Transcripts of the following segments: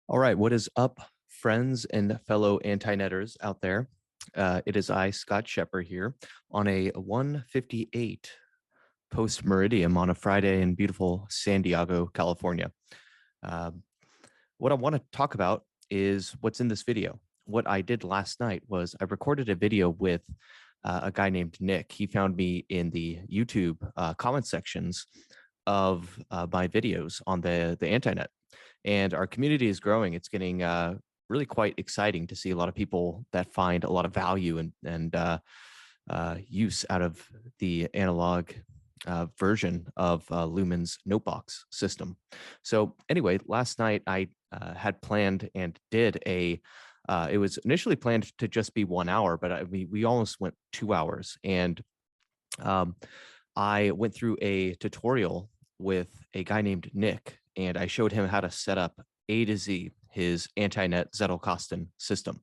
All right, what is up, friends and fellow anti-netters out there? It is I, Scott Scheper, here on a 1:58 post meridium on a Friday in beautiful San Diego, California. Um, what I want to talk about is what's in this video. What I did last night was I recorded a video with a guy named Nick. He found me in the YouTube comment sections of my videos on the Antinet, and our community is growing. It's getting really quite exciting to see a lot of people that find a lot of value and use out of the analog version of Lumen's Notebox system. So anyway, last night I had planned and did a it was initially planned to just be 1 hour, but we almost went 2 hours. And um, I went through a tutorial with a guy named Nick, and I showed him how to set up A to Z his Antinet Zettelkasten system.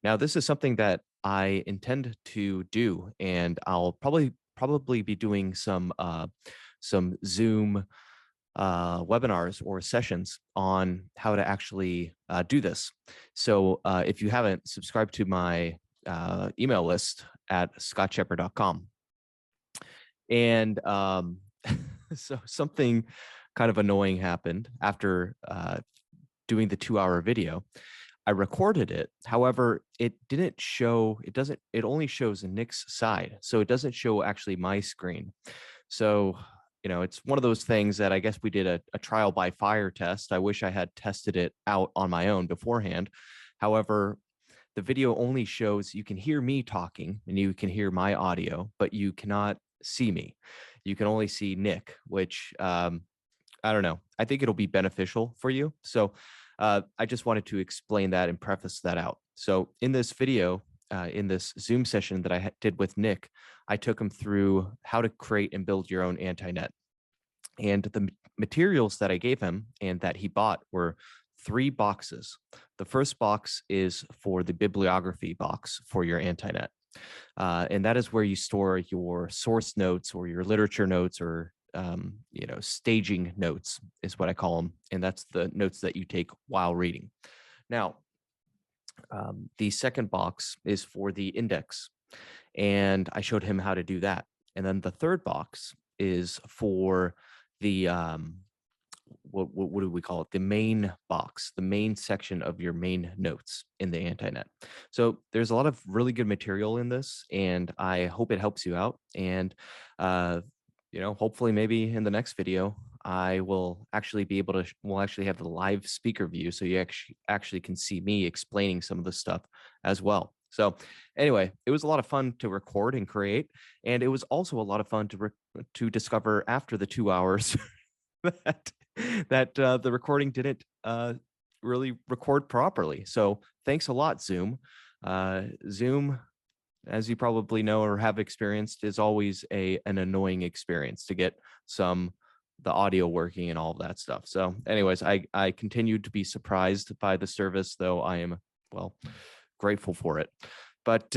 Now, this is something that I intend to do, and I'll probably be doing some Zoom webinars or sessions on how to actually do this. So if you haven't subscribed to my email list at scottsheper.com, and so something kind of annoying happened after doing the 2 hour video. I recorded it. However, it didn't show, it only shows Nick's side. So it doesn't show actually my screen. So, it's one of those things that I guess we did a trial by fire test. I wish I had tested it out on my own beforehand. However, the video only shows, you can hear me talking and you can hear my audio, but you cannot see me. You can only see Nick, which I don't know. I think it'll be beneficial for you. So I just wanted to explain that and preface that out. So in this video, in this Zoom session that I did with Nick, I took him through how to create and build your own Antinet. And the materials that I gave him and that he bought were 3 boxes. The first box is for the bibliography box for your Antinet. And that is where you store your source notes or your literature notes, or staging notes is what I call them. And that's the notes that you take while reading. Now, the second box is for the index, and I showed him how to do that. And then the third box is for the what do we call it? The main box, the main section of your main notes in the Antinet. So there's a lot of really good material in this, and I hope it helps you out. And hopefully maybe in the next video, I will actually be able to, we'll actually have the live speaker view. So you actually can see me explaining some of the stuff as well. So anyway, it was a lot of fun to record and create. And it was also a lot of fun to discover after the 2 hours that the recording didn't really record properly. So thanks a lot, Zoom. Zoom, as you probably know or have experienced, is always an annoying experience to get the audio working and all of that stuff. So anyways, I continue to be surprised by the service, though I am, well, grateful for it. But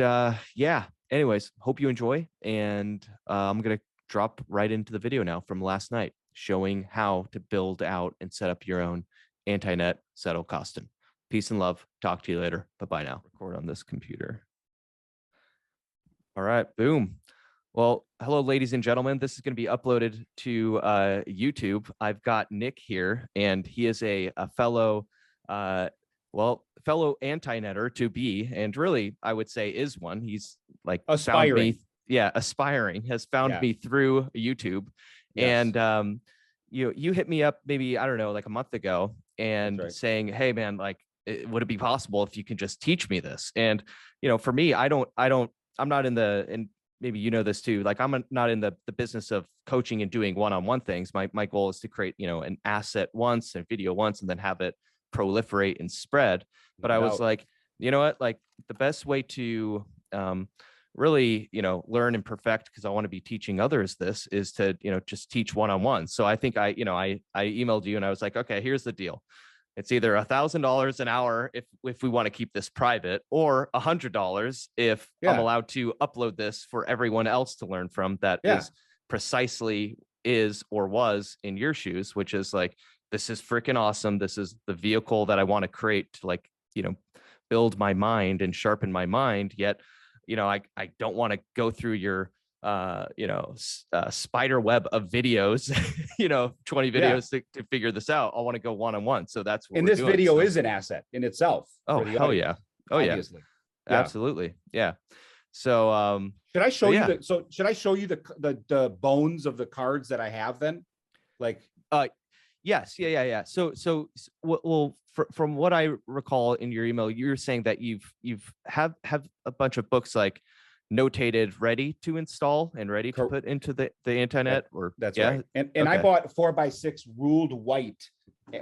yeah, anyways, hope you enjoy. And I'm going to drop right into the video now from last night, showing how to build out and set up your own Antinet Zettelkasten. Peace and love. Talk to you later. Bye-bye now. Record on this computer. All right, boom. Well, hello, ladies and gentlemen. This is going to be uploaded to YouTube. I've got Nick here, and he is a fellow, fellow anti-netter to be, and really, I would say is one. He's like Aspiring. found me, aspiring, has found me through YouTube. Yes. And you hit me up maybe, I don't know, like a month ago, and saying, hey man, like, would it be possible if you can just teach me this? And for me, I'm not in maybe you know this too, like I'm not in the business of coaching and doing one-on-one things. My goal is to create, an asset once, a video once, and then have it proliferate and spread. But I was like, you know what, like the best way to really, learn and perfect, because I want to be teaching others this, is to, just teach one-on-one. So I think I emailed you and I was like, okay, here's the deal. It's either $1,000 an hour if we want to keep this private, or $100 if I'm allowed to upload this for everyone else to learn from that is precisely or was in your shoes, which is like, this is freaking awesome. This is the vehicle that I want to create to, like, build my mind and sharpen my mind. Yet, I don't want to go through your spider web of videos, 20 videos to figure this out. I want to go one-on-one. So that's what And we're this doing. video is an asset in itself. Oh, for the hell audience, yeah. Oh, obviously. yeah. Absolutely. Yeah. So, should I show you should I show you the bones of the cards that I have then? Like, yes. Yeah. So, well, from what I recall in your email, you were saying that you've have a bunch of books like notated, ready to install and ready to put into the Antinet. That's right. And okay. I bought 4x6 ruled white,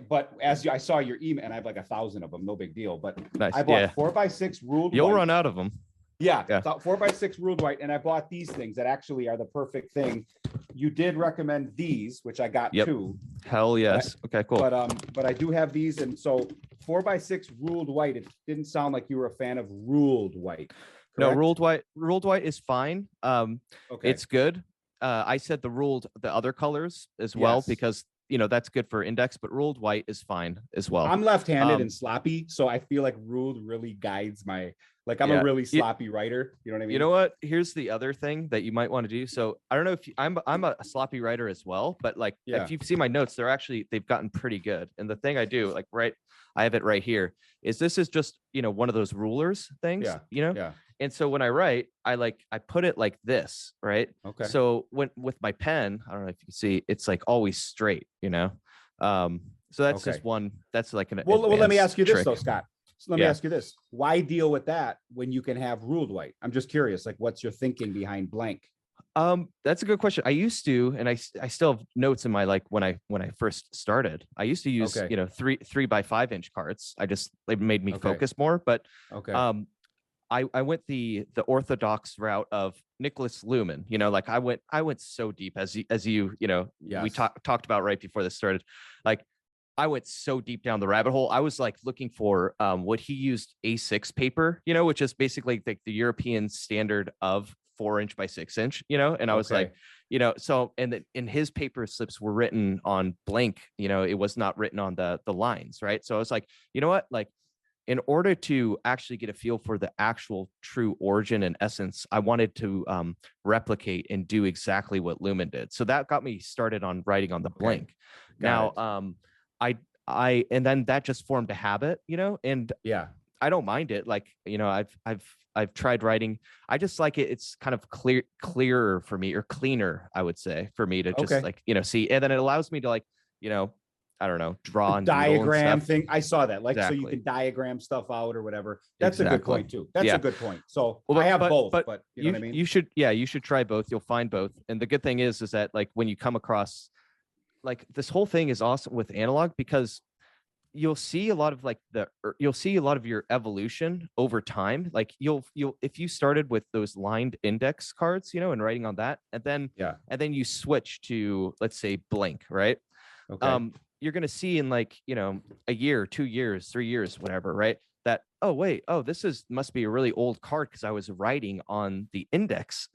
but as I saw your email, and I have like 1,000 of them, no big deal. But nice. I bought 4x6 ruled. You'll run out of them. Yeah. 4x6 ruled white, and I bought these things that actually are the perfect thing. You did recommend these, which I got too. Hell yes. Okay, cool. But I do have these, and so 4x6 ruled white. It didn't sound like you were a fan of ruled white. Correct? No, ruled white is fine. Okay. It's good. I said the other colors as well, because that's good for index, but ruled white is fine as well. I'm left-handed and sloppy, so I feel like ruled really guides my, like, I'm a really sloppy writer. You know what I mean? You know what? Here's the other thing that you might want to do. So I don't know if I'm a sloppy writer as well, but like if you've seen my notes, they've gotten pretty good. And the thing I do, like, I have it right here, is this is just, one of those rulers things, And so when I write, I put it like this, right? Okay. So with my pen, I don't know if you can see, it's like always straight, So that's just one. That's like an well. Let me ask you trick. This though, Scott. So let me ask you this: why deal with that when you can have ruled white? I'm just curious. Like, what's your thinking behind blank? That's a good question. I used to, and I still have notes in my, like, when I first started, I used to use 3x5 inch cards. It made me focus more, but I went the orthodox route of Nicholas Luhmann. Like I went so deep as you we talked about right before this started. Like I went so deep down the rabbit hole. I was like looking for what he used, A6 paper, which is basically like the European standard of 4-inch by 6-inch, and I was like, so, and his paper slips were written on blank, it was not written on the lines, right? So I was like, you know what, like, in order to actually get a feel for the actual true origin and essence, I wanted to replicate and do exactly what Luhmann did. So that got me started on writing on the blank. Now, and then that just formed a habit, and I don't mind it. Like, I've tried writing. I just like it. It's kind of clearer for me, or cleaner, I would say, for me to just like, see, and then it allows me to, like, I don't know, draw and diagram thing. I saw that. Like, so you can diagram stuff out or whatever. That's a good point too. That's a good point. So I have both, but you know what I mean? You should try both. You'll find both. And the good thing is that, like, when you come across, like, this whole thing is awesome with analog, because you'll see a lot of your evolution over time. Like you'll if you started with those lined index cards, and writing on that, and then you switch to, let's say, blank, right? Okay. You're going to see in, like, a year, 2 years, 3 years, whatever, right? That, oh, wait, must be a really old card because I was writing on the index,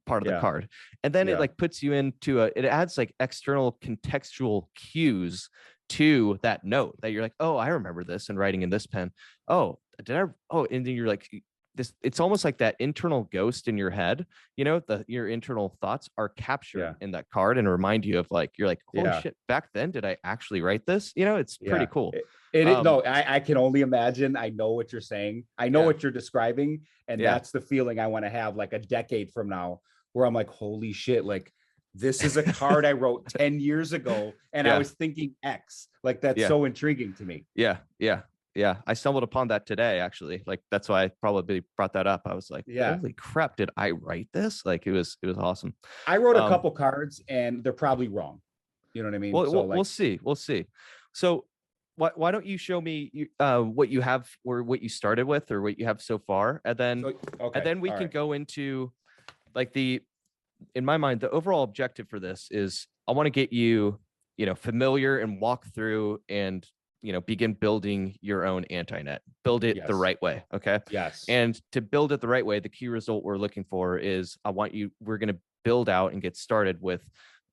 part of the card. And then it, like, puts you into it adds, like, external contextual cues to that note that you're like, oh, I remember this and writing in this pen. Oh, and then you're like, this, it's almost like that internal ghost in your head, your internal thoughts are captured in that card and remind you of, like, you're like, holy shit, back then, did I actually write this? It's pretty cool. No, I can only imagine. I know what you're saying. I know what you're describing. And that's the feeling I want to have, like, a decade from now, where I'm like, holy shit, like, this is a card I wrote 10 years ago. And I was thinking X. Like, that's so intriguing to me. Yeah, I stumbled upon that today, actually. Like, that's why I probably brought that up. I was like, holy crap, did I write this? Like, it was awesome. I wrote a couple cards and they're probably wrong. You know what I mean? Well, we'll see. So why don't you show me what you have, or what you started with, or what you have so far, and then we can go into, like, in my mind, the overall objective for this is I want to get you, familiar and walk through and, begin building your own Antinet. Build it the right way. Okay. Yes. And to build it the right way, the key result we're looking for is we're going to build out and get started with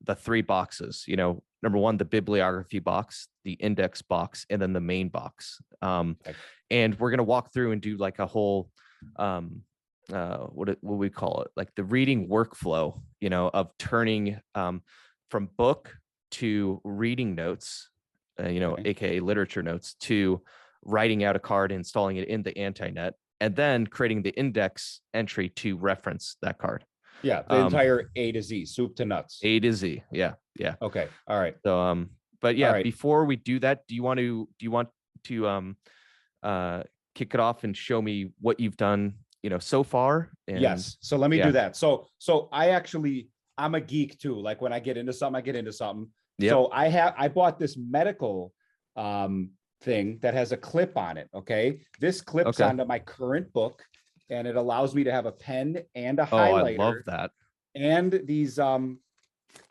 the three boxes, you know, number one, the bibliography box, the index box, and then the main box. Okay. And we're going to walk through and do like a whole, what we call it, like the reading workflow, you know, of turning from book to reading notes, you know, Okay. AKA literature notes, to writing out a card, installing it in the Antinet, and then creating the index entry to reference that card. Yeah, the entire A to Z, soup to nuts. A to Z. Yeah. Yeah. Okay. All right. So but All yeah, right. before we do that, do you want to kick it off and show me what you've done, you know, so far? And yes. So let me do that. So I'm a geek too. Like when I get into something, I get into something. Yep. So I bought this medical thing that has a clip on it. Okay. This clips onto my current book, and it allows me to have a pen and a highlighter. I love that. And these I'm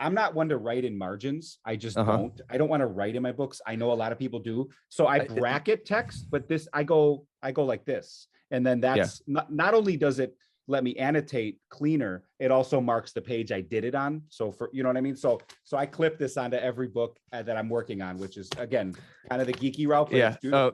not one to write in margins. I just don't. I don't want to write in my books. I know a lot of people do. So I bracket text, but this I go like this. And then that's not only does it let me annotate cleaner, it also marks the page I did it on. So for, you know what I mean? So I clip this onto every book that I'm working on, which is, again, kind of the geeky route. Yeah. Oh,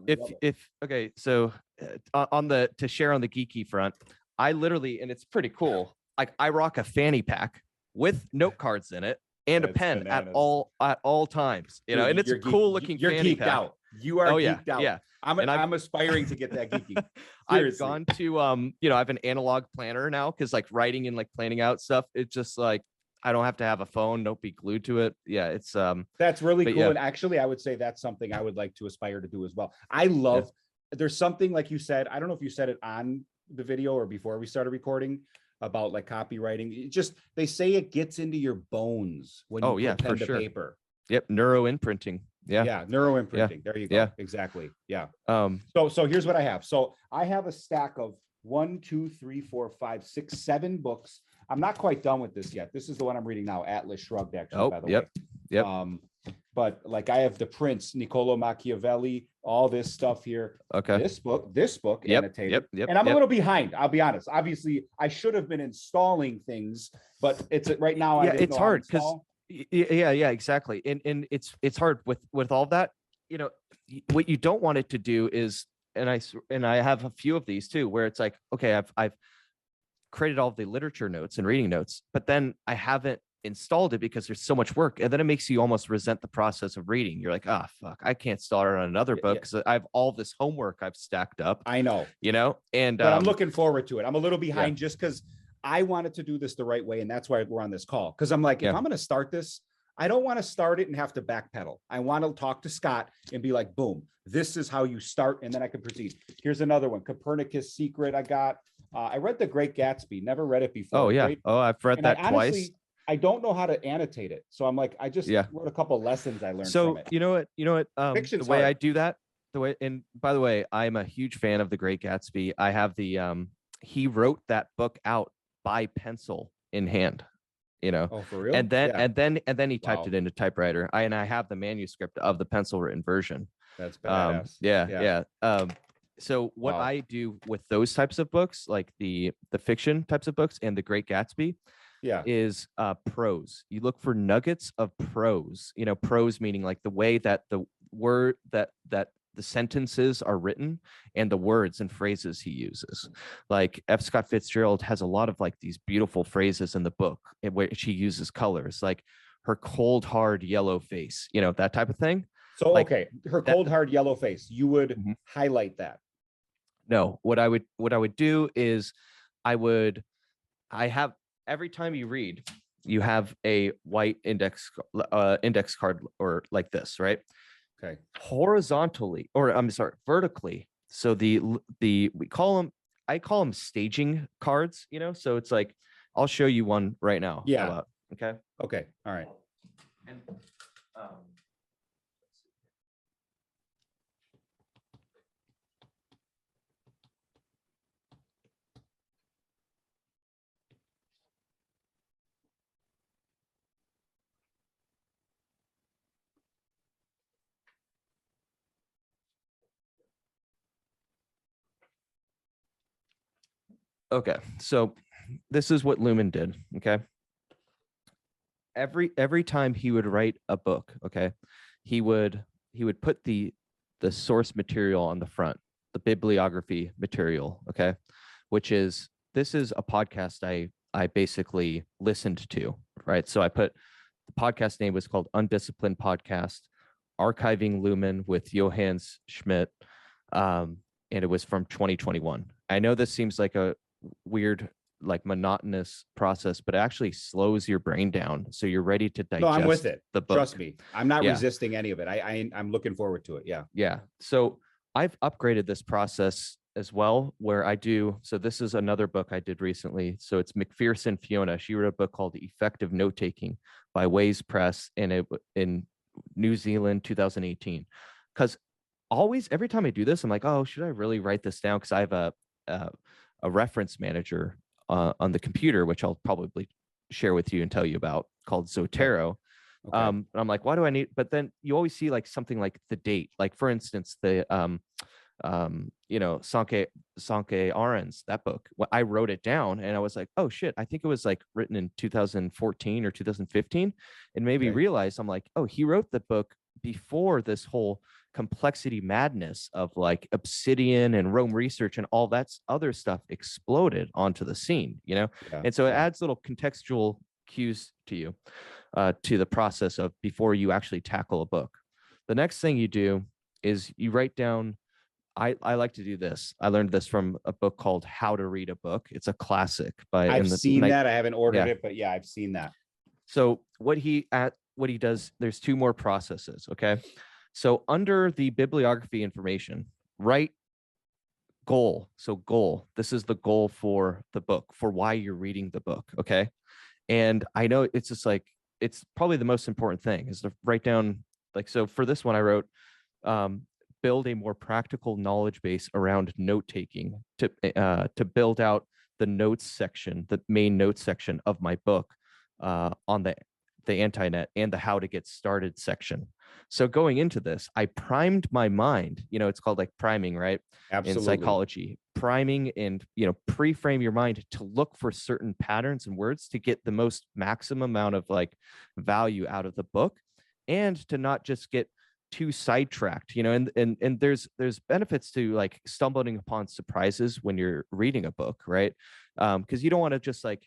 okay. So to share on the geeky front, I literally, and it's pretty cool. Like I rock a fanny pack with note cards in it and a pen at all times, you know, and it's a cool looking fanny pack. Out. You are geeked out. Yeah. I'm aspiring to get that geeky. I've gone to you know, I have an analog planner now, because like writing and like planning out stuff, it's just like I don't have to have a phone, don't be glued to it. Yeah, it's that's really cool. And actually I would say that's something I would like to aspire to do as well. I love there's something, like you said, I don't know if you said it on the video or before we started recording, about like copywriting. It just, they say it gets into your bones when you put pen to paper. Yep, neuro imprinting. Yeah, neuro imprinting. There you go. Yeah, exactly. Yeah. So here's what I have. So I have a stack of 1, 2, 3, 4, 5, 6, 7 books. I'm not quite done with this yet. This is the one I'm reading now, Atlas Shrugged, actually, by the way. Yep. But like I have The Prince, Niccolo Machiavelli, all this stuff here. Okay. This book annotated. Yep. And I'm a little behind, I'll be honest. Obviously, I should have been installing things, but it's right now. Yeah, it's hard because yeah, exactly. And it's hard with all that. You know, what you don't want it to do is, and I have a few of these too, where it's like, okay, I've created all the literature notes and reading notes, but then I haven't installed it because there's so much work, and then it makes you almost resent the process of reading. You're like, fuck, I can't start on another book because I have all this homework I've stacked up. I know, you know, and but I'm looking forward to it. I'm a little behind just because I wanted to do this the right way, and that's why we're on this call. Because I'm like, if I'm going to start this, I don't want to start it and have to backpedal. I want to talk to Scott and be like, boom, this is how you start, and then I can proceed. Here's another one, Copernicus Secret. I got. I read The Great Gatsby. Never read it before. Oh yeah. I've read that twice. I don't know how to annotate it. So I'm like, I just wrote a couple lessons I learned from it. You know what, Fiction's the way hard. I do that, and by the way, I'm a huge fan of The Great Gatsby. I have he wrote that book out by pencil in hand, you know. Oh, for real? And then he typed it into typewriter. I have the manuscript of the pencil written version. That's badass. Yeah. So what I do with those types of books, like the fiction types of books and The Great Gatsby, is prose. You look for nuggets of prose, you know, prose meaning like the way that the word that the sentences are written and the words and phrases he uses. Like F. Scott Fitzgerald has a lot of like these beautiful phrases in the book in which he uses colors, like her cold, hard yellow face, you know, that type of thing. So, like, okay, her cold, hard yellow face, you would highlight that. No, what I would do is I have, every time you read, you have a white index card, or like this, right? Okay. Horizontally, or I'm sorry, vertically. So I call them staging cards, you know? So it's like, I'll show you one right now. Yeah. Okay. Okay. All right. And, okay, so this is what Lumen did. Okay, every time he would write a book, okay, he would put the source material on the front, the bibliography material, okay, which is, this is a podcast I basically listened to, right? So I put, the podcast name was called Undisciplined Podcast, Archiving Lumen with Johannes Schmidt, and it was from 2021. I know this seems like a weird, like monotonous process, but it actually slows your brain down, so you're ready to digest. No, I'm with it. The book. Trust me, I'm not resisting any of it. I'm looking forward to it. Yeah. So I've upgraded this process as well, where I do. So this is another book I did recently. So it's McPherson Fiona. She wrote a book called Effective Note Taking by Ways Press, and in New Zealand, 2018. Because every time I do this, I'm like, oh, should I really write this down? Because I have a reference manager on the computer, which I'll probably share with you and tell you about, called Zotero. Okay. And I'm like, why do I need? But then you always see like something like the date, like for instance, the Sankei Arens, that book. I wrote it down and I was like, oh shit, I think it was like written in 2014 or 2015, and maybe realized, I'm like, oh, he wrote the book before this whole complexity madness of like Obsidian and Rome research and all that other stuff exploded onto the scene, and so it adds little contextual cues to you, to the process of before you actually tackle a book. The next thing you do is you write down, I like to do this. I learned this from a book called How to Read a Book. It's a classic. I've seen that. I haven't ordered it, but yeah, I've seen that. So what he does, there's two more processes. Okay. So under the bibliography information, write goal. So goal, this is the goal for the book, for why you're reading the book. Okay. And I know it's just like, it's probably the most important thing is to write down, like, so for this one, I wrote, build a more practical knowledge base around note taking to build out the notes section, the main notes section of my book, on the Antinet and the how to get started section. So going into this, I primed my mind. It's called like priming, right? Absolutely. In psychology, priming, and pre-frame your mind to look for certain patterns and words to get the most maximum amount of like value out of the book, and to not just get too sidetracked, and there's benefits to like stumbling upon surprises when you're reading a book, right? Because you don't want to just like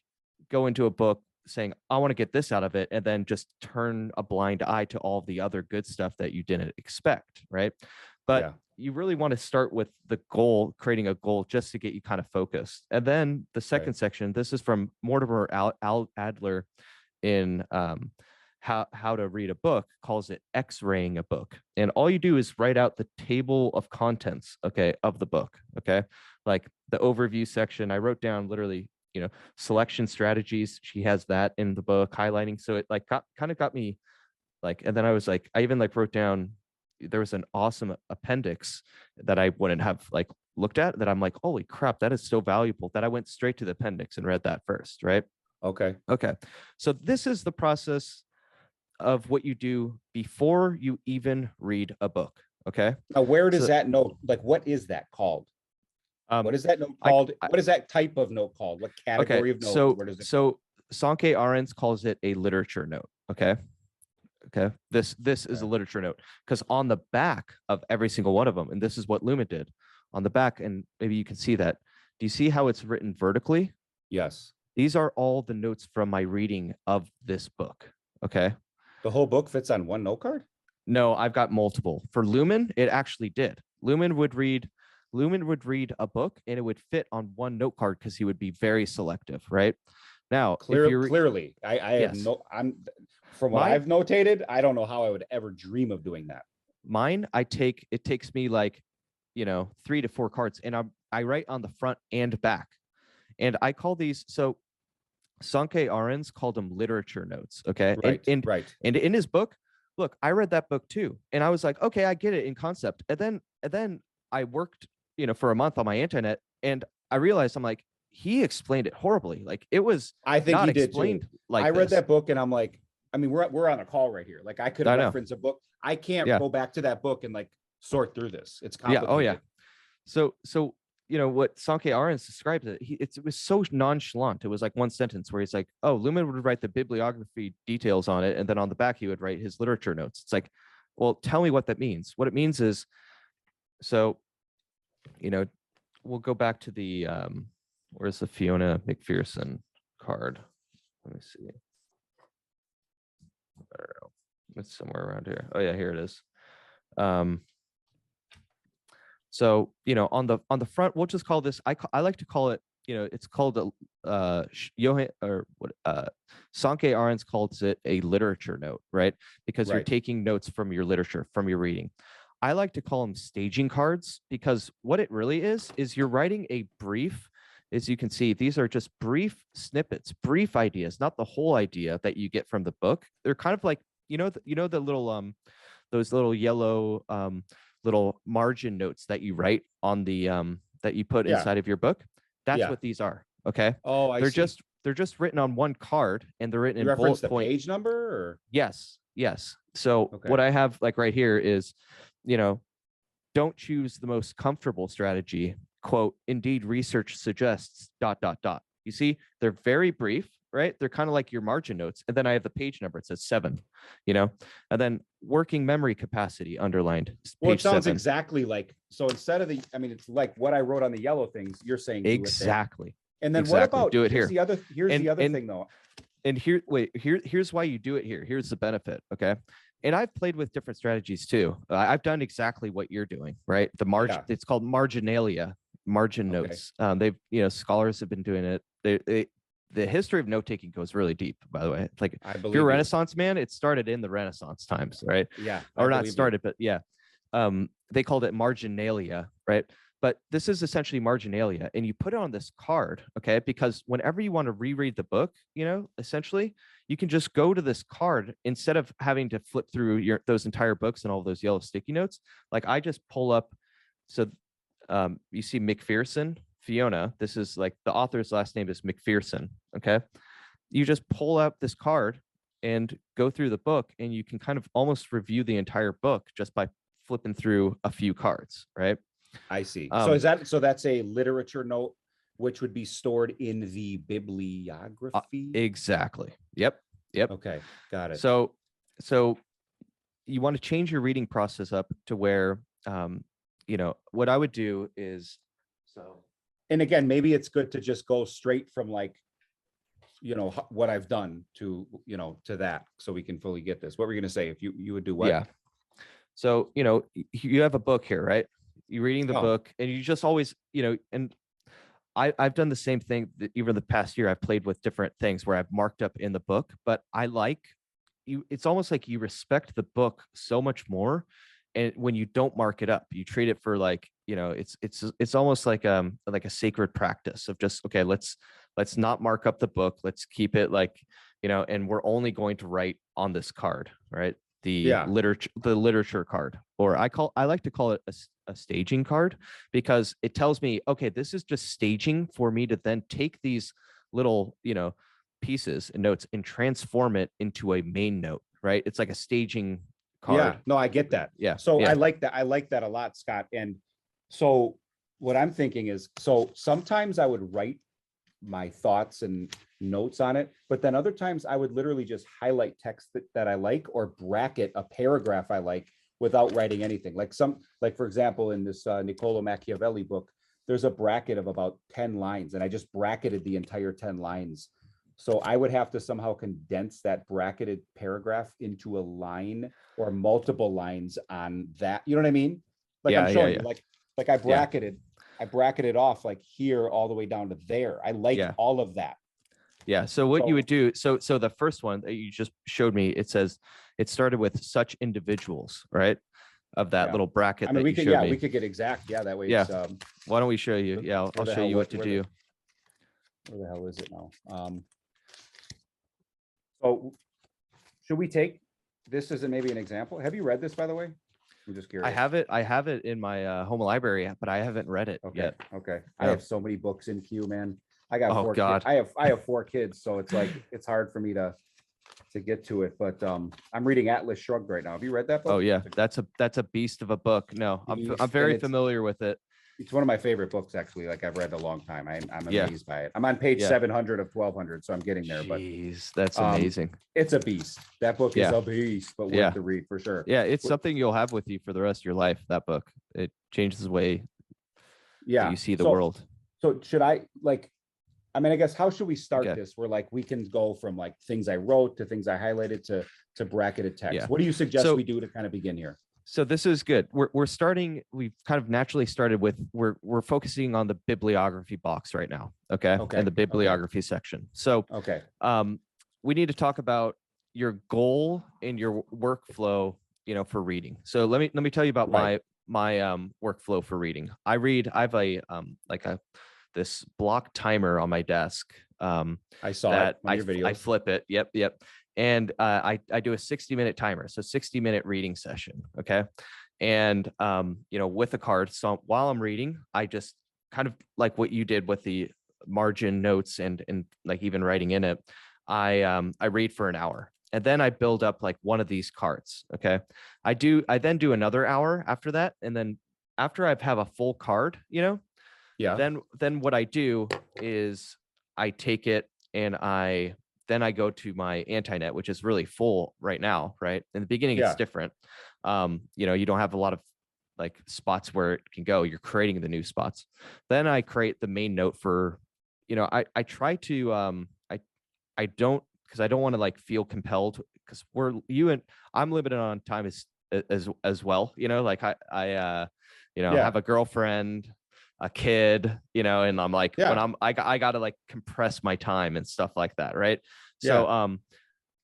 go into a book saying, I want to get this out of it, and then just turn a blind eye to all the other good stuff that you didn't expect, right? But you really want to start with the goal, creating a goal just to get you kind of focused. And then the second section, this is from Mortimer Adler in how to read a book, calls it X-raying a book. And all you do is write out the table of contents, okay, of the book, okay? Like the overview section, I wrote down literally, selection strategies. She has that in the book, highlighting. So it like kind of got me like, and then I was like, I even like wrote down, there was an awesome appendix that I wouldn't have like looked at, that I'm like, holy crap, that is so valuable, that I went straight to the appendix and read that first, right? Okay. So this is the process of what you do before you even read a book. Okay. Now, where does that note, like, what is that called? What is that note called? What is that type of note called? What category of note? So Sankei Arens calls it a literature note. Okay. This is a literature note, because on the back of every single one of them, and this is what Lumen did on the back, and maybe you can see that. Do you see how it's written vertically? Yes. These are all the notes from my reading of this book. Okay. The whole book fits on one note card? No, I've got multiple. For Lumen, it actually did. Lumen would read a book and it would fit on one note card because he would be very selective, right? Now, clearly, I'm from what I've notated, I don't know how I would ever dream of doing that. Mine, it takes me like, 3 to 4 cards, and I write on the front and back. And I call these, so Sankei Arens called them literature notes. Okay. Right. And in his book, look, I read that book too. And I was like, okay, I get it in concept. And then I worked, for a month on my Antinet, and I realized, I'm like, he explained it horribly. Like it was, I think not he did explained too. Like I read that book and I'm like, I mean, we're on a call right here. Like I could reference a book. I can't go back to that book and like sort through this. It's complicated. Yeah. Oh yeah. So what Sankey Arens described it was so nonchalant. It was like one sentence where he's like, oh, Lumen would write the bibliography details on it, and then on the back he would write his literature notes. It's like, well, tell me what that means. What it means is, so, we'll go back to the where's the Fiona McPherson card? Let me see. I don't know. It's somewhere around here. Oh yeah, here it is. So, on the front, we'll just call this, I like to call it, it's called Johann, or what, Sankey Arens calls it a literature note, right? Because you're taking notes from your literature, from your reading. I like to call them staging cards, because what it really is you're writing a brief. As you can see, these are just brief snippets, brief ideas, not the whole idea that you get from the book. They're kind of like, the little those little yellow little margin notes that you write on the that you put inside of your book. That's what these are. Okay. Oh, I see. They're just written on one card, and they're written you in bullet the point page number, or yes. So what I have like right here is, don't choose the most comfortable strategy. Quote, indeed, research suggests ... You see, they're very brief, right? They're kind of like your margin notes. And then I have the page number. It says 7, and then working memory capacity underlined. Well, it sounds 7. exactly like, so instead of it's like what I wrote on the yellow things, you're saying exactly. And then what about, do it here? Here's the other thing though. And here's why you do it here. Here's the benefit. Okay. And I've played with different strategies too. I've done exactly what you're doing, right? The margin, it's called marginalia, margin notes. They've, scholars have been doing it. The history of note taking goes really deep, by the way. It's like, if you're a Renaissance man, it started in the Renaissance times, right? Yeah. Or not started, but yeah. They called it marginalia, right? But this is essentially marginalia, and you put it on this card, okay? Because whenever you want to reread the book, essentially, you can just go to this card instead of having to flip through those entire books and all those yellow sticky notes. Like, I just pull up. So you see McPherson, Fiona. This is like the author's last name is McPherson, okay? You just pull up this card and go through the book, and you can kind of almost review the entire book just by flipping through a few cards, right? I see. So that's a literature note, which would be stored in the bibliography. Exactly. Yep. Okay, got it. So you want to change your reading process up to where, what I would do is, and again, maybe it's good to just go straight from like, what I've done to, to that, so we can fully get this. What were you going to say? If you would do what? Yeah. So, you have a book here, right? You're reading the book, and you just always, and I've done the same thing. Even the past year, I've played with different things where I've marked up in the book, but I like you. It's almost like you respect the book so much more. And when you don't mark it up, you treat it for like, it's almost like a sacred practice of just, okay, let's not mark up the book. Let's keep it like, and we're only going to write on this card, right? The literature card, or I like to call it a staging card, because it tells me, okay, this is just staging for me to then take these little, pieces and notes and transform it into a main note, right? It's like a staging card. Yeah, no, I get that. Yeah. So I like that. I like that a lot, Scott. And so what I'm thinking is, so sometimes I would write my thoughts and notes on it, but then other times I would literally just highlight text that I like, or bracket a paragraph I like without writing anything. Like for example, in this Niccolo Machiavelli book, there's a bracket of about 10 lines, and I just bracketed the entire 10 lines. So I would have to somehow condense that bracketed paragraph into a line or multiple lines on that. You know what I mean? Like, I'm showing you, like I bracketed off like here all the way down to there. I like all of that. Yeah. So what you would do, so the first one that you just showed me, it says it started with such individuals, right? Of that little bracket. I mean, we could get exact. Yeah, that way. Yeah. Why don't we show you? Yeah, I'll show you what to do. Where the hell is it now? So should we take this as maybe an example? Have you read this, by the way? I'm just curious. I have it in my home library, but I haven't read it yet. Okay. Yeah. I have so many books in queue, man. I got 4 God. kids. I have 4 kids, so it's like it's hard for me to get to it. But I'm reading Atlas Shrugged right now. Have you read that book? Oh yeah, that's a beast of a book. No, I'm very familiar with it. It's one of my favorite books, actually. Like I've read a long time. I'm Yeah. amazed by it. I'm on page Yeah. 700 of 1200, so I'm getting there. Jeez, that's But amazing. it's a beast. That book is Yeah. a beast, but Yeah. worth the read for sure. Yeah. It's something you'll have with you for the rest of your life. That book, it changes the way that Yeah. you see the world. So should I like? I mean, I guess how should we start Okay. this? Where like we can go from like things I wrote to things I highlighted to bracketed text. Yeah. What do you suggest we do to kind of begin here? So this is good. We're starting. We've kind of naturally started with we're focusing on the bibliography box right now. Okay. Okay. And the bibliography section. So Okay. we need to talk about your goal and your workflow, for reading. So let me tell you about my workflow for reading. I have a this block timer on my desk. I saw that on your videos. I flip it. Yep. And I do a 60-minute timer. So 60-minute reading session. Okay. And with a card. So while I'm reading, I just kind of like what you did with the margin notes and like even writing in it. I read for an hour. And then I build up like one of these cards. Okay. I then do another hour after that. And then after I have a full card, then what I do is I take it and I go to my Antinet, which is really full right now. Right. In the beginning, it's different. You don't have a lot of like spots where it can go. You're creating the new spots. Then I create the main note for, I try to, I don't, because I don't want to like feel compelled because I'm limited on time as well. Like I have a girlfriend, a kid, and I'm like, when I got to like compress my time and stuff like that. Right. So,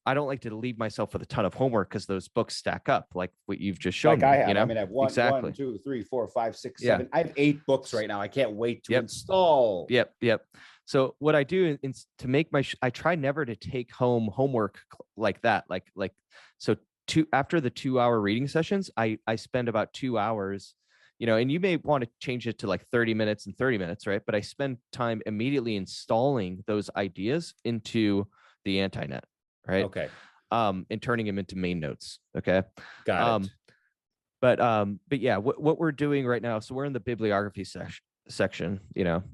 I don't like to leave myself with a ton of homework because those books stack up like what you've just shown me. I have. I mean, I have one, exactly. 1, 2, 3, 4, 5, 6, 7. I have 8 books right now. I can't wait to install. Yep. So what I do is to make I try never to take home homework like that. So after the 2-hour reading sessions, I spend about 2 hours, and you may want to change it to like 30 minutes and 30 minutes, right? But I spend time immediately installing those ideas into the Antinet, right? Okay. And turning them into main notes. Okay. Got it. But yeah, what we're doing right now, so we're in the bibliography section,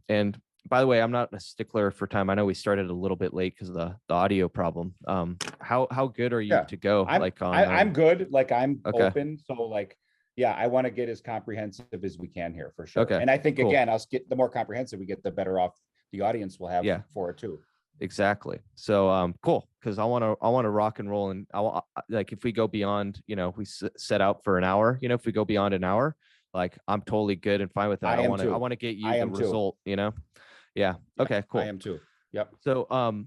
and by the way, I'm not a stickler for time. I know we started a little bit late because of the audio problem. How good are you to go? I'm good. Like I'm open. So like, I want to get as comprehensive as we can here for sure. Okay. And I think again, the more comprehensive we get, the better off the audience will have for it too. Exactly. So cool, because I want to rock and roll, and like if we go beyond, we set out for an hour, if we go beyond an hour, like I'm totally good and fine with that. I want to get you the result, Yeah. Okay, cool. I am too. Yep. So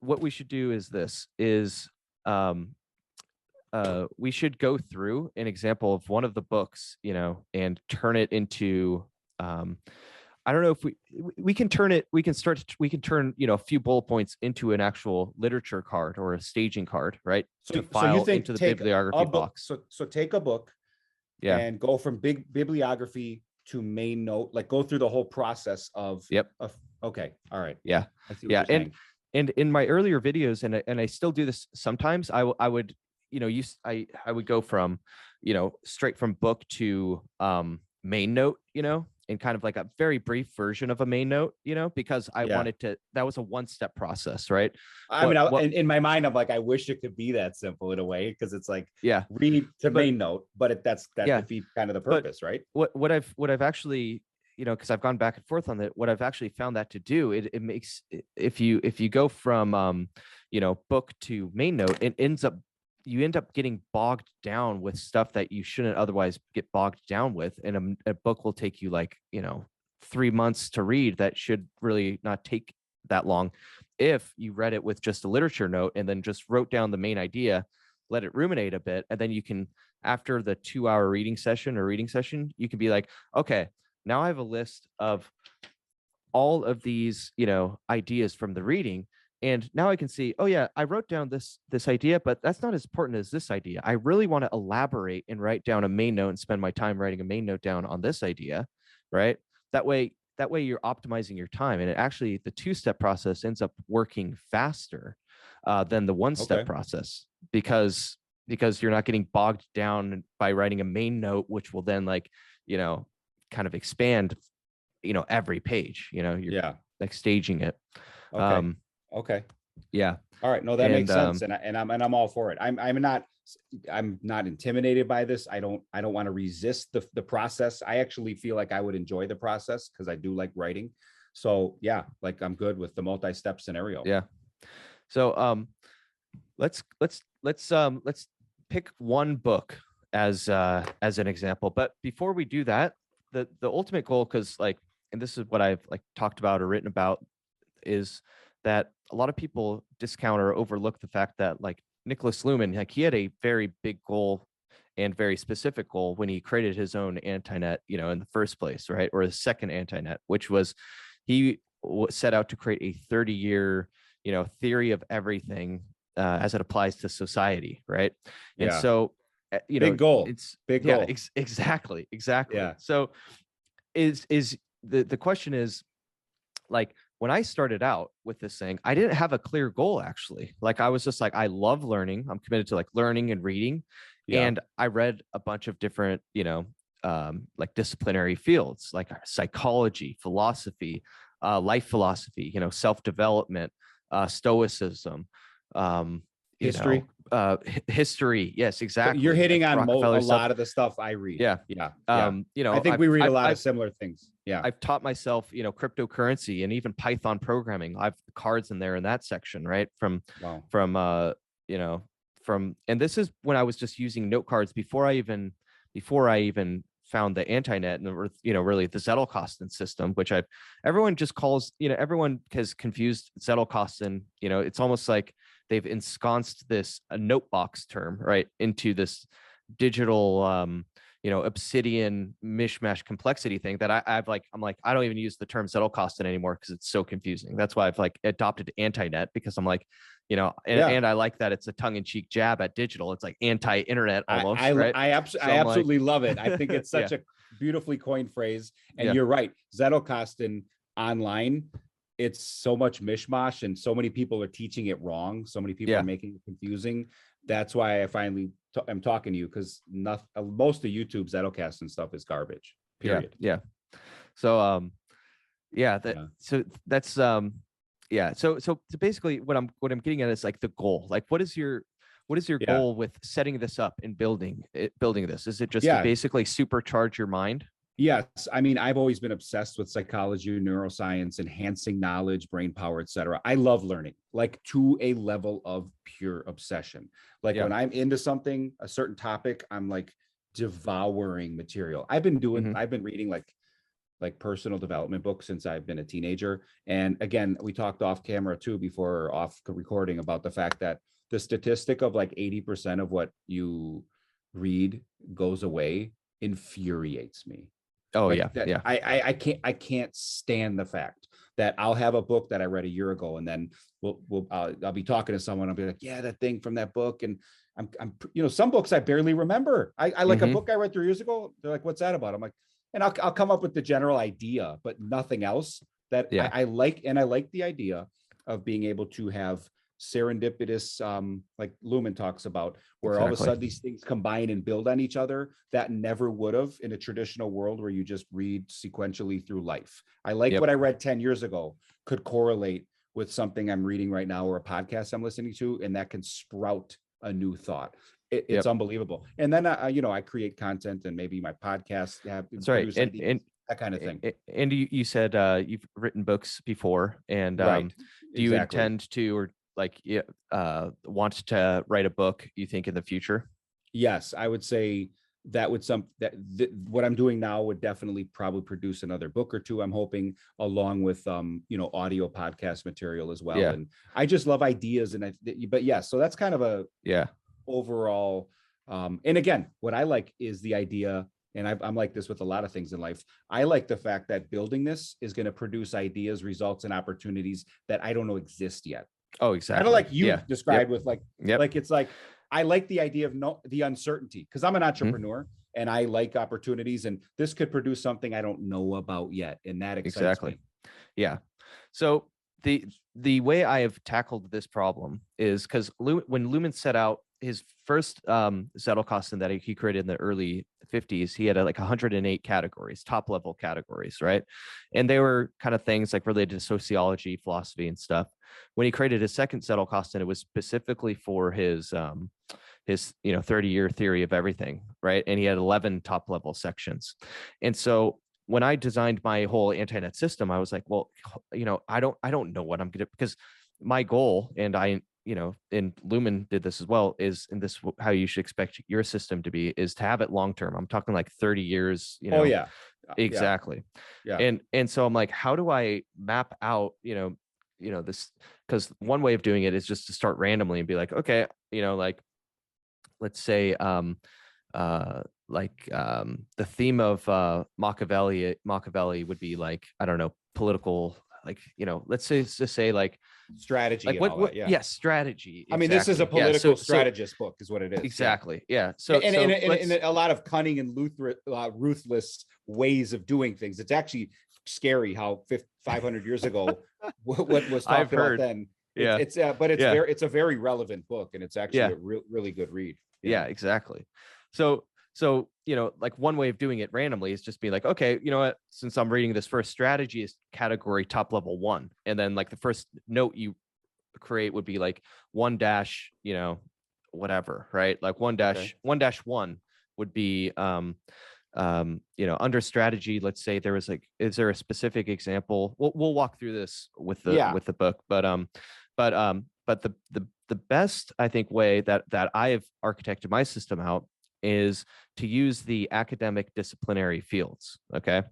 what we should do is we should go through an example of one of the books, and turn it into I don't know if we can turn, a few bullet points into an actual literature card or a staging card, right? So you think into the bibliography box. So take a book and go from bibliography to main note, like go through the whole process of. Okay. All right. Yeah. I see what you're saying. And in my earlier videos, and I still do this sometimes, I would, I would go from, straight from book to main note, and kind of like a very brief version of a main note, because I wanted to, that was a one-step process, right? In my mind, I'm like, I wish it could be that simple in a way, because it's like, read to main note, but that defeats kind of the purpose, right? What I've actually, because I've gone back and forth on that, what I've actually found that to do, it makes, if you go from, book to main note, you end up getting bogged down with stuff that you shouldn't otherwise get bogged down with. And a book will take you like, 3 months to read that should really not take that long. If you read it with just a literature note and then just wrote down the main idea, let it ruminate a bit. And then you can, after the 2-hour reading session, you can be like, okay, now I have a list of all of these, ideas from the reading. And now I can see, oh yeah, I wrote down this idea, but that's not as important as this idea. I really want to elaborate and write down a main note and spend my time writing a main note down on this idea, right? That way you're optimizing your time. And actually the 2-step process ends up working faster than the 1-step process, because you're not getting bogged down by writing a main note, which will then kind of expand, every page, you're like staging it. Okay. Okay. Yeah. All right. No, that makes sense. And I'm all for it. I'm not intimidated by this. I don't want to resist the process. I actually feel like I would enjoy the process because I do like writing. So yeah, like I'm good with the multi-step scenario. Yeah. So let's pick one book as an example. But before we do that, the ultimate goal, because and this is what I've talked about or written about, is that a lot of people discount or overlook the fact that Nicholas Luhmann, he had a very big goal and very specific goal when he created his own Antinet, in the first place, right? Or his second Antinet, which was he set out to create a 30-year, theory of everything as it applies to society, right? Yeah. And so, big goal. It's big goal. Exactly. Yeah. So, is the question is, when I started out with this thing, I didn't have a clear goal, actually. I was just I love learning. I'm committed to learning and reading. Yeah. And I read a bunch of different, disciplinary fields, like psychology, philosophy, life philosophy, self-development, stoicism, history. History. Yes, exactly. You're hitting on a lot of the stuff I read. Yeah. Yeah. I think we read a lot of similar things. Yeah. I've taught myself, cryptocurrency and even Python programming. I've cards in there in that section, right? And this is when I was just using note cards before I even found the Antinet and really the Zettelkasten system, which everyone just calls, everyone has confused Zettelkasten. It's almost like they've ensconced this a note box term, right, into this digital obsidian mishmash complexity thing that I'm like, I don't even use the term Zettelkasten anymore because it's so confusing. That's why I've adopted Antinet, because I'm like, and I like that it's a tongue-in-cheek jab at digital. It's like anti-internet almost. Right? I absolutely love it. I think it's such a beautifully coined phrase. And you're right. Zettelkasten online, it's so much mishmash and so many people are teaching it wrong. So many people are making it confusing. That's why I finally I'm talking to you, because most of YouTube Zettelkasten stuff is garbage. Period. Yeah. So so that's So basically what I'm getting at is the goal. What is your goal with setting this up and building this? Is it just to basically supercharge your mind? Yes. I mean, I've always been obsessed with psychology, neuroscience, enhancing knowledge, brain power, etc. I love learning, to a level of pure obsession. When I'm into something, a certain topic, I'm devouring material. I've been reading personal development books since I've been a teenager. And again, we talked off camera too, before off recording, about the fact that the statistic of 80% of what you read goes away infuriates me. Oh, I can't stand the fact that I'll have a book that I read a year ago, and then I'll be talking to someone. I'll be like, yeah, that thing from that book. And I'm some books I barely remember. I like a book I read 3 years ago. They're like, what's that about? I'm like, and I'll come up with the general idea, but nothing else that I like. And I like the idea of being able to have serendipitous, like Luhmann talks about, where all of a sudden these things combine and build on each other that never would have in a traditional world where you just read sequentially through life. I like what I read 10 years ago could correlate with something I'm reading right now or a podcast I'm listening to, and that can sprout a new thought. It's unbelievable. And then I create content, and maybe my podcast that's right, and that kind of thing. And you said you've written books before, and do you intend to, or want to write a book, you think, in the future? Yes, I would say that would what I'm doing now would definitely probably produce another book or two, I'm hoping, along with audio podcast material as well. And I just love ideas, so that's kind of a overall, and again, what I like is the idea, and I'm like this with a lot of things in life. I like the fact that building this is going to produce ideas, results, and opportunities that I don't know exist yet. Oh, exactly. Kind of like you described with it's I like the idea of the uncertainty, because I'm an entrepreneur and I like opportunities, and this could produce something I don't know about yet, and that excites me. Yeah. So the way I have tackled this problem is because when Luhmann set out his first Zettelkasten that he created in the early 50s, he had like 108 categories, top level categories, right? And they were kind of things like related to sociology, philosophy, and stuff. When he created his second Zettelkasten, it was specifically for his 30-year theory of everything, right? And he had 11 top level sections. And so when I designed my whole Antinet system, I was like, well, I don't know what I'm gonna, because my goal, and and Lumen did this as well, is, and this how you should expect your system to be, is to have it long term. I'm talking like 30 years. Oh yeah, exactly. Yeah. And so I'm like, how do I map out this? Because one way of doing it is just to start randomly and be like, okay, like, let's say the theme of Machiavelli would be like, I don't know, political, like, let's say like strategy, like and all that. yeah, strategy. I mean, this is a exactly. political strategist book, is what it is. Exactly. Yeah. And a lot of cunning and ruthless ways of doing things. It's actually scary how 500 years ago what was talked about then. Yeah. It's a very relevant book, and it's actually a really good read. Yeah, exactly. So like one way of doing it randomly is just be like, okay, you know what, since I'm reading this first, strategy is category top level 1, and then like the first note you create would be like 1 dash, whatever, right? Like 1 dash 1 would be under strategy. Let's say there was like, is there a specific example? We'll walk through this with the book, but the best, I think, way that I have architected my system out is to use the academic disciplinary fields. Okay.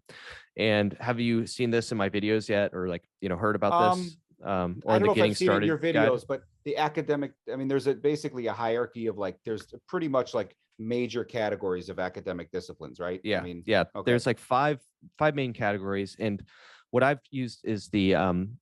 And have you seen this in my videos yet, or like, heard about this? Or I don't know the if getting I've seen started your videos, guide? but the academic, I mean, there's basically a hierarchy of like, there's pretty much like major categories of academic disciplines, right? Yeah. I mean, yeah. Okay. There's like five main categories. And what I've used is the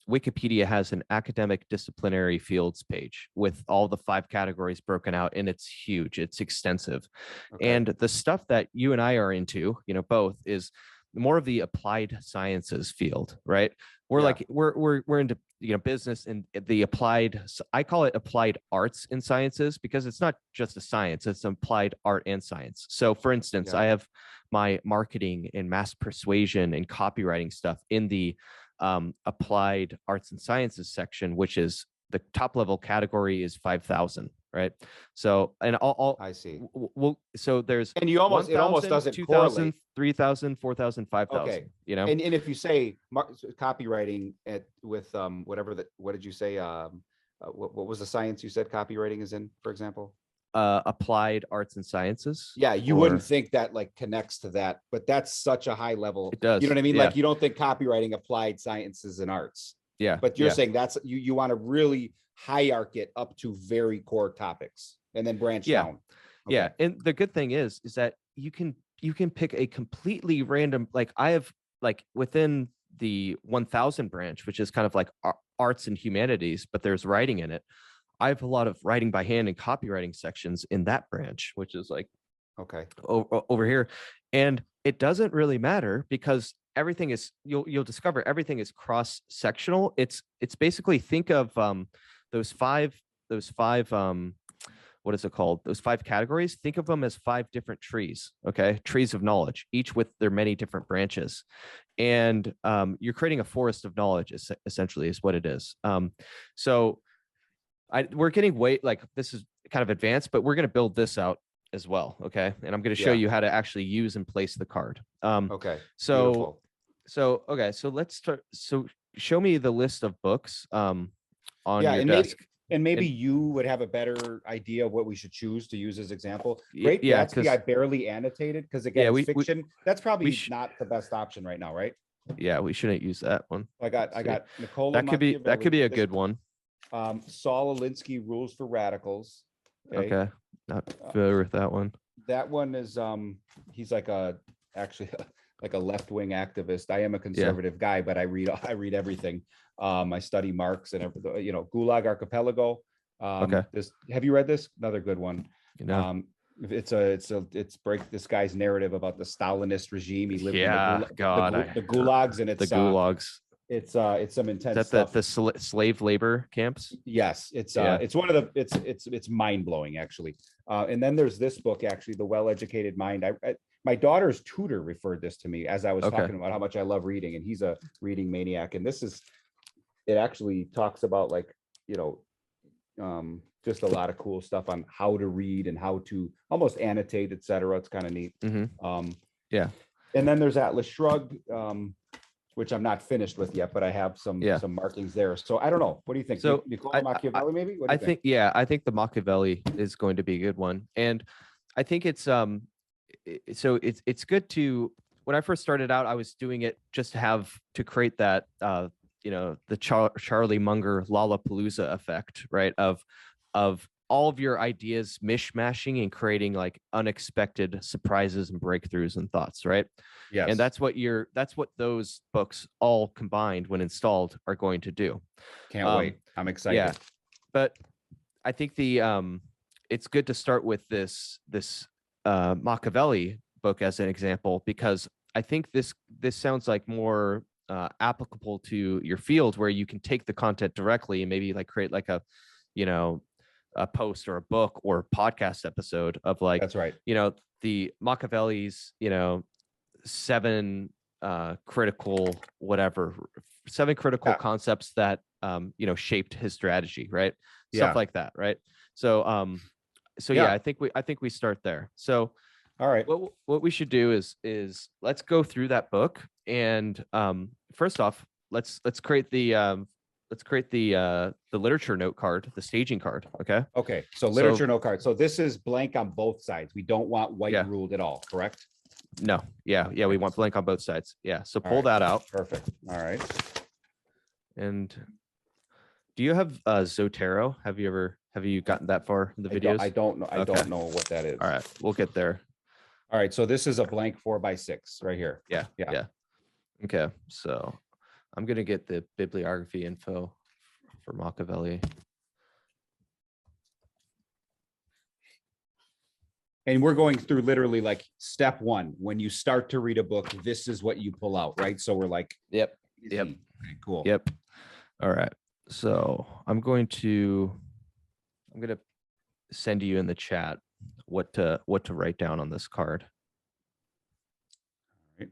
Wikipedia has an academic disciplinary fields page with all the 5 categories broken out, and it's huge. It's extensive. Okay. And the stuff that you and I are into, both, is more of the applied sciences field, right? We're like, we're into, business and the applied, I call it applied arts and sciences, because it's not just a science, it's applied art and science. So for instance, I have my marketing and mass persuasion and copywriting stuff in the applied arts and sciences section, which is the top level category is 5,000, right? So, and all I see. Well, so there's, and you almost 1, it almost doesn't 2,000, correlate. 3,000, 4,000, 5,000. Okay. And if you say copywriting with what did you say? What was the science you said copywriting is in, for example? Applied arts and sciences. Yeah, you wouldn't think that like connects to that, but that's such a high level. It does. You know what I mean? Yeah. Like, you don't think copywriting applied sciences and arts. Yeah. But you're saying that's you want to really hierarch it up to very core topics and then branch down. Okay. Yeah. And the good thing is that you can pick a completely random, like I have, like within the 1,000 branch, which is kind of like arts and humanities, but there's writing in it. I have a lot of writing by hand and copywriting sections in that branch, which is like over here. And it doesn't really matter, because everything is, you'll discover everything is cross sectional. It's basically, think of those five what is it called? Those 5 categories. Think of them as 5 different trees. Okay. Trees of knowledge, each with their many different branches. And you're creating a forest of knowledge, essentially, is what it is. So we're getting like, this is kind of advanced, but we're going to build this out as well. Okay. And I'm going to show you how to actually use and place the card. Okay. So let's start. So show me the list of books on your desk. Maybe you would have a better idea of what we should choose to use as example. Great Gatsby, I barely annotated, because again, it's fiction. That's probably not the best option right now, right? Yeah, we shouldn't use that one. I got Nicola. That could be a good one. Saul Alinsky, Rules for Radicals. Okay. Not familiar with that one. That one is he's like actually like a left-wing activist. I am a conservative guy, but I read everything. I study Marx and Gulag Archipelago. Have you read this? Another good one. It's break this guy's narrative about the Stalinist regime. He lived in the gulags, and it's the gulags. It's some intense Is that stuff. the slave labor camps? Yes, it's one of the it's mind blowing actually. And then there's this book actually, The Well-Educated Mind. My daughter's tutor referred this to me as I was talking about how much I love reading, and he's a reading maniac. And it actually talks about like, just a lot of cool stuff on how to read and how to almost annotate, etc. It's kind of neat. Yeah. And then there's Atlas Shrugged, which I'm not finished with yet, but I have some markings there. So I don't know. What do you think? So Nicola Machiavelli, maybe? What do you think? I think the Machiavelli is going to be a good one. And I think it's it's good to, when I first started out, I was doing it just to create that the Charlie Munger Lollapalooza effect, right? Of all of your ideas mishmashing and creating like unexpected surprises and breakthroughs and thoughts, right? Yes. And that's what those books all combined when installed are going to do. Can't wait. I'm excited. Yeah. But I think it's good to start with this Machiavelli book as an example, because I think this sounds like more applicable to your field, where you can take the content directly and maybe like create like a post or a book or a podcast episode of like, that's right, the Machiavelli's 7 critical concepts that shaped his strategy, right? Stuff like that, right? So I think we start there. So all right, what we should do is let's go through that book, and first off, let's create the literature note card, the staging card. Okay. So literature note card. So this is blank on both sides. We don't want white ruled at all, correct? No. Yeah. We want blank on both sides. Yeah. So pull that out. Perfect. All right. And do you have Zotero? Have you gotten that far in the videos? I don't know. I don't know what that is. All right. We'll get there. All right. So this is a blank 4x6 right here. Yeah. Okay. So I'm going to get the bibliography info for Machiavelli. And we're going through literally like step 1. When you start to read a book, this is what you pull out, right? So we're like, Yep. Okay, cool. Yep. All right. So I'm going to send you in the chat what to write down on this card. All right.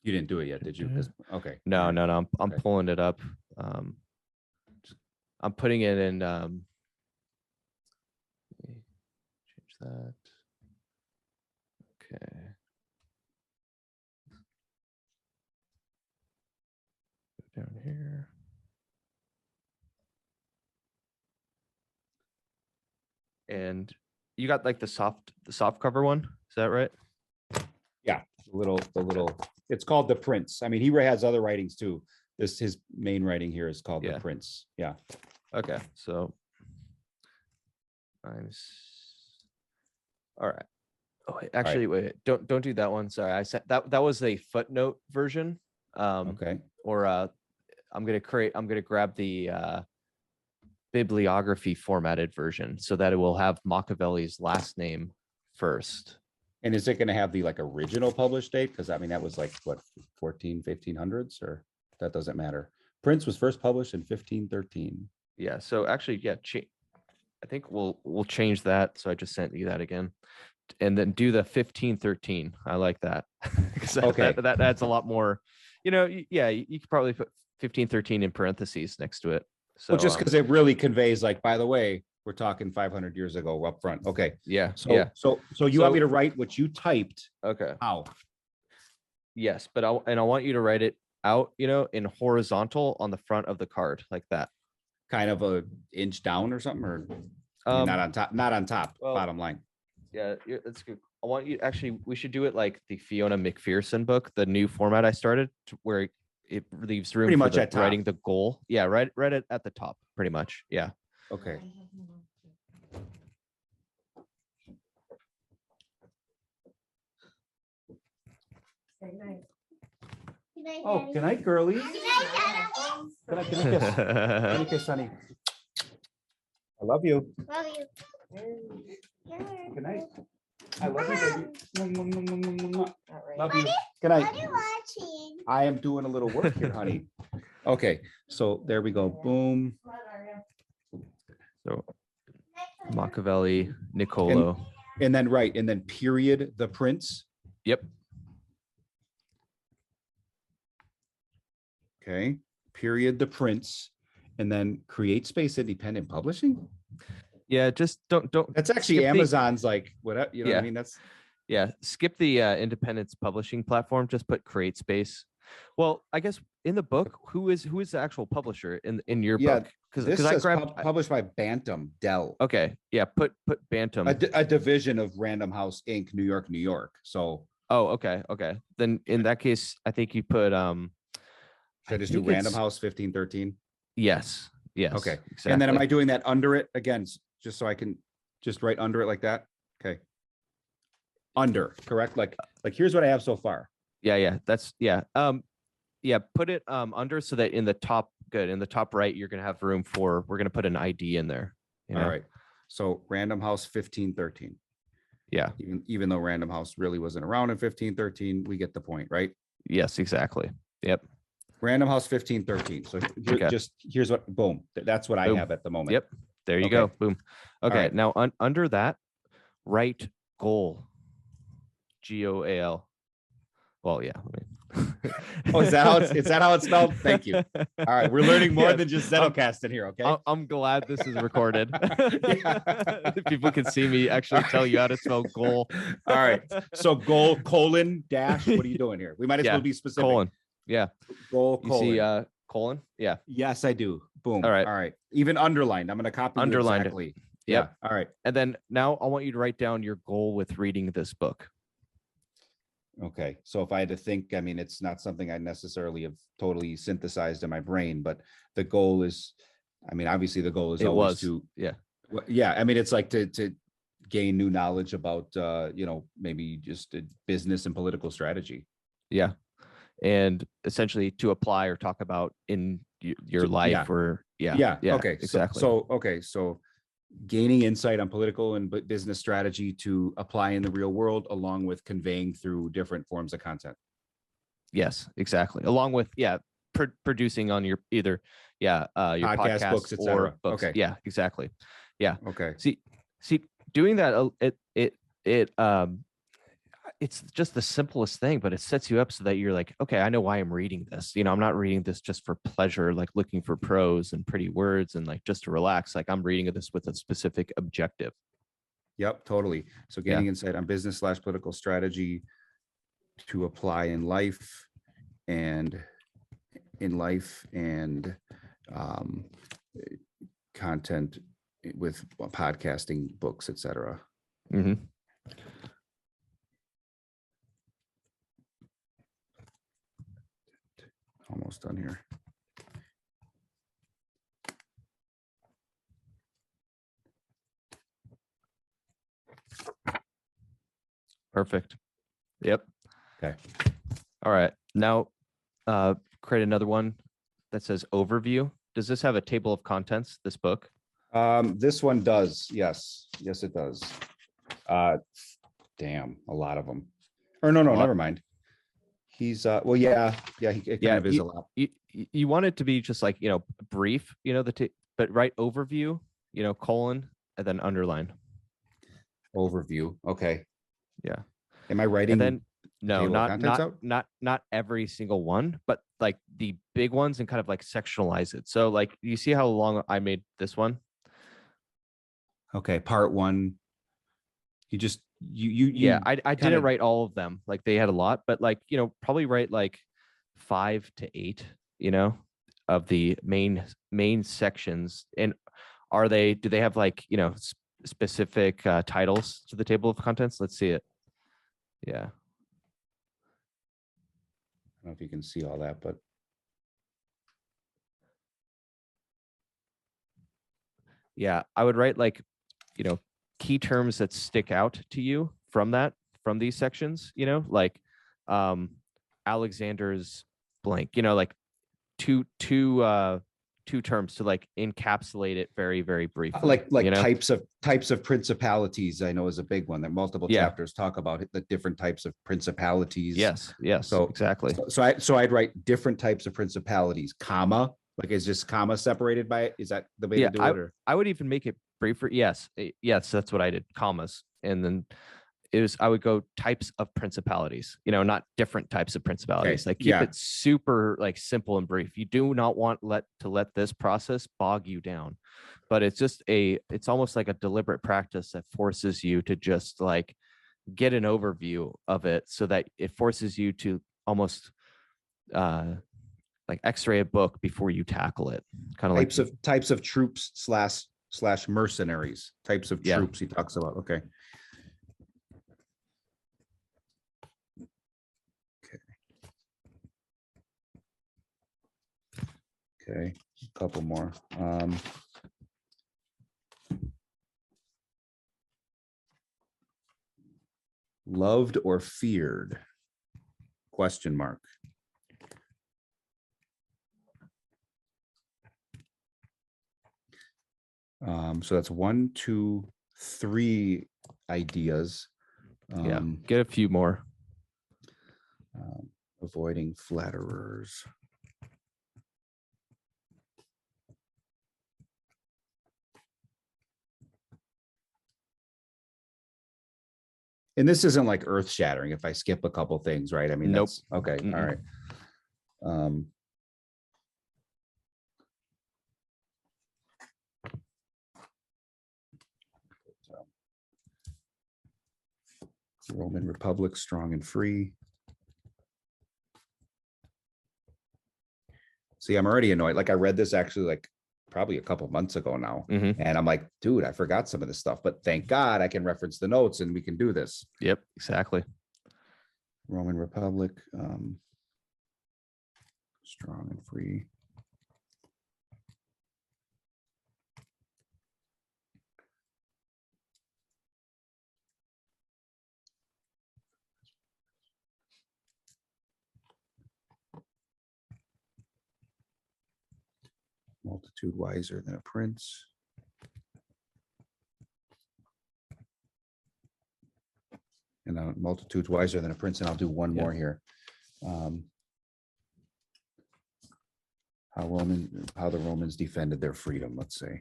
You didn't do it yet, did you? Okay. No. I'm pulling it up. I'm putting it in. Change that. Okay. Go down here. And you got like the soft cover one, is that right? Yeah, the little. It's called The Prince. I mean, he has other writings too. His main writing here is called The Prince. Yeah. Okay, so all right. Oh, actually, wait, don't do that one. Sorry, I said that was a footnote version. Okay. Or I'm gonna grab the bibliography formatted version so that it will have Machiavelli's last name first. And is it going to have the like original published date? Because I mean, that was like what, 1500s, or that doesn't matter. Prince was first published in 1513. Yeah. So actually, yeah, I think we'll change that. So I just sent you that again, and then do the 1513. I like that. that adds a lot more. Yeah, you could probably put 1513 in parentheses next to it. So just because it really conveys, like, by the way, we're talking 500 years ago up front. Okay. Yeah. So you want me to write what you typed? Okay. How? Yes, but I want you to write it out, in horizontal on the front of the card, like that. Kind of a inch down or something, or not on top, well, bottom line. Yeah, that's good. I want you, actually, we should do it like the Fiona McPherson book, the new format I started, where it leaves room for writing the goal. Yeah, right at the top, pretty much. Yeah. Okay. Oh, good night, girlies. Good night, give me a kiss. Give me a kiss, honey. I love you. Love you. Good night. I love you, baby. All right. Love you. Good night. What are you watching? I am doing a little work here, honey. Okay, so there we go. Boom. So Machiavelli, Niccolo. And then and then period the prince. Yep. Okay, period the prince, and then create space independent publishing. Yeah, just don't. That's actually Amazon's like what you know. Yeah. What I mean, that's skip the independence publishing platform. Just put create space. Well, I guess in the book, who is the actual publisher in your book? Because I grabbed published by Bantam Dell. Okay, yeah, put Bantam, a division of Random House Inc. New York. So okay. Then in that case, I think you put should I just do Random House 1513? Yes. Okay. Exactly. And then am I doing that under it again, just so I can just write under it like that? Okay. Under, correct? Like here's what I have so far. Yeah. That's put it under so that in the top right, you're gonna have room for. We're gonna put an ID in there. You know? All right. So Random House 1513. Yeah. Even though Random House really wasn't around in 1513, we get the point, right? Yes, exactly. Yep. Random House 1513. So here's what, boom. That's what I have at the moment. Yep. There you go. Boom. Okay. Right. Now under that, write goal. GOAL. Well, yeah. Oh, is that how it's spelled? Thank you. All right. We're learning more than just Zettelkasten here. Okay. I'm glad this is recorded. People can see me actually tell you how to spell goal. All right. So goal, colon, dash. What are you doing here? We might as well be specific. Colon. Yeah. Goal, colon. You see colon? Yeah. Yes, I do. Boom. All right. All right. Even underlined. I'm going to copy underlined exactly. It. Yep. Yeah. All right. And then now I want you to write down your goal with reading this book. Okay. So if I had to think, I mean, it's not something I necessarily have totally synthesized in my brain, but the goal is, I mean, obviously the goal is always to, yeah. I mean, it's like to gain new knowledge about, maybe just business and political strategy. Yeah. And essentially to apply or talk about in your life or Okay. Exactly. So gaining insight on political and business strategy to apply in the real world, along with conveying through different forms of content. Yes, exactly. Along with producing on your either your podcast books, or books. Okay. Yeah, exactly. Yeah. Okay. See, doing that it's just the simplest thing, but it sets you up so that you're like, okay, I know why I'm reading this. I'm not reading this just for pleasure, like looking for prose and pretty words and like just to relax. Like I'm reading this with a specific objective. Yep, totally. So gaining insight on business / political strategy to apply in life and content with podcasting, books, etc. Mm-hmm. Almost done here. Perfect. Yep. Okay. All right. Now create another one that says overview. Does this have a table of contents, this book? This one does. Yes, it does. Damn, a lot of them. Or no, never mind. He's it kind of is a lot. You want it to be just like, brief, but write overview, colon, and then underline. Overview. Okay. Yeah. Am I writing? And then no, not every single one, but like the big ones and kind of like sectionalize it. So like you see how long I made this one? Okay, part one. You I didn't write all of them. Like they had a lot, but like, probably write like 5 to 8, of the main sections. And do they have like, specific titles to the table of contents? Let's see it. Yeah. I don't know if you can see all that, but yeah, I would write like, key terms that stick out to you from these sections, like Alexander's blank, like two two terms to like encapsulate it very, very briefly. Like you know? types of principalities, I know is a big one that multiple chapters talk about the different types of principalities. Yes, So exactly. So I'd write different types of principalities, comma, like is just comma separated by it? Is that the way to do it? Or I would even make it briefer. Yes, yes, that's what I did. Commas, and then I would go types of principalities, not different types of principalities. Okay. Like keep it super like simple and brief. You do not want to let this process bog you down, but it's almost like a deliberate practice that forces you to just like get an overview of it, so that it forces you to almost like x-ray a book before you tackle it. Kind of types of troops slash mercenaries, types of troops he talks about. Okay. Okay, a couple more. Loved or feared? Question mark. So that's 1, 2, 3 ideas. Get a few more. Avoiding flatterers. And this isn't like earth shattering if I skip a couple things, right? I mean, nope. Okay. Mm-mm. All right. Roman Republic, strong and free. See, I'm already annoyed. Like I read this actually like probably a couple months ago now. And I'm like, dude, I forgot some of this stuff, but thank God I can reference the notes and we can do this. Yep, exactly. Roman Republic, strong and free. Multitude wiser than a prince. And a multitude wiser than a prince. And I'll do one more here. How the Romans defended their freedom, let's say.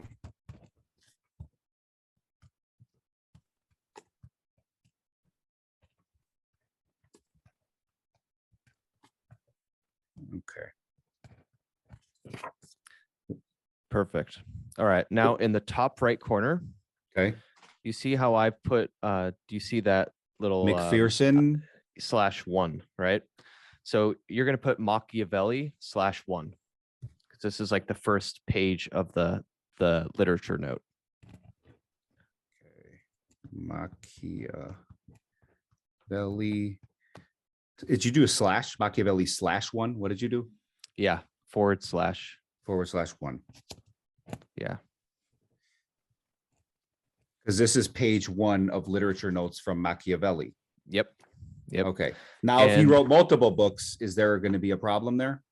Okay. Perfect. All right. Now in the top right corner, okay, you see how I put do you see that little McPherson /1, right? So you're going to put Machiavelli /1, because this is like the first page of the literature note. Okay. Machiavelli. Did you do a slash? Machiavelli /1? What did you do? Yeah, / /1. Yeah. Because this is page 1 of literature notes from Machiavelli. Yep. Okay. Now, if you wrote multiple books, is there going to be a problem there?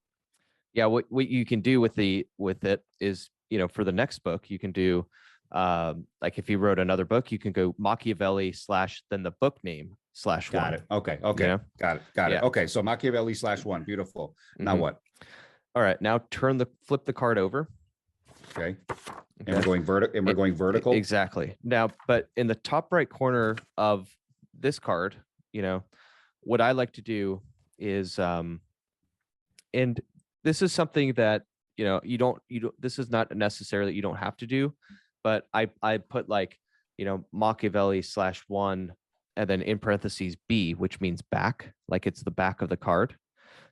Yeah. What you can do with it is, for the next book, you can do like if you wrote another book, you can go Machiavelli / then the book name /1. Got it. Okay. Got it. Okay. So Machiavelli /1. Beautiful. Now what? All right. Now flip the card over. Okay. And we're going vertical. Exactly. Now, but in the top right corner of this card, what I like to do is, and this is something that, this is not necessarily, you don't have to do, but I put like, Machiavelli /1 and then in parentheses B, which means back, like it's the back of the card.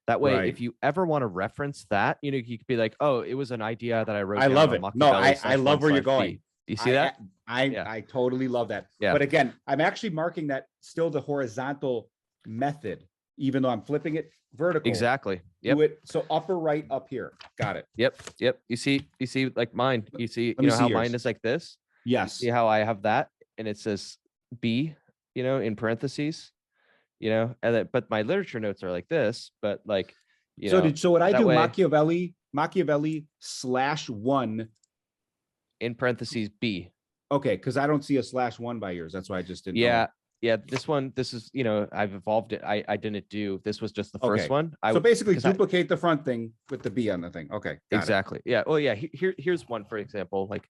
That way, if you ever want to reference that, you could be like, oh, it was an idea that I wrote. I love it. No, I love where you're going. You see that? I totally love that. Yeah. But again, I'm actually marking that still the horizontal method, even though I'm flipping it vertical. Exactly. Yep. Do it so upper right up here. Got it. Yep. You see like mine. You see, how mine is like this? Yes. You see how I have that and it says B, in parentheses. And but my literature notes are like this, but like, so what I do, way, Machiavelli Machiavelli /1 in parentheses B. Okay, because I don't see a /1 by yours. That's why I just didn't know. Yeah, this is, I've evolved it. I didn't do, this was just the first Okay. one. So basically duplicate the front thing with the B on the thing. Okay. Exactly. Yeah. Well, yeah, here's one, for example, like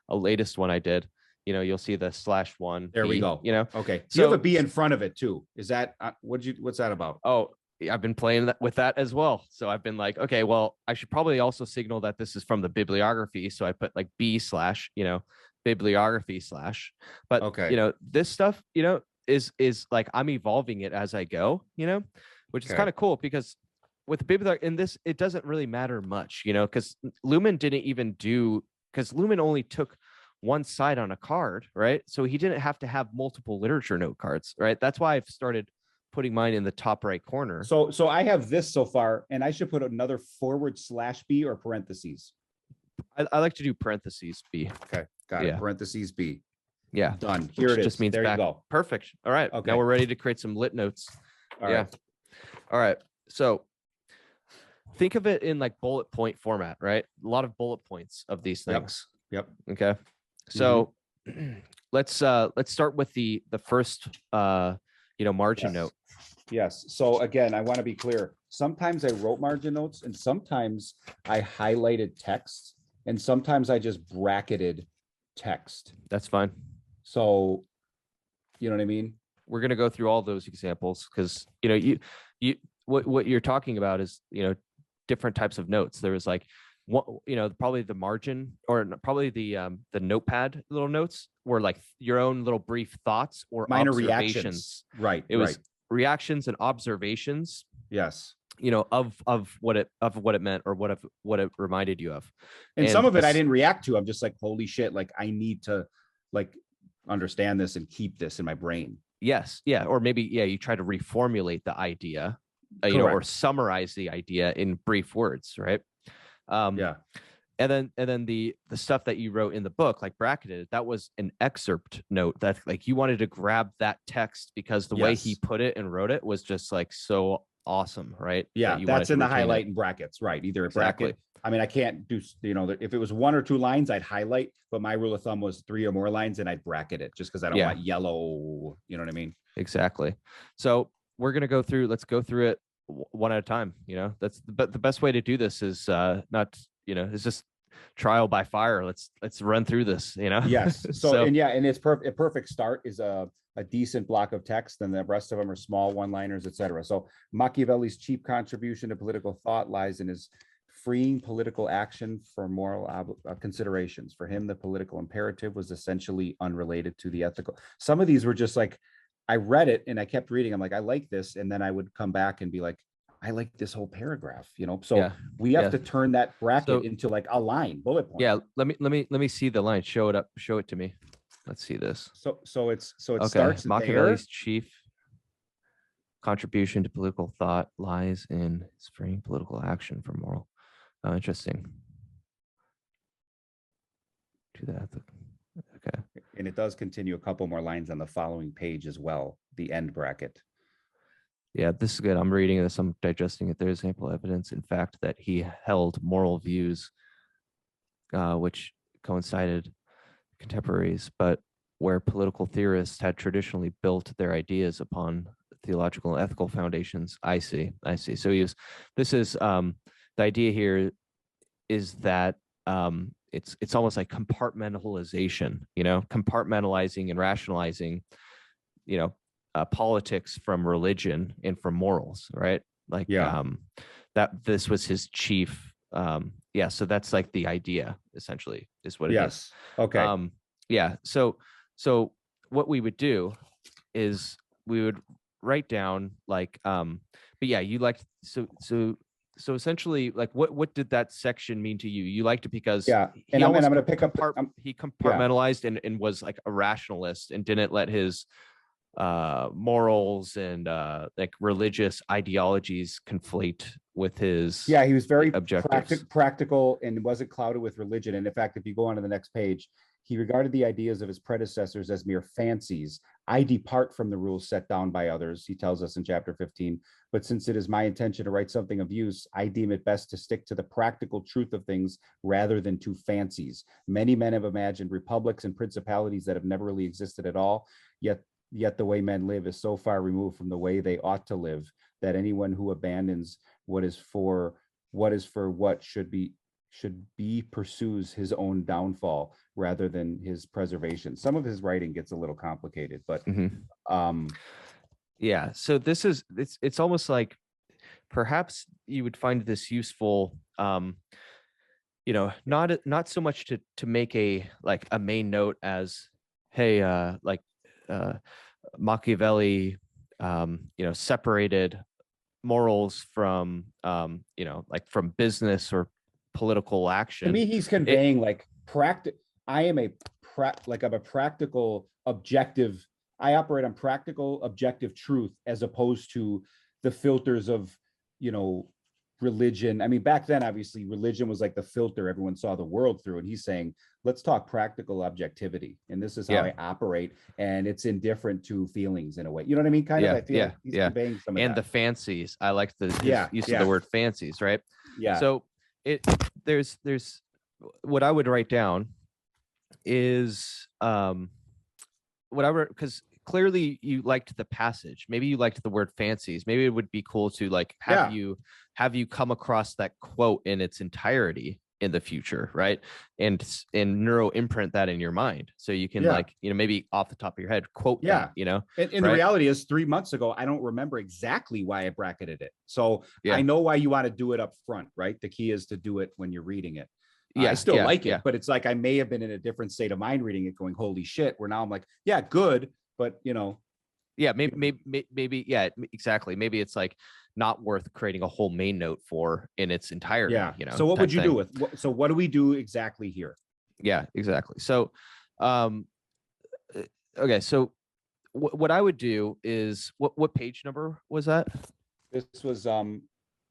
a latest one I did. You'll see the /1. There B, we go. Okay. So you have a B in front of it too. Is that what's that about? Oh, I've been playing with that as well. So I've been like, okay, well, I should probably also signal that this is from the bibliography. So I put like B/ bibliography / but okay. This stuff, is like I'm evolving it as I go, which is kind of cool, because with the bibliography in this, it doesn't really matter much, because Lumen didn't even because Lumen only took one side on a card, right? So he didn't have to have multiple literature note cards, right? That's why I've started putting mine in the top right corner. So I have this so far, and I should put another /B or parentheses. I like to do parentheses B. Okay, got it. Parentheses B. Yeah, done. Here it is. Just means there back. You go. Perfect. All right. Okay. Now we're ready to create some lit notes. All right. All right. So think of it in like bullet point format, right? A lot of bullet points of these things. Yep. Okay. So let's start with the first margin note. Yes. So again, I want to be clear. Sometimes I wrote margin notes, and sometimes I highlighted text, and sometimes I just bracketed text. That's fine. So, you know what I mean? We're going to go through all those examples, because what you're talking about is different types of notes. There was like probably the margin, or probably the notepad little notes were like your own little brief thoughts or minor observations. Reactions. Right. It was reactions and observations. Yes. Of what it meant, or what it reminded you of. And some of it I didn't react to. I'm just like, holy shit, like I need to like understand this and keep this in my brain. Yes. Yeah. Or maybe, you try to reformulate the idea, or summarize the idea in brief words. Right. Yeah. And then the stuff that you wrote in the book, like bracketed, that was an excerpt note that like you wanted to grab that text because the way he put it and wrote it was just like so awesome, right? Yeah, that's in the highlight and brackets, right? Either a bracket. I mean, I can't do, if it was 1 or 2 lines, I'd highlight, but my rule of thumb was 3 or more lines, and I'd bracket it just because I don't want yellow. You know what I mean? Exactly. So we're gonna go through. Let's go through it one at a time. But the best way to do this is is just trial by fire. Let's run through this. Yes. So and it's a perfect start is a decent block of text, and the rest of them are small one-liners, etc. So Machiavelli's chief contribution to political thought lies in his freeing political action for moral considerations. For him, the political imperative was essentially unrelated to the ethical. Some of these were just like, I read it and I kept reading. I'm like, I like this. And then I would come back and be like, I like this whole paragraph, So we have to turn that bracket into like a line, bullet point. Yeah. Let me see the line. Show it up. Show it to me. Let's see this. So it starts Machiavelli's chief contribution to political thought lies in freeing political action for moral. Oh, interesting. To that. Okay. And it does continue a couple more lines on the following page as well. The end bracket. Yeah, this is good. I'm reading this. I'm digesting it. There's ample evidence, in fact, that he held moral views, which coincided contemporaries, but where political theorists had traditionally built their ideas upon theological and ethical foundations. I see. So the idea here is that it's almost like compartmentalization, compartmentalizing and rationalizing, politics from religion and from morals, right? Like, that this was his chief. So that's like the idea, essentially, is what it is. Okay. So what we would do is we would write down like, you like, so essentially, like, what did that section mean to you? You liked it because and I'm going to pick up. He compartmentalized and was like a rationalist and didn't let his morals and like religious ideologies conflate with his. He was very objectives. Practical and wasn't clouded with religion. And in fact, if you go on to the next page, He regarded the ideas of his predecessors as mere fancies. I depart from the rules set down by others, he tells us in chapter 15. But since it is my intention to write something of use, I deem it best to stick to the practical truth of things rather than to fancies. Many men have imagined republics and principalities that have never really existed at all, yet the way men live is so far removed from the way they ought to live that anyone who abandons what should be pursues his own downfall rather than his preservation. Some of his writing gets a little complicated, but yeah. So it's almost like perhaps you would find this useful, not so much to make a main note as, hey, Machiavelli, separated morals from, from business or political action. To me, he's conveying I'm a practical, objective. I operate on practical, objective truth as opposed to the filters of, religion. I mean, back then, obviously, religion was like the filter everyone saw the world through. And he's saying, let's talk practical objectivity. And this is how I operate. And it's indifferent to feelings in a way. You know what I mean? Kind of. I feel like he's conveying some of that. And the fancies. I like the use of the word fancies, right? Yeah. So there's what I would write down is because clearly you liked the passage. Maybe you liked the word fancies. Maybe it would be cool to have you come across that quote in its entirety in the future, right? And neuro imprint that in your mind, so you can maybe off the top of your head quote that, And right? the reality is 3 months ago, I don't remember exactly why I bracketed it. So I know why you want to do it up front, right? The key is to do it when you're reading it. I still like it, but it's like I may have been in a different state of mind reading it going, holy shit, where now I'm like, yeah, good. But maybe exactly. Maybe it's not worth creating a whole main note for in its entirety. So what would you do so what do we do exactly here? Yeah, exactly. So, okay. So what I would do is what page number was that? This was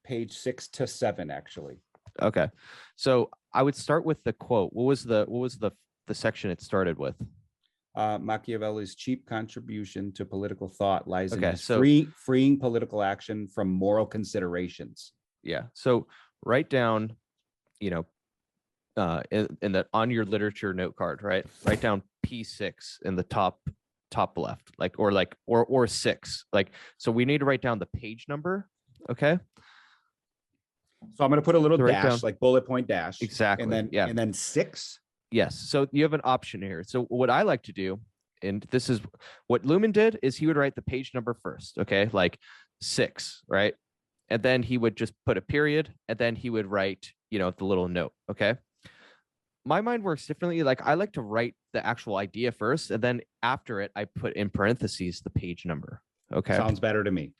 page 6 to 7, actually. Okay. So I would start with the quote. What was the section it started with? Machiavelli's cheap contribution to political thought lies in his so freeing political action from moral considerations. Yeah. So write down, in that on your literature note card, right? Write down P6 in the top left, or 6. So we need to write down the page number. Okay. So I'm going to put a little dash, bullet point dash. Exactly. And then 6. Yes. So you have an option here. So what I like to do, and this is what Lumen did, is he would write the page number first. Okay. 6, right? And then he would just put a period, and then he would write, the little note. Okay. My mind works differently. I like to write the actual idea first, and then after it, I put in parentheses the page number. Okay. Sounds better to me.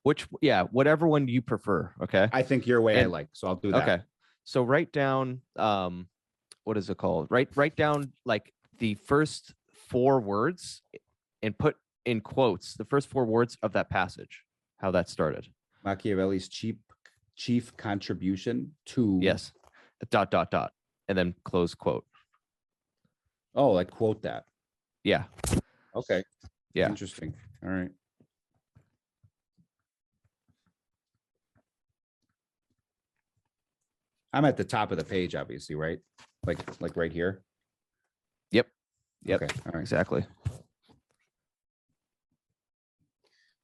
Whatever one you prefer. Okay. I think your way I like, so I'll do that. Okay. So write down, what is it called? Write down the first 4 words and put in quotes the first 4 words of that passage, how that started. Machiavelli's chief contribution to ... and then close quote. Oh, quote that. Yeah. Okay. Yeah. Interesting. All right. I'm at the top of the page, obviously, right? Like right here. Yep. Okay. All right. Exactly.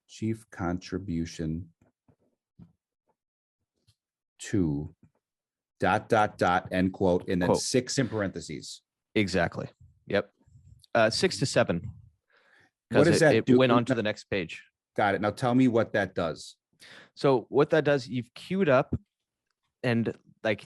Chief contribution to ... end quote, and then quote. 6 in parentheses. Exactly. Yep. 6 to 7. What does that do? It went on to the next page. Got it. Now tell me what that does. So what that does, you've queued up and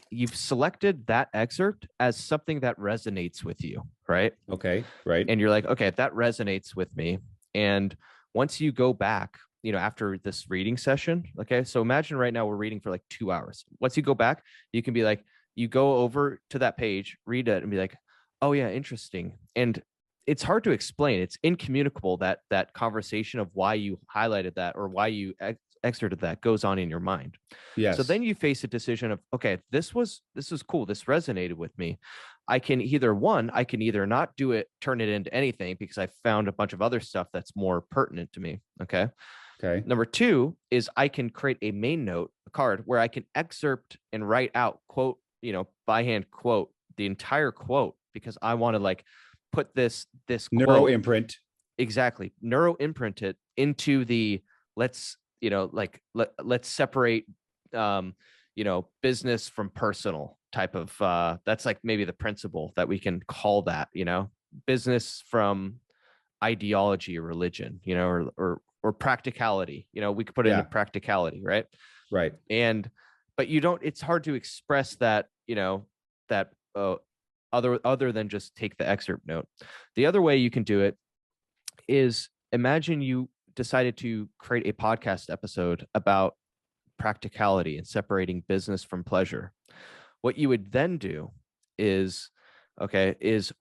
you've selected that excerpt as something that resonates with you, right? Okay, right. And you're like, okay, that resonates with me. And once you go back, after this reading session, okay, so imagine right now we're reading for 2 hours. Once you go back, you can be you go over to that page, read it, and be like, oh yeah, interesting. And it's hard to explain. It's incommunicable that conversation of why you highlighted that or why you excerpted that goes on in your mind. Yes. So then you face a decision of, okay, this was cool. This resonated with me. I can either not do it, turn it into anything because I found a bunch of other stuff that's more pertinent to me. Okay. Okay. Number two is I can create a main note, a card where I can excerpt and write out quote, by hand quote, the entire quote, because I want to like put this Neuro quote, imprint. exactly, neuro imprint it into the, let's separate, business from personal type of, that's like maybe the principle that we can call that, business from ideology or religion, or practicality, we could put it into practicality, right? Right. But it's hard to express that, that other than just take the excerpt note. The other way you can do it is, imagine you decided to create a podcast episode about practicality and separating business from pleasure. What you would then do is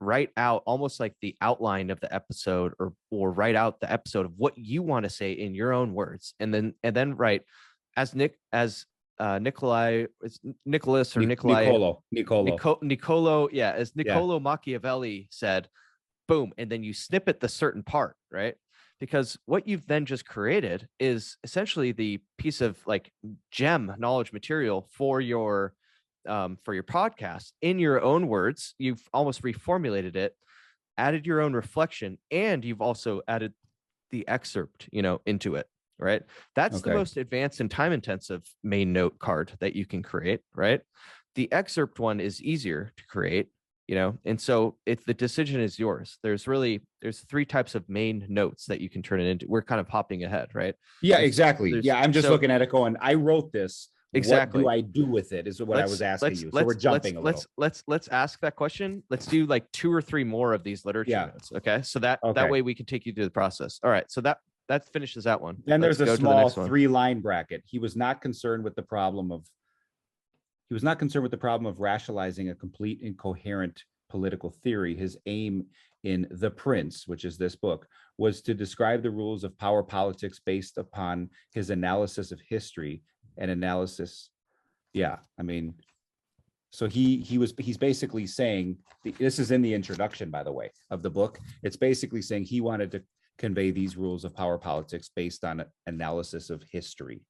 write out almost like the outline of the episode, or write out the episode of what you want to say in your own words, and then write as Nicholas Niccolo, as Niccolo Machiavelli said, boom, and then you snippet the certain part, right? Because what you've then just created is essentially the piece of like gem knowledge material for your podcast in your own words. You've almost reformulated it, added your own reflection, and you've also added the excerpt, into it, right? That's the most advanced and time intensive main note card that you can create, right? The excerpt one is easier to create, and so if the decision is yours. There's three types of main notes that you can turn it into. We're kind of hopping ahead, right? Yeah, exactly. Yeah, I'm just looking at it going, I wrote this. Exactly. What do I do with it is what I was asking you. So we're jumping a little. Let's ask that question. Let's do like 2 or 3 more of these literature notes. Okay. So that way we can take you through the process. All right. So that finishes that one. Then there's a small 3-line bracket. He was not concerned with the problem of rationalizing a complete and coherent political theory. His aim in The Prince, which is this book, was to describe the rules of power politics based upon his analysis of history and analysis. Yeah, I mean, so he's basically saying, this is in the introduction, by the way, of the book. It's basically saying he wanted to convey these rules of power politics based on analysis of history.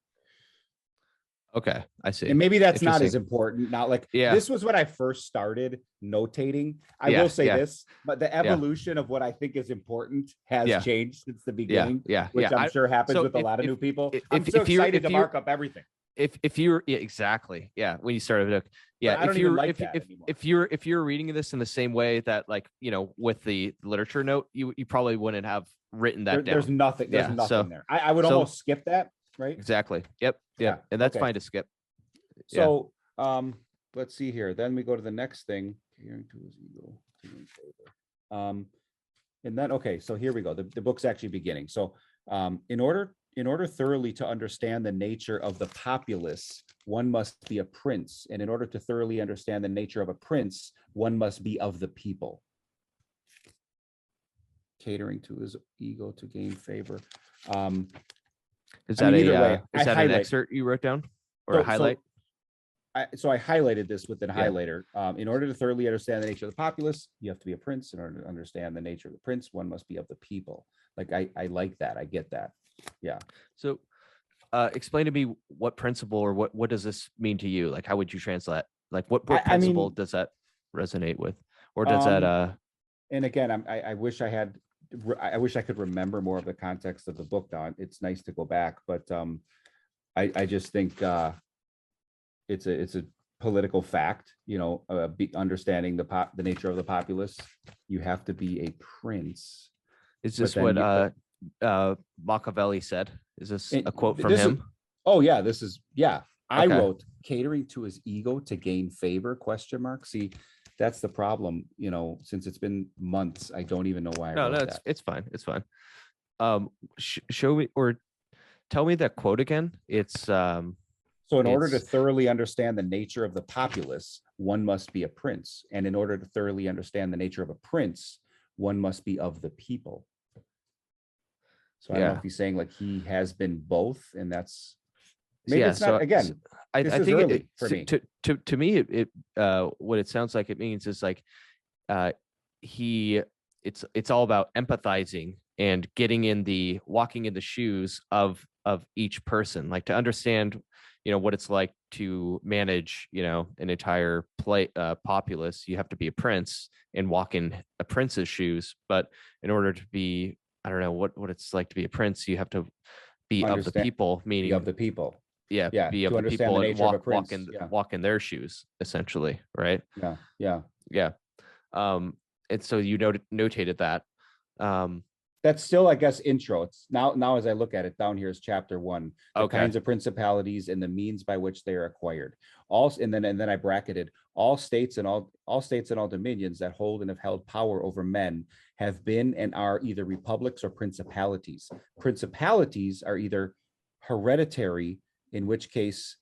Okay, I see. And maybe that's not as important. Not like, this was when I first started notating. I will say this, but the evolution of what I think is important has changed since the beginning, which I'm sure happens with a lot of new people. I'm so excited to mark up everything. If you're exactly. Yeah. When you started, if you're reading this in the same way that, like, with the literature note, you probably wouldn't have written that down. There's nothing there. I would almost skip that. Right. Exactly. Yep. Yeah. And that's fine to skip. So let's see here. Then we go to the next thing. And then, so here we go. The book's actually beginning. So in order thoroughly to understand the nature of the populace, one must be a prince. And in order to thoroughly understand the nature of a prince, one must be of the people. Catering to his ego to gain favor. Is that an excerpt you wrote down, or a highlight? So I highlighted this with a highlighter. In order to thoroughly understand the nature of the populace, you have to be a prince. In order to understand the nature of the prince, one must be of the people. Like, I like that. I get that. Yeah. So explain to me what principle, or what does this mean to you? Like, how would you translate? Like, what principle does that resonate with? Or does that and again, I wish I could remember more of the context of the book. Don, it's nice to go back, but I just think it's a political fact. Understanding the nature of the populace, you have to be a prince. Is this what Machiavelli said? Is this a quote from him? This is. I wrote, catering to his ego to gain favor, ? See, that's the problem. Since it's been months, I don't even know why I wrote that. It's fine. It's fine. Show me, or tell me that quote again. It's so in order to thoroughly understand the nature of the populace, one must be a prince. And in order to thoroughly understand the nature of a prince, one must be of the people. So I don't know if he's saying like he has been both, and that's Maybe yeah, it's not, again, I this I is think early for me. to me what it sounds like it means is like uh he it's all about empathizing and walking in the shoes of each person, like to understand what it's like to manage an entire populace. You have to be a prince and walk in a prince's shoes, but in order to be, I don't know what it's like to be a prince, you have to be of the Understand, people, be of meaning the people. yeah, Yeah, be of to the understand people the and nature of a prince. Yeah, walk in their shoes, essentially, right? yeah, yeah. Yeah. And so you notated that. um That's still, I guess, intro. It's now as I look at it, down here is chapter 1, the okay. kinds of principalities and the means by which they are acquired. And then I bracketed all states and all dominions that hold and have held power over men have been and are either republics or principalities. Principalities are either hereditary, in which case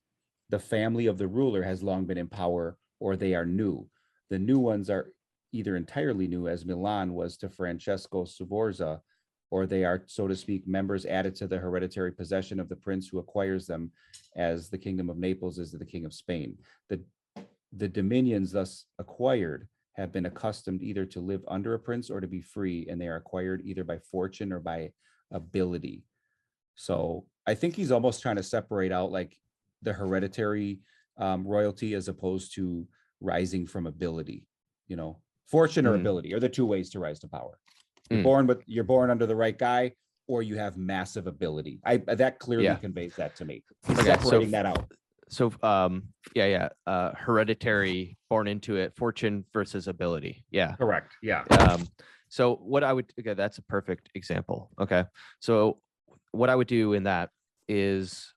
the family of the ruler has long been in power, or they are new. The new ones are either entirely new, as Milan was to Francesco Sforza, or they are, so to speak, members added to the hereditary possession of the prince who acquires them, as the kingdom of Naples is to the king of Spain. The dominions thus acquired have been accustomed either to live under a prince or to be free, and they are acquired either by fortune or by ability. So I think he's almost trying to separate out like the hereditary royalty as opposed to rising from ability. Fortune or ability are the two ways to rise to power. You're born under the right guy, or you have massive ability. That clearly conveys that to me. Okay, separating that out. So hereditary, born into it, fortune versus ability. Yeah. Correct. Yeah. So that's a perfect example. Okay. So what I would do in that is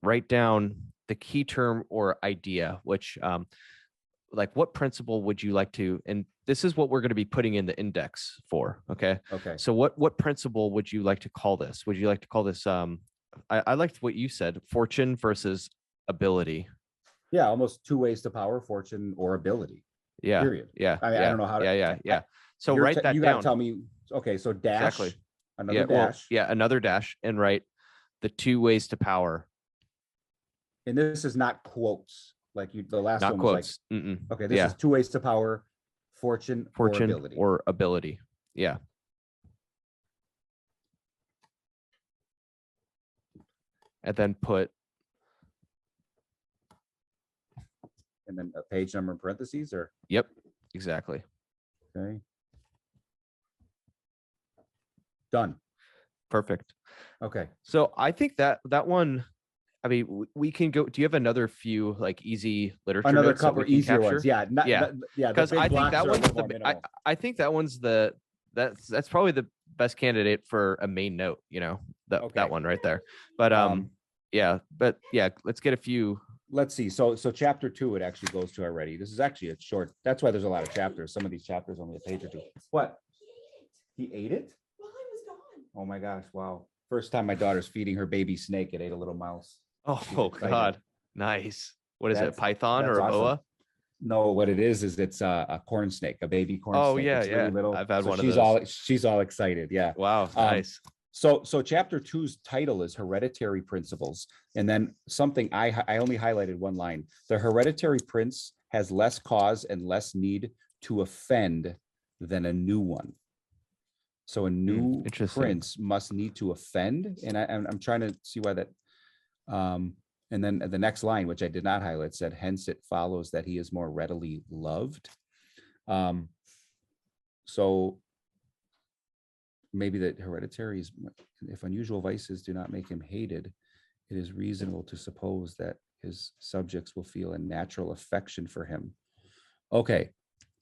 write down the key term or idea, which like what principle would you like to, and this is what we're going to be putting in the index for. Okay. So what principle would you like to call this? Would you like to call this I liked what you said, fortune versus ability. Yeah, almost two ways to power, fortune or ability. Yeah. Period. Yeah. I don't know how to. Yeah. So write that you down. Gotta tell me. Okay, so dash. Exactly. Another dash. Another dash, and write the two ways to power. And this is not quotes like the last not one quotes. was like. Okay, this is two ways to power, fortune or ability. Yeah. And then put. And then a page number in parentheses, or? Yep, exactly. Okay. Done. Perfect. Okay. So I think that one, I mean, we can go. Do you have another few like easy literature? Another notes couple easier capture? ones. Yeah. Yeah. Because I think that one's I think that one's that's probably the best candidate for a main note. That one right there. But let's get a few. Let's see. So chapter 2, it actually goes to already. This is actually a short. That's why there's a lot of chapters. Some of these chapters only a page or two. What? He ate it? While I was gone. Oh my gosh! Wow. First time my daughter's feeding her baby snake, it ate a little mouse. Oh God! Nice. What is it? Python or a awesome. boa? No, what it is it's a corn snake, a baby corn snake. Oh yeah, it's really little. I've had one of those. She's all excited. Yeah. Wow. Nice. So chapter 2's title is Hereditary Principles. And then something I only highlighted one line. The hereditary prince has less cause and less need to offend than a new one. So a new prince must need to offend. And I'm trying to see why that. And then the next line, which I did not highlight, said, hence it follows that he is more readily loved. So maybe that hereditary is, if unusual vices do not make him hated, it is reasonable to suppose that his subjects will feel a natural affection for him. Okay.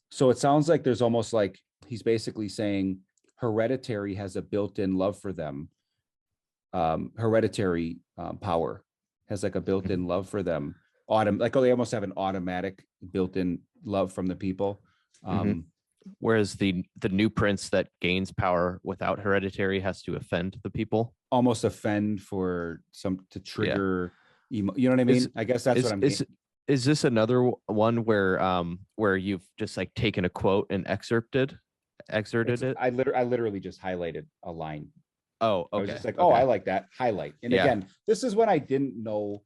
So it sounds like there's almost like he's basically saying hereditary has a built-in love for them. Hereditary power has like a built-in love for them. Like they almost have an automatic built-in love from the people. Whereas the new prince that gains power without hereditary has to offend the people. Almost offend to trigger, you know what I mean? I guess that's what I'm getting. Is this another one where you've just like taken a quote and excerpted it? I literally just highlighted a line. Oh, okay. I was just like, I like that. Highlight. And again, this is when I didn't know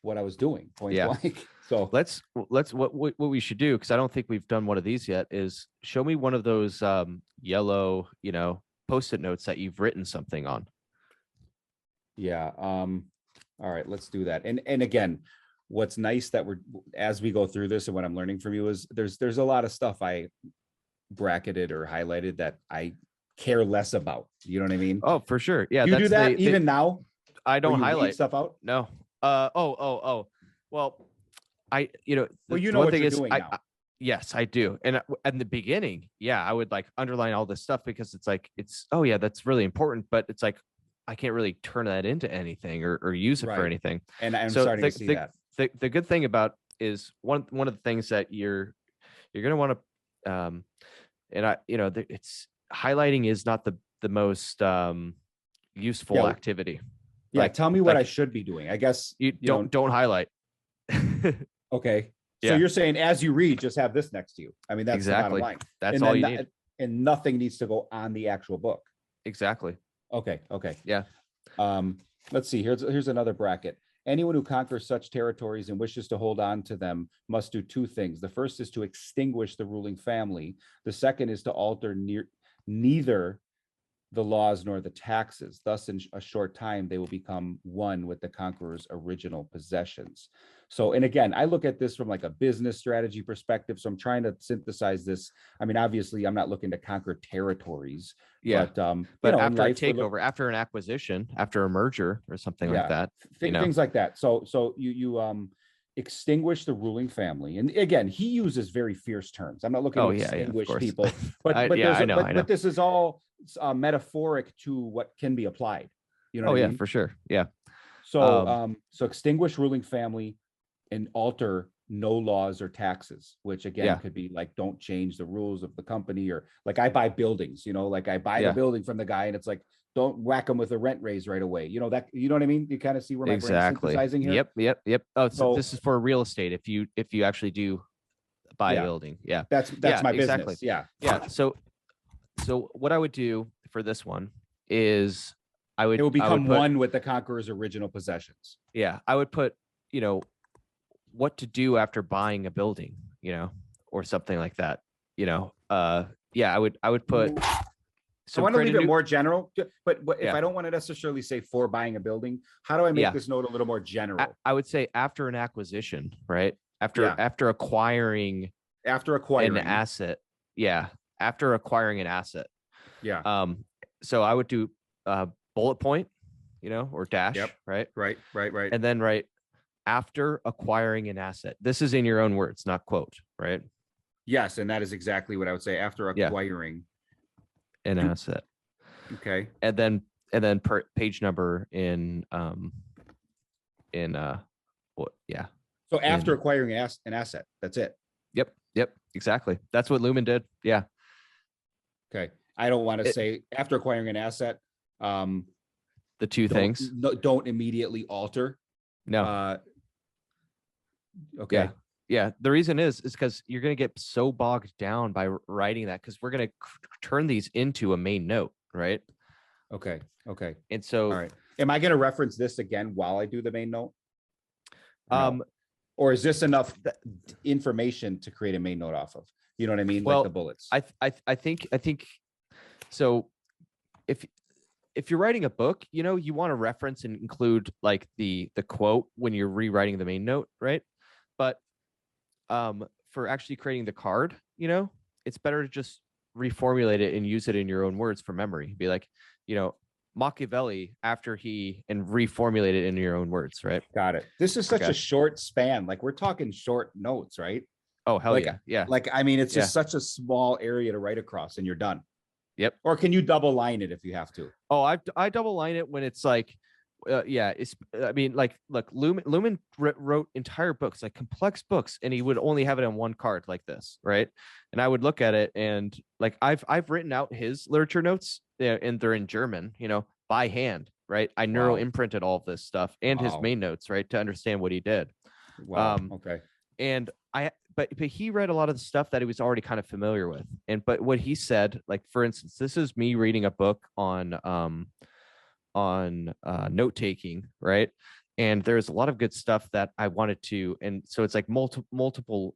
what I was doing, point Yeah. blank. So let's what we should do, because I don't think we've done one of these yet, is show me one of those yellow, post-it notes that you've written something on. yeah. All right, let's do that. And again, what's nice that as we go through this and what I'm learning from you is there's a lot of stuff I bracketed or highlighted that I care less about. You know what I mean? Oh, for sure. Yeah. You do that even now? I don't you highlight stuff out. No. Well, Well, you the know one what thing you're is, doing now. yes, I do. And in the beginning, yeah, I would like underline all this stuff because it's like, oh yeah, that's really important. But it's like, I can't really turn that into anything or use it for anything. And I'm starting to see that. The good thing about is one of the things that you're going to want to, it's highlighting is not the most useful activity. Yeah. Tell me what I should be doing. I guess you don't highlight. Okay. Yeah. So you're saying as you read, just have this next to you. I mean, that's exactly the bottom line. That's all you need. And nothing needs to go on the actual book. Exactly. Okay. Yeah. Let's see. Here's another bracket. Anyone who conquers such territories and wishes to hold on to them must do two things. The first is to extinguish the ruling family. The second is to alter neither the laws nor the taxes. Thus, in a short time, they will become one with the conqueror's original possessions. So, and again, I look at this from like a business strategy perspective. So I'm trying to synthesize this. I mean, obviously, I'm not looking to conquer territories. Yeah. But after a takeover, after an acquisition, after a merger or something like that, things like that. So you extinguish the ruling family. And again, he uses very fierce terms. I'm not looking to extinguish people, but this is all metaphoric to what can be applied. You know what I mean? For sure. Yeah. So so extinguish ruling family and alter no laws or taxes, which again could be like, don't change the rules of the company, or like I buy buildings, like I buy the building from the guy and it's like, don't whack them with a rent raise right away. You know what I mean? You kind of see where my brain's synthesizing here. Yep. Oh, so this is for real estate. If you actually do buy a building. Yeah. That's my business. Yeah. So what I would do for this one is it will become one with the conqueror's original possessions. Yeah. I would put, what to do after buying a building, or something like that, I would put. So I want to leave it more general, but if I don't want to necessarily say for buying a building, how do I make this note a little more general? I would say after an acquisition, right? After acquiring an asset. Yeah. After acquiring an asset. Yeah. So I would do bullet point, or dash, right? Right. And then after acquiring an asset. This is in your own words, not quote, right? Yes, and that is exactly what I would say, after acquiring an asset. Okay. And then per page number in So after acquiring an asset, that's it. Yep, exactly. That's what Lumen did. Yeah. Okay. I don't want to say after acquiring an asset. The two things. Don't immediately alter. No. Okay. Yeah. The reason is because you're going to get so bogged down by writing that, because we're going to turn these into a main note, right? Okay. And so, all right. Am I going to reference this again while I do the main note? No. Or is this enough information to create a main note off of? You know what I mean? Well, like the bullets. I think so. If you're writing a book, you want to reference and include like the quote when you're rewriting the main note, right? But for actually creating the card, it's better to just reformulate it and use it in your own words for memory. Be like, Machiavelli after and reformulate it in your own words, right? Got it. This is such a short span. Like we're talking short notes, right? Oh, hell yeah. Like, I mean, it's just such a small area to write across and you're done. Yep. Or can you double line it if you have to? Oh, I double line it when it's like, it's. I mean, like, look, Lumen wrote entire books, like complex books, and he would only have it on one card like this, right? And I would look at it, and like I've written out his literature notes, and they're in German, by hand, right? I neuro imprinted all of this stuff and his main notes, right, to understand what he did. Wow. Okay. And but he read a lot of the stuff that he was already kind of familiar with. But what he said, like, for instance, this is me reading a book on note taking, right? and there's a lot of good stuff that I wanted to, and so it's like multiple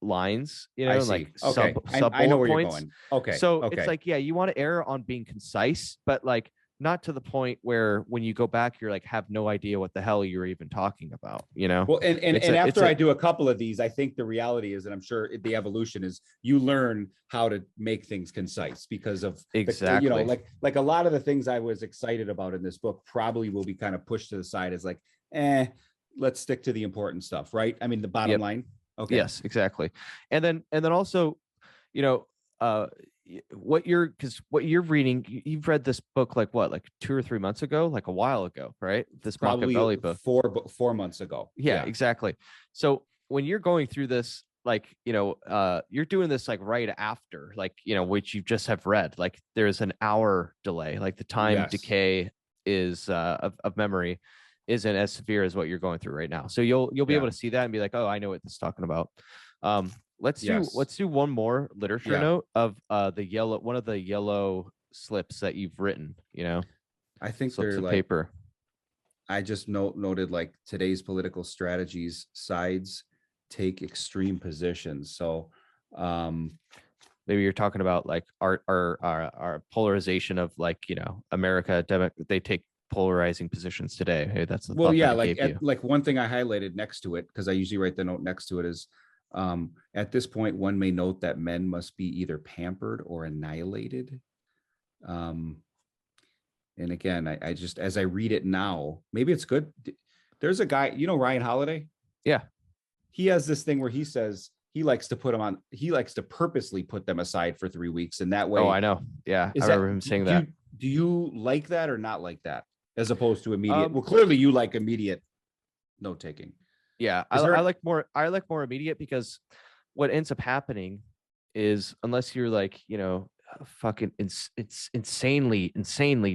lines, you know, I see. like Okay. sub I know bullet where you're points. going. Okay. So Okay. it's like, yeah, you want to err on being concise, but like not to the point where when you go back, you're like, have no idea what the hell you were even talking about, you know? Well, and It's after I do a couple of these, I think the reality is, and I'm sure the evolution is, you learn how to make things concise because of exactly, you know, like a lot of the things I was excited about in this book probably will be kind of pushed to the side as like, let's stick to the important stuff, right? I mean, the bottom line. Okay. Yes, exactly. And then also, you know, what you're reading, you've read this book like what, like 2 or 3 months ago, like a while ago, right? This Probably Machiavelli book. 4 months ago. Yeah, exactly. So when you're going through this, like, you know, you're doing this like right after, like, you know, which you just have read, like there's an hour delay, like the time decay is of memory isn't as severe as what you're going through right now. So you'll be able to see that and be like, oh, I know what this is talking about. Let's do one more literature note of one of the yellow slips that you've written, you know. I think slips they're of like paper. I just noted like today's political strategies, sides take extreme positions. So maybe you're talking about like our polarization of, like, you know, America, they take polarizing positions today. Hey, that's the well, thought yeah, that I like gave you. like one thing I highlighted next to it, because I usually write the note next to it, is at this point, one may note that men must be either pampered or annihilated. And again, I just, as I read it now, maybe it's good. There's a guy, you know, Ryan Holiday. Yeah. He has this thing where he says he likes to put them on. He likes to purposely put them aside for 3 weeks. And that way. Oh, I know. Yeah. I remember him saying that. Do you like that or not like that? As opposed to immediate. Well, clearly you like immediate note taking. Yeah. I like more immediate, because what ends up happening is, unless you're like, you know, fucking it's insanely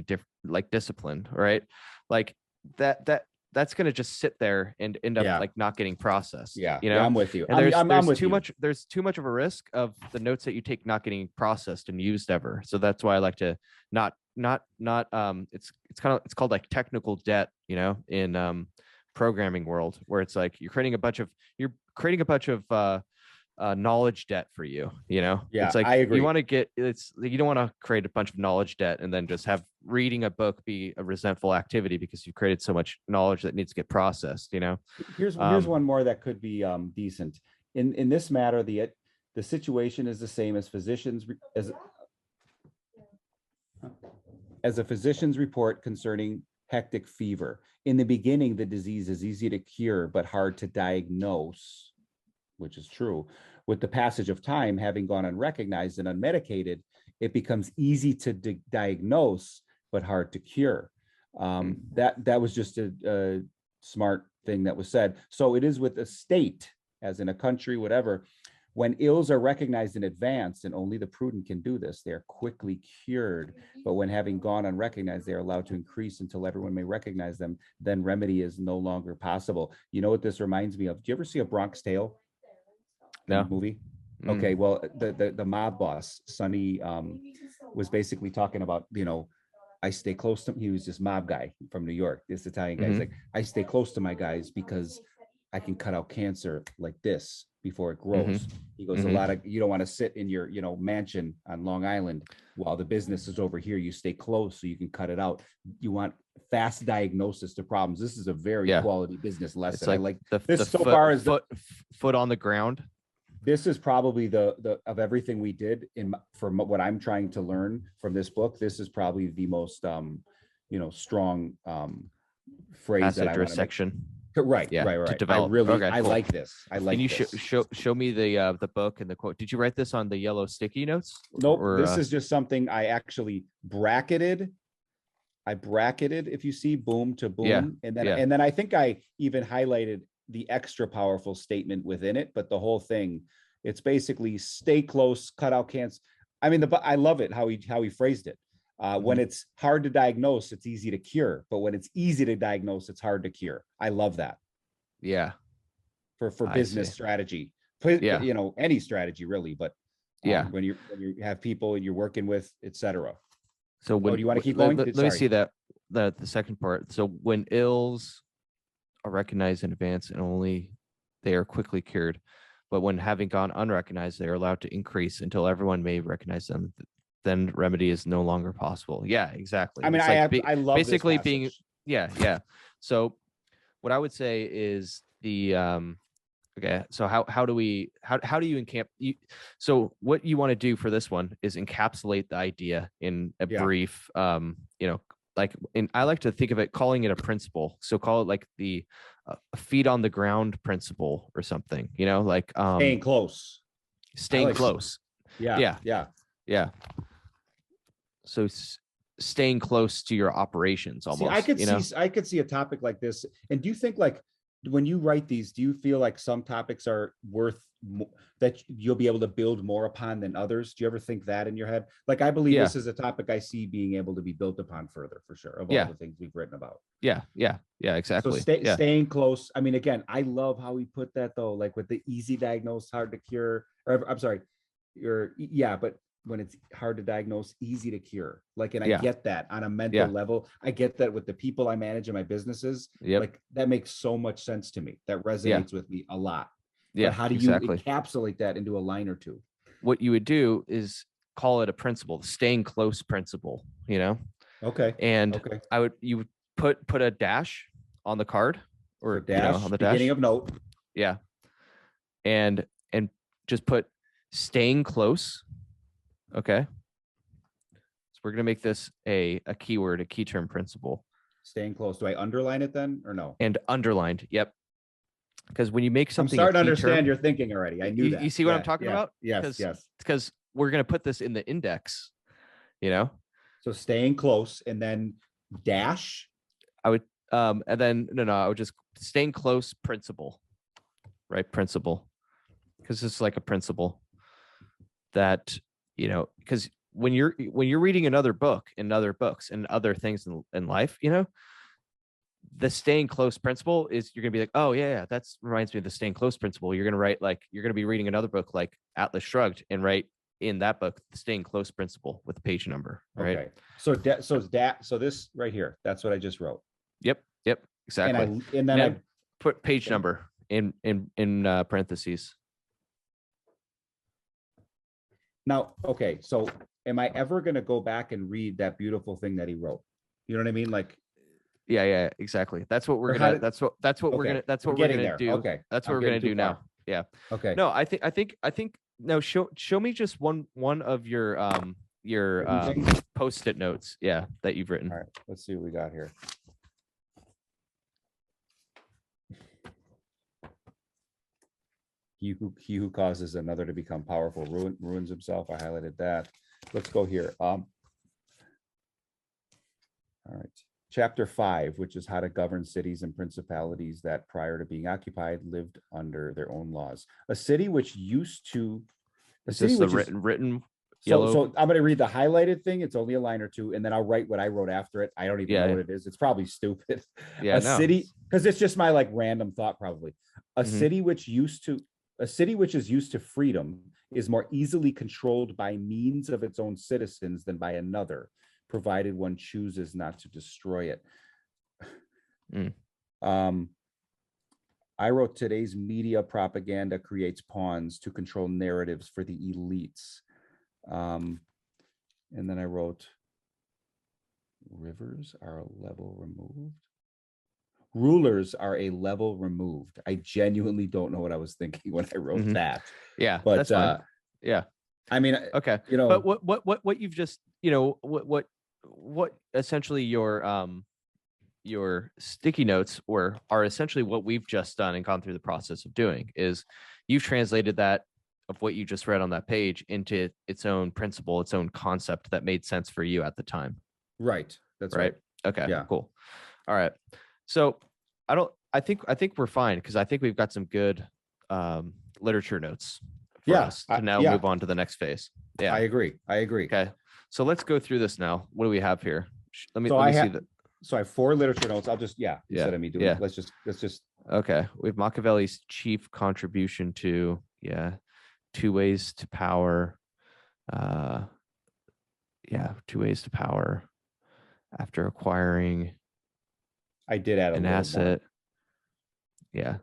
different, like disciplined, right? Like that's gonna just sit there and end up like not getting processed. Yeah, you know, I'm with you. And there's too much of a risk of the notes that you take not getting processed and used ever. So that's why I like to not it's called like technical debt, you know, in programming world, where it's like you're creating a bunch of knowledge debt for you, you know. Yeah, it's like, I agree. You want to get, you don't want to create a bunch of knowledge debt and then just have reading a book be a resentful activity because you've created so much knowledge that needs to get processed, you know. Here's one more that could be decent. In this matter, the situation is the same as a physician's report concerning hectic fever. In the beginning, the disease is easy to cure but hard to diagnose, which is true. With the passage of time, having gone unrecognized and unmedicated, it becomes easy to diagnose but hard to cure. That was just a smart thing that was said. So it is with a state, as in a country, whatever. When ills are recognized in advance, and only the prudent can do this, they are quickly cured. But when having gone unrecognized, they are allowed to increase until everyone may recognize them. Then remedy is no longer possible. You know what this reminds me of? Do you ever see A Bronx Tale? No. Movie? Okay, well, the mob boss, Sonny, was basically talking about, you know, I stay close to him. He was this mob guy from New York, this Italian guy. He's like, I stay close to my guys because I can cut out cancer like this before it grows. He goes, you don't want to sit in your, you know, mansion on Long Island while the business is over here. You stay close so you can cut it out. You want fast diagnosis to problems. This is a very quality business lesson. Like, I like this so far as foot on the ground. This is probably the of everything we did from what I'm trying to learn from this book. This is probably the most you know, strong phrase passage that I or section. Right. To develop. I like this. I like. Can you this. show me the book and the quote? Did you write this on the yellow sticky notes? Nope. This is just something I actually bracketed. I bracketed, if you see, boom to boom, and then I think I even highlighted the extra powerful statement within it. But the whole thing, it's basically stay close, cut out cancer. I mean, I love it how he phrased it. When it's hard to diagnose, it's easy to cure. But when it's easy to diagnose, it's hard to cure. I love that. Yeah. For business strategy, you know, any strategy really, but when you have people and you're working with, etc. So do you want to keep going? Let me see that the second part. So when ills are recognized in advance and only they are quickly cured. But when having gone unrecognized, they are allowed to increase until everyone may recognize them. Then remedy is no longer possible. Yeah, exactly. I mean, It's like I love basically this being, passage. yeah. So what I would say is the okay, so how do you encamp you, so what you want to do for this one is encapsulate the idea in a brief like I like to think of it, calling it a principle. So call it like the feet on the ground principle or something, like Staying close. Staying close. Yeah. So staying close to your operations almost. See, I could see a topic like this. And do you think, like, when you write these, do you feel like some topics are worth that you'll be able to build more upon than others? Do you ever think that in your head? Like, I believe this is a topic I see being able to be built upon further, for sure, of all the things we've written about. Yeah, exactly. So staying close. I mean, again, I love how he put that, though, like with the easy diagnose, hard to cure, or I'm sorry, but when it's hard to diagnose, easy to cure. Like, and I get that on a mental level. I get that with the people I manage in my businesses. Like, that makes so much sense to me. That resonates with me a lot. But how do you encapsulate that into a line or two? What you would do is call it a principle, the staying close principle, Okay. And you would put a dash on the card, or dash on the beginning dash of note. Yeah. And just put staying close. Okay. So we're going to make this a keyword, a key term principle. Staying close. Do I underline it then or no? And underlined. Yep. Because when you make something, I'm starting to understand your thinking already. I knew that. You see what I'm talking about? Yes. Because we're going to put this in the index, So staying close and then dash. I would, and then, I would just staying close principle, right? Principle. Because it's like a principle that, because when you're reading another book and other books and other things in life, the staying close principle is, you're gonna be like, oh yeah, that reminds me of the staying close principle. You're gonna write, like, you're gonna be reading another book like Atlas Shrugged and write in that book the staying close principle with the page number, right? Okay. So this right here, that's what I just wrote. Yep, exactly. And then I put page number in parentheses. Now, okay, so am I ever going to go back and read that beautiful thing that he wrote? You know what I mean? Like, yeah, exactly. That's what we're gonna. That's what we're gonna. That's what we're gonna do. Okay, that's what we're gonna do now. Yeah. Okay. No, I think. No, show me just one of your post-it notes. Yeah, that you've written. All right. Let's see what we got here. He who causes another to become powerful ruins himself. I highlighted that. Let's go here. All right. Chapter 5, which is how to govern cities and principalities that prior to being occupied lived under their own laws. A city which used to written yellow. So I'm going to read the highlighted thing. It's only a line or two, and then I'll write what I wrote after it. I don't even know what it is. It's probably stupid. City, because it's just my like random thought. Probably a city which is used to freedom is more easily controlled by means of its own citizens than by another, provided one chooses not to destroy it. I wrote, today's media propaganda creates pawns to control narratives for the elites. And then I wrote, rivers are a level removed. Rulers are a level removed. I genuinely don't know what I was thinking when I wrote that. Yeah, but that's fine. Yeah, I mean, okay, but what you've just, what essentially your sticky notes are essentially what we've just done and gone through the process of doing is you've translated that of what you just read on that page into its own principle, its own concept that made sense for you at the time. Right. That's right. Okay. Yeah. Cool. All right. So I think we're fine, because I think we've got some good literature notes for us to now move on to the next phase. Yeah. I agree. Okay. So let's go through this now. What do we have here? Let me see that. So I have 4 literature notes. I'll just, instead of me doing it, let's just. Okay. We have Machiavelli's chief contribution to, 2 ways to power. 2 ways to power after acquiring I did add an asset. Yeah.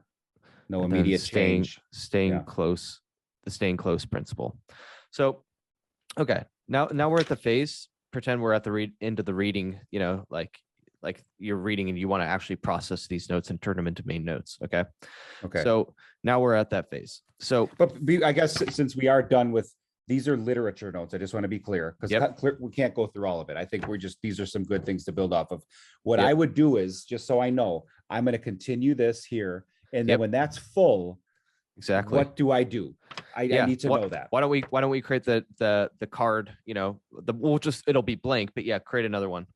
No And then immediate change. Staying Yeah. close, the staying close principle. So, okay, now we're at the phase. Pretend we're at the end of the reading. You know, like you're reading and you want to actually process these notes and turn them into main notes. Okay. Okay. So now we're at that phase. So, but I guess since we are done with these are literature notes, I just want to be clear because we can't go through all of it. I think these are some good things to build off of. What I would do is, just so I know, I'm going to continue this here. And then when that's full, exactly, what do I do? I need to know that. Why don't we create the card, you know, it'll be blank, but yeah, create another one.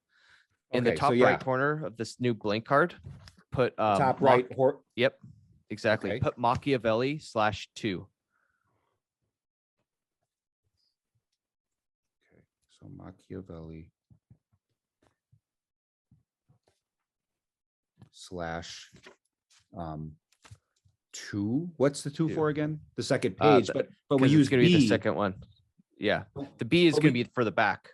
In the top right corner of this new blank card, put top right. Yep, exactly. Okay. Put Machiavelli /2. Okay, so Machiavelli /2. What's the 2 for again? The second page, but we use going to be the second one. Yeah, the B is going to be for the back.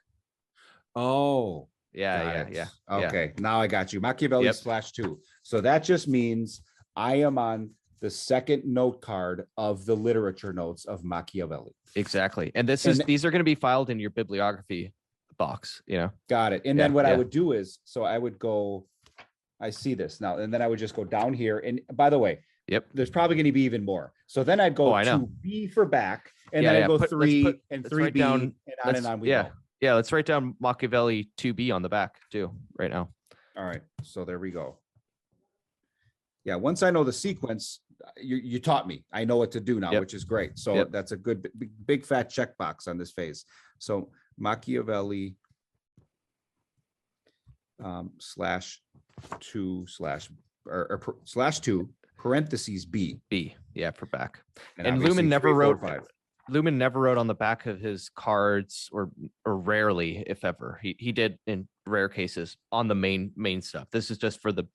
Oh, yeah. Okay, now I got you. Machiavelli /2. So that just means I am on the second note card of the literature notes of Machiavelli. Exactly, and these are going to be filed in your bibliography box. You know, got it. And then what I would do is, so I would go. I see this now, and then I would just go down here. And by the way, there's probably going to be even more. So then I'd go to B for back, and then I'd go 3 and 3B, and on we go. Yeah, let's write down Machiavelli 2B on the back too right now. All right, so there we go. Yeah, once I know the sequence, you taught me. I know what to do now, which is great. So that's a good big fat checkbox on this phase. So Machiavelli /2 parentheses B. Yeah, for back. And Lumen never wrote on the back of his cards, or rarely, if ever. He did in rare cases on the main stuff. This is just for the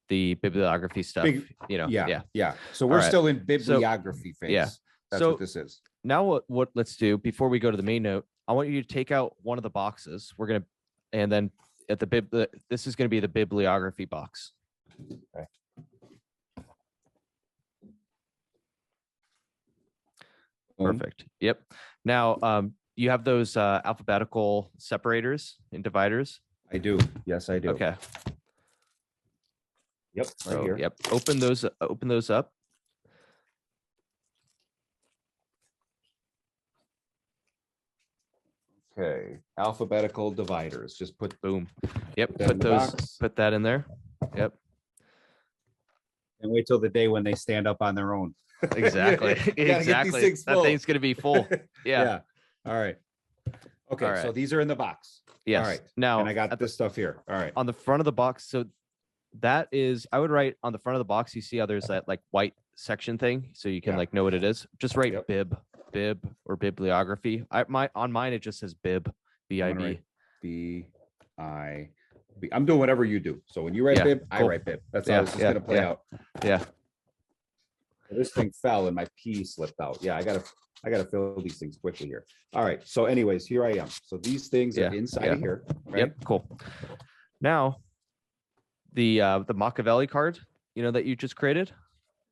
bibliography stuff. Yeah. So we're still in bibliography phase. Yeah. That's what this is. Now what let's do before we go to the main note, I want you to take out one of the boxes. And then at this is going to be the bibliography box. Okay. Perfect. Yep. Now, you have those alphabetical separators and dividers? I do. Yes, I do. Okay. Yep. Right here. Yep. Open those up. Okay. Alphabetical dividers. Just put boom. Yep. Put that in there. Yep. And wait till the day when they stand up on their own. Exactly. Exactly. That thing's gonna be full. Yeah. All right. Okay. So these are in the box. Yes. All right. Now, and I got this stuff here. All right. On the front of the box. So that is, I would write on the front of the box. You see how there's that like white section thing, so you can like know what it is. Just write bib or bibliography. On mine it just says bib. B-I-B. B-I-B. I'm doing whatever you do. So when you write bib, I write bib. That's how this is gonna play out. Yeah. This thing fell and my P slipped out. Yeah, I gotta fill these things quickly here. All right. So anyways, here I am. So these things are inside of here. Right? Yep. Cool. Now, the Machiavelli card, that you just created,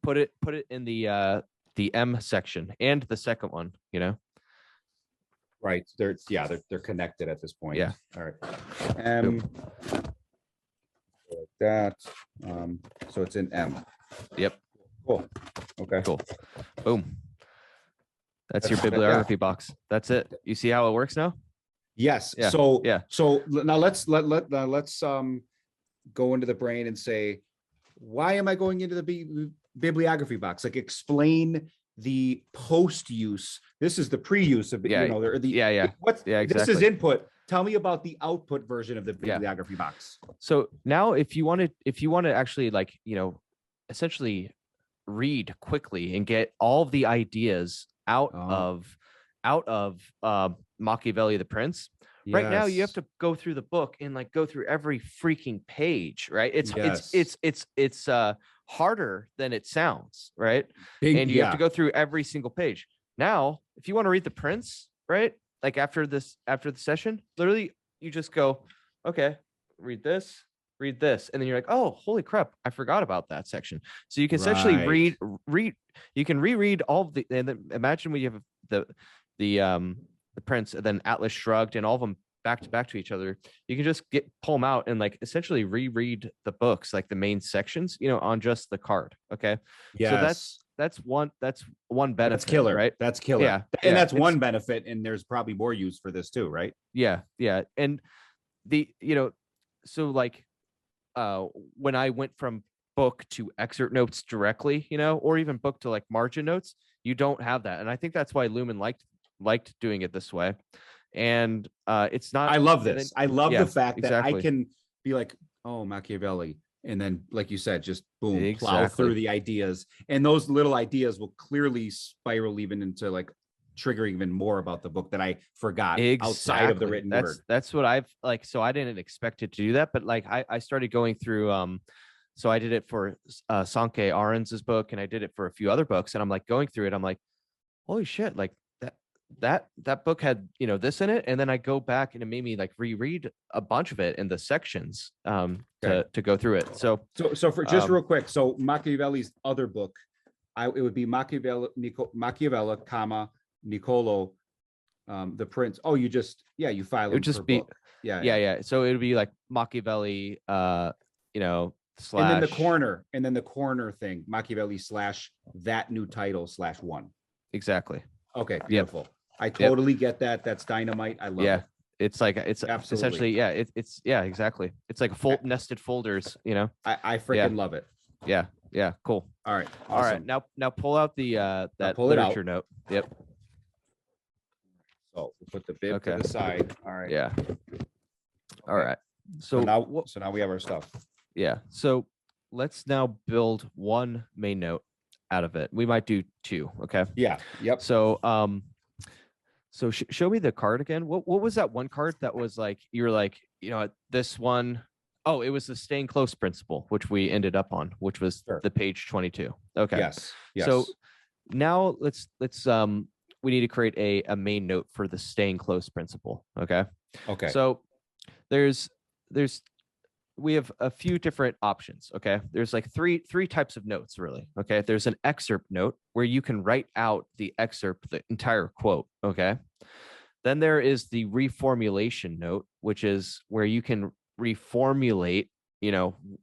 put it in the M section and the second one. Right. They're connected at this point. Yeah. All right. Like that. So it's in M. Yep. Cool. Okay. Cool. Boom. That's your bibliography box. That's it. You see how it works now? Yes. Yeah. So now let's go into the brain and say, why am I going into the bibliography box? Like, explain the post use. This is the pre-use of exactly. This is input. Tell me about the output version of the bibliography box. So now if you want to actually essentially read quickly and get all of the ideas out of Machiavelli the Prince. Yes. Right now you have to go through the book and go through every freaking page, right? It's harder than it sounds, right? And you have to go through every single page. Now, if you want to read the Prince, right? Like after the session, literally you just go, okay, read this, read this, and then you're like, oh, holy crap, I forgot about that section. So you can essentially read you can reread all of the, and then imagine when you have the Prince and then Atlas Shrugged and all of them back to each other. You can just pull them out and like essentially reread the books, like the main sections, on just the card. Okay. Yes. So that's one benefit. That's killer, right? That's killer. Yeah. And that's one benefit, and there's probably more use for this too, right? Yeah. And so like when I went from book to excerpt notes directly, or even book to like margin notes, you don't have that. And I think that's why Lumen liked doing it this way. And it's not. I love this. I love the fact that I exactly. can be like, oh, Machiavelli, and then, like you said, just boom, plow through the ideas, and those little ideas will clearly spiral even into like triggering even more about the book that I forgot outside of the written word. That's what I've like. So I didn't expect it to do that, but like I started going through. So I did it for Sankey Arens's book, and I did it for a few other books, and I'm like going through it. I'm like, holy shit, like that book had this in it, and then I go back and it made me like reread a bunch of it in the sections to go through it. So for just real quick, so Machiavelli's other book, it would be Machiavelli, comma Niccolo, the Prince. Oh, you file it would just be book. Yeah. So it would be like Machiavelli, slash, and then the corner thing, Machiavelli / that new title / one. Exactly. Okay, beautiful. Yep. I totally get that. That's dynamite. I love it. It's like it's absolutely essentially it's exactly. It's like nested folders. I freaking love it. Yeah. Cool. All right. Awesome. All right. Now pull out the that literature note. Yep. So we'll put the bib to the side. All right. Yeah. All right. So now we have our stuff. Yeah. So let's now build one main note out of it. We might do two. Okay. Yeah. Yep. So so show me the card again. What was that one card that was like you were like, this one? Oh, it was the staying close principle, which we ended up on, which was the page 22. Okay. Yes. So now let's we need to create a main note for the staying close principle. Okay. So we have a few different options. Okay. There's like three types of notes, really. Okay. There's an excerpt note where you can write out the excerpt, the entire quote. Okay. Then there is the reformulation note, which is where you can reformulate,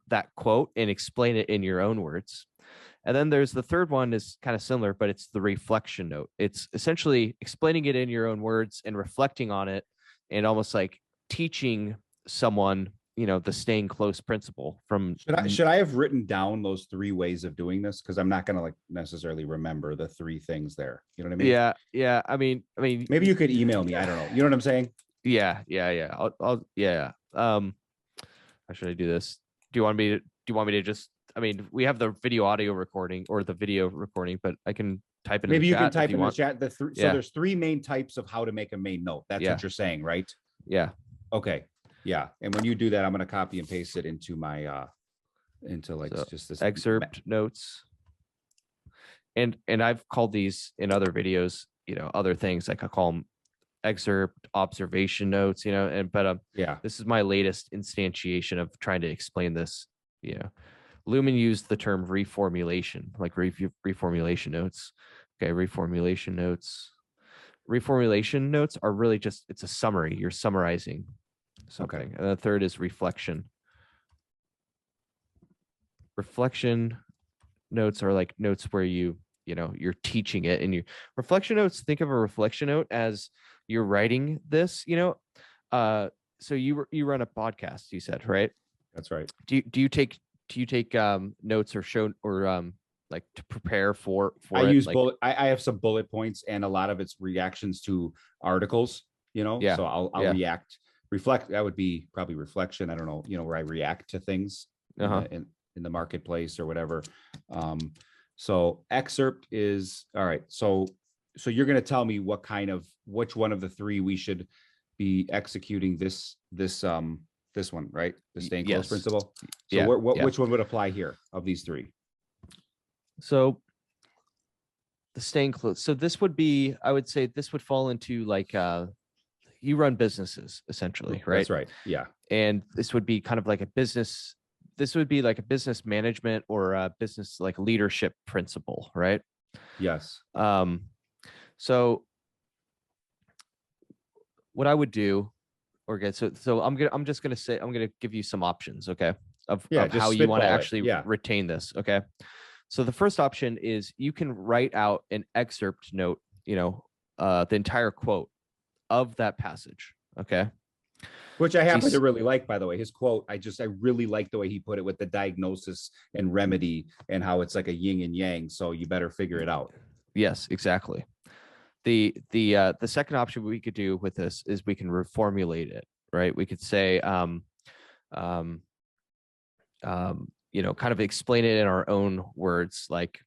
that quote and explain it in your own words. And then there's the third one is kind of similar, but it's the reflection note. It's essentially explaining it in your own words and reflecting on it and almost like teaching someone, the staying close principle from. Should I have written down those three ways of doing this? Because I'm not going to like necessarily remember the three things there. You know what I mean? Yeah. I mean, maybe you could email me. I don't know. You know what I'm saying? Yeah. I'll how should I do this? Do you want me to just, we have the video audio recording or the video recording, but I can type it maybe in the chat. You can type in the chat. So there's three main types of how to make a main note. That's what you're saying, right? Yeah. Okay. Yeah. And when you do that, I'm going to copy and paste it into my, just this excerpt notes. And I've called these in other videos, other things like I call them excerpt observation notes, but this is my latest instantiation of trying to explain this. Lumen used the term reformulation, like reformulation notes. Okay. Reformulation notes are really just, it's a summary. You're summarizing something. And the third is reflection. Reflection notes are like notes where you're teaching it, and reflection notes, think of a reflection note as you're writing this, so you run a podcast, you said, right? That's right. Do you take notes or show or like to prepare for I use bullet. I have some bullet points, and a lot of it's reactions to articles, so I'll reflect. That would be probably reflection. I don't know, where I react to things in the marketplace or whatever. So excerpt is all right. So you're going to tell me which one of the three we should be executing this one, right? The staying close principle. So which one would apply here of these three? So the staying close. So this would be, I would say this would fall into like you run businesses essentially, right? That's right. Yeah. And this would be kind of like a business. This would be like a business management or a business like leadership principle, right? Yes. So what I would do, or get so I'm just gonna say I'm gonna give you some options, okay, of Just how you want to spitball it. actually Yeah. retain this, okay. So the first option is you can write out an excerpt note, the entire quote of that passage, okay. Which I happen to really like, by the way. His quote, I really like the way he put it with the diagnosis and remedy and how it's like a yin and yang. So you better figure it out. Yes, exactly. The second option we could do with this is we can reformulate it, right? We could say, kind of explain it in our own words, like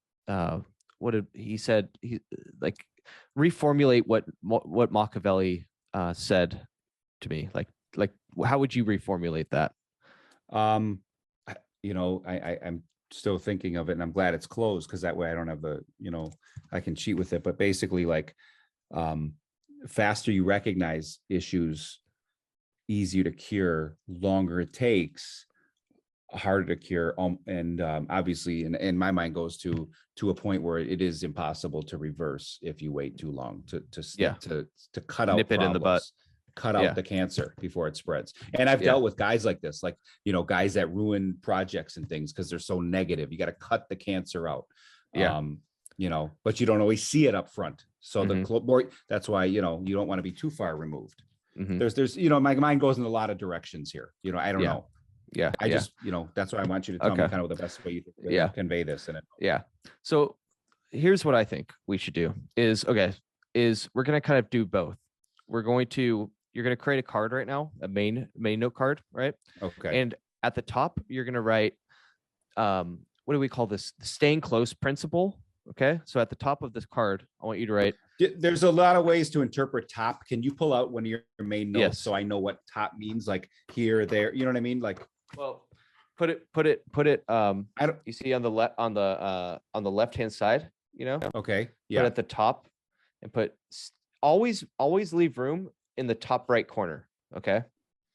what did he said? He like reformulate what Machiavelli said to me. Like how would you reformulate that? I'm still thinking of it, and I'm glad it's closed because that way I don't have I can cheat with it. But basically, like, faster you recognize issues, easier to cure, longer it takes, harder to cure, and obviously in my mind goes to a point where it is impossible to reverse if you wait too long to cut out nip it in the butt, cut out the cancer before it spreads. And I've dealt with guys like this, like, guys that ruin projects and things because they're so negative. You got to cut the cancer out. But you don't always see it up front. So that's why, you don't want to be too far removed. There's my mind goes in a lot of directions here. I don't know. Yeah. I just, that's why I want you to tell me kind of the best way you think convey this in it. Yeah. So here's what I think we should do is we're going to kind of do both. You're going to create a card right now, a main note card, right? Okay. And at the top, you're going to write, what do we call this? The staying close principle. Okay. So at the top of this card, I want you to write. There's a lot of ways to interpret top. Can you pull out one of your main notes? Yes. So I know what top means, like here, there, you know what I mean? Like, well, put it, you see on the left-hand side, Okay. Yeah. Put at the top and always leave room in the top right corner. Okay.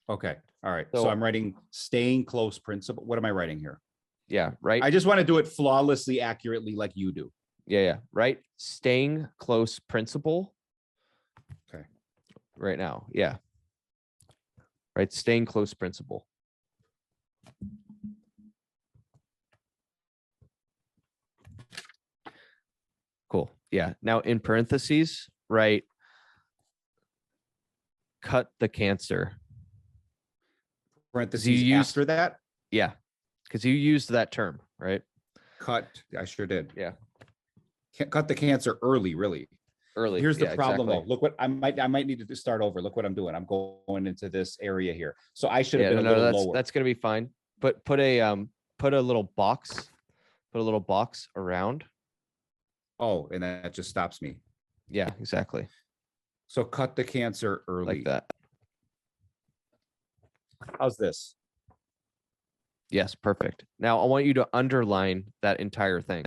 Okay. All right. So I'm writing staying close principle. What am I writing here? Yeah. Right. I just want to do it flawlessly, accurately, like you do. Yeah. Right. Staying close principle. Okay. Right now. Yeah. Right. Staying close principle. Cool. Yeah. Now in parentheses, right. Cut the cancer. Parentheses after that? Yeah. Because you used that term, right? Cut. I sure did. Yeah. Cut the cancer early, really. Early. Here's the problem, exactly. though. Look what I might need to start over. Look what I'm doing. I'm going into this area here. So I should have been a little lower. That's gonna be fine. But put a little box around. Oh, and that just stops me. Yeah, exactly. So cut the cancer early. Like that. How's this? Yes, perfect. Now I want you to underline that entire thing.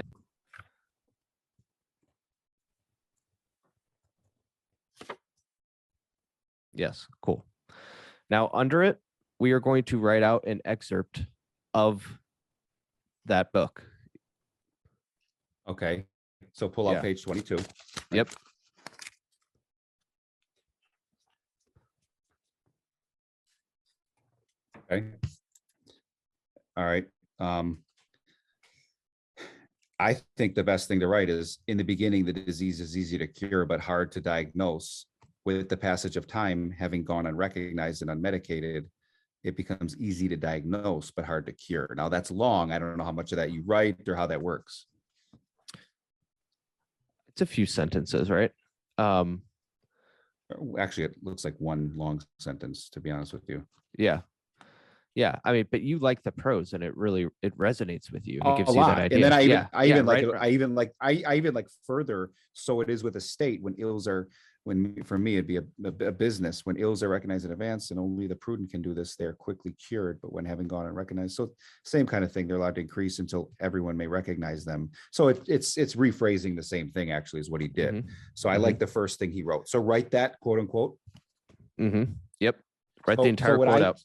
Yes, cool. Now under it, we are going to write out an excerpt of that book. Okay. So pull out page 22. Yep. Okay. All right. I think the best thing to write is, in the beginning, the disease is easy to cure, but hard to diagnose. With the passage of time, having gone unrecognized and unmedicated, it becomes easy to diagnose, but hard to cure. Now that's long. I don't know how much of that you write or how that works. It's a few sentences, right? Actually, it looks like one long sentence, to be honest with you. Yeah. I mean, but you like the prose, and it resonates with you. And it gives you that idea. And then I even like further. So it is with a state when ills are. For me, it'd be a business. When ills are recognized in advance, and only the prudent can do this, they're quickly cured. But when having gone unrecognized, so same kind of thing, they're allowed to increase until everyone may recognize them. So it's rephrasing the same thing, actually, is what he did. So I like the first thing he wrote. So write that, quote unquote. Yep. Write the So entire what quote out.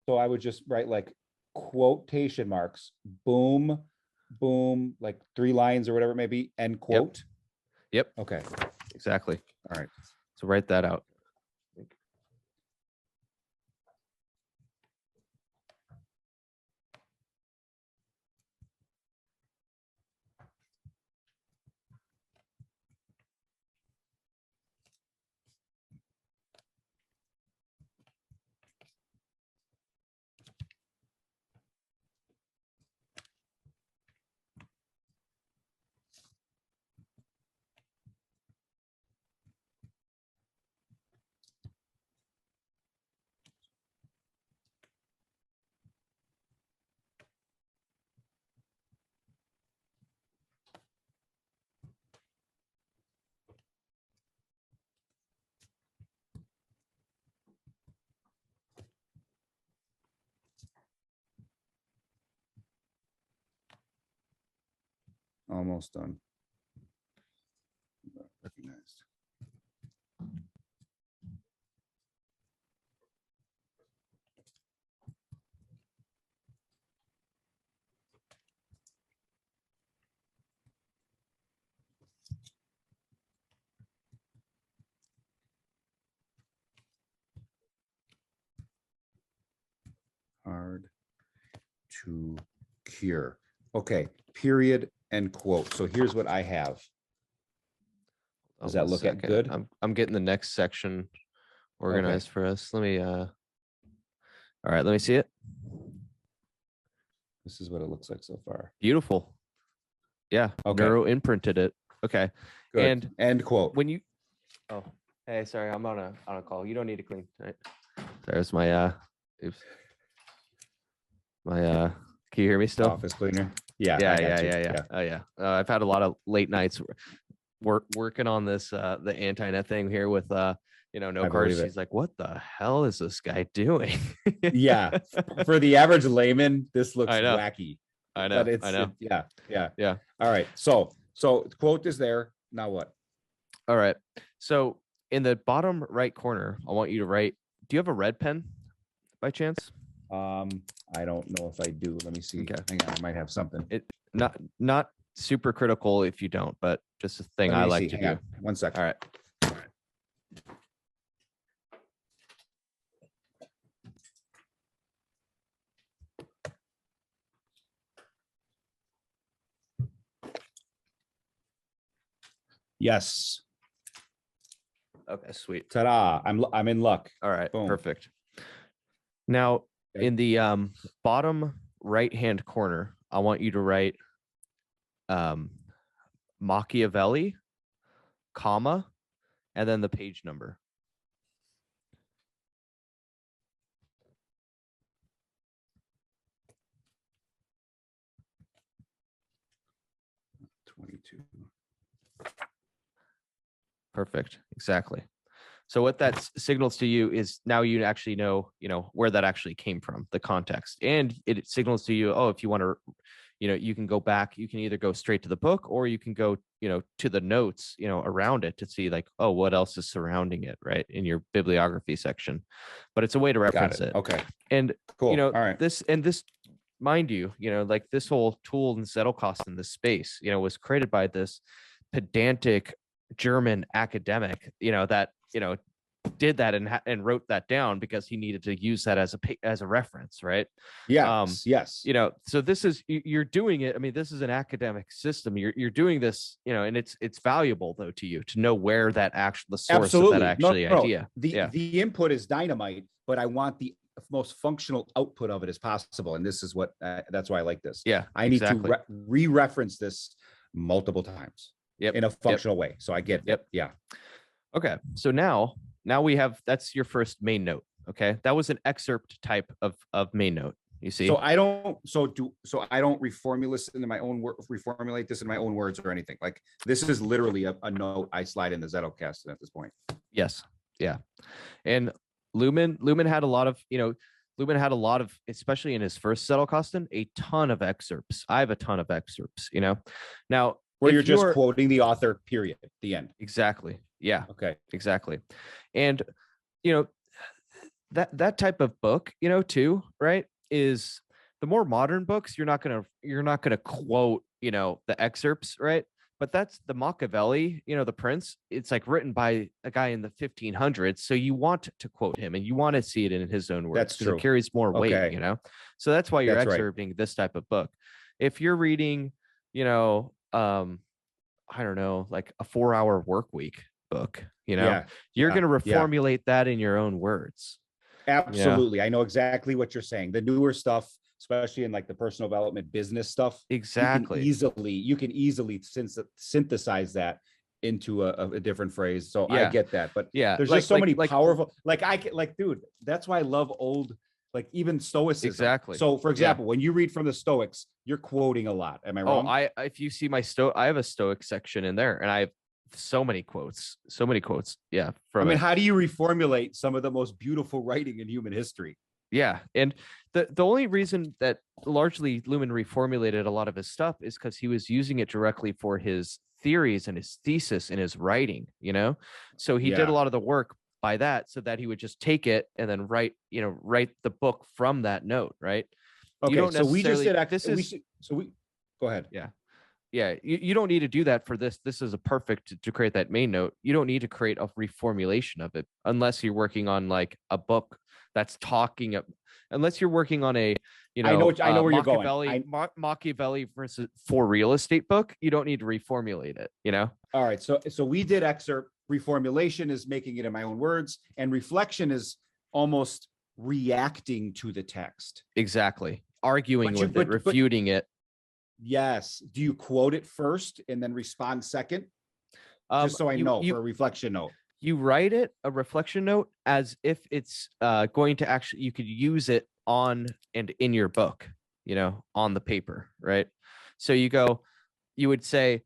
So I would just write like quotation marks, boom, boom, like 3 lines or whatever it may be, end quote. Yep. Okay. Exactly. All right. So write that out. Almost done. Recognized. Hard to cure. Okay, period, end quote. So here's what I have. Does that One look second. good? I'm getting the next section organized for us. Let me all right, let me see it. This is what it looks like so far. Beautiful. Yeah. Okay. Neuro imprinted it. Okay. Good. And end quote. when you hey, sorry, I'm on a call. You don't need to clean. Right. There's my oops. My can you hear me still? Office cleaner. Yeah. Yeah. Oh yeah. I've had a lot of late nights working on this the Antinet thing here with no cars. She's like, what the hell is this guy doing? Yeah. For the average layman, this looks wacky. I know. But it's yeah. All right. So the quote is there. Now what? All right. So in the bottom right corner, I want you to write, do you have a red pen by chance? I don't know if I do. Let me see. Okay. Hang on, I might have something. It not super critical if you don't, but just a thing I like to do. 1 second. All right. Yes. Okay, sweet. Ta-da. I'm in luck. All right, Boom. perfect. Now, Okay. in the bottom right-hand corner, I want you to write Machiavelli, comma, and then the page number. Perfect. Exactly. So what that signals to you is now you actually know, where that actually came from, the context, and it signals to you, oh, if you want to, you can go back, you can either go straight to the book or you can go, to the notes, around it to see like, oh, what else is surrounding it, right, in your bibliography section. But it's a way to reference it. Okay. And cool. All right. this, mind you, like this whole tool and Zettelkasten in this space, was created by this pedantic German academic, that did that and wrote that down because he needed to use that as a reference, right? Yes. So this is, you're doing it. I mean, this is an academic system. You're doing this, and it's valuable though to you to know where the source of that idea. The input is dynamite, but I want the most functional output of it as possible, and this is what that's why I like this. Yeah, I need to re-reference this multiple times. In a functional way. So I get it. Yeah. Okay. So now we have, that's your first main note. Okay. That was an excerpt type of main note. You see? So I don't reformulate this into my own words or anything. Like this is literally a note I slide in the Zettelkasten at this point. Yes. Yeah. And Lumen had a lot of, especially in his first Zettelkasten, a ton of excerpts. I have a ton of excerpts, now, where you're just quoting the author, period, the end. Exactly. Yeah. Okay. Exactly. And you know, that type of book, too, right, is the more modern books. You're not gonna quote, the excerpts, right? But that's the Machiavelli, the Prince. It's like written by a guy in the 1500s, so you want to quote him and you want to see it in his own words That's because it true. carries more weight, Okay. So that's why you're That's right. excerpting this type of book. If you're reading, I don't know, like a 4-hour work week book, Yeah. you're Yeah. going to Yeah. reformulate that in your own words. Absolutely. I know exactly what you're saying. The newer stuff, especially in like the personal development business stuff, Exactly. you can easily synthesize that into a different phrase. So I Yeah. get that. But Yeah. there's just so many powerful, dude, that's why I love old, like even Stoicism. Exactly. So for example, when you read from the Stoics, you're quoting a lot. Am I wrong? If you see my I have a Stoic section in there, and I have so many quotes. Yeah. How do you reformulate some of the most beautiful writing in human history? Yeah. And the only reason that largely Lumen reformulated a lot of his stuff is because he was using it directly for his theories and his thesis in his writing, So he did a lot of the work by that, so that he would just take it and then write the book from that note, right? Okay, you don't so we just did go ahead. Yeah, you don't need to do that for this. This is a perfect to create that main note. You don't need to create a reformulation of it unless you're working on like a book that's talking up, unless you're working on a, I know where you're going. Machiavelli versus for real estate book. You don't need to reformulate it, All right. So we did excerpt. Reformulation is making it in my own words, and reflection is almost reacting to the text. Exactly. Arguing with it, refuting it. Yes. Do you quote it first and then respond second? Just so I know for a reflection note. You write it, a reflection note, as if it's going to actually, you could use it on and in your book, on the paper, right? So you would say,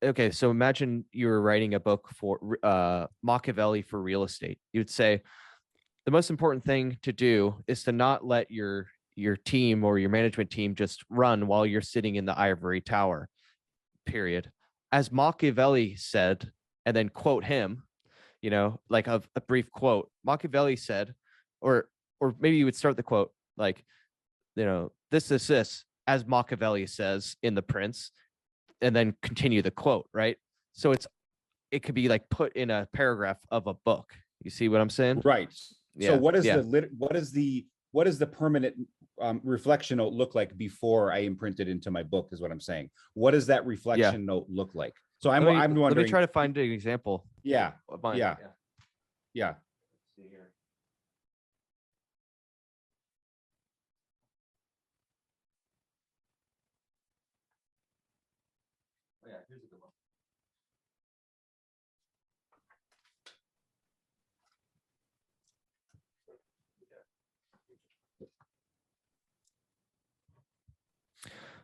okay, so imagine you were writing a book for Machiavelli for real estate. You'd say, the most important thing to do is to not let your team or your management team just run while you're sitting in the ivory tower, period. As Machiavelli said, and then quote him, like a brief quote. Machiavelli said, or maybe you would start the quote like, this, as Machiavelli says in The Prince, and then continue the quote, right? So it could be like put in a paragraph of a book. You see what I'm saying? Right. Yeah. So what is the permanent reflection note look like before I imprint it into my book is what I'm saying. What does that reflection note look like? So I'm wondering. Let me try to find an example. Yeah. Of mine. Yeah. Let's see here. Oh, yeah, here's a good one.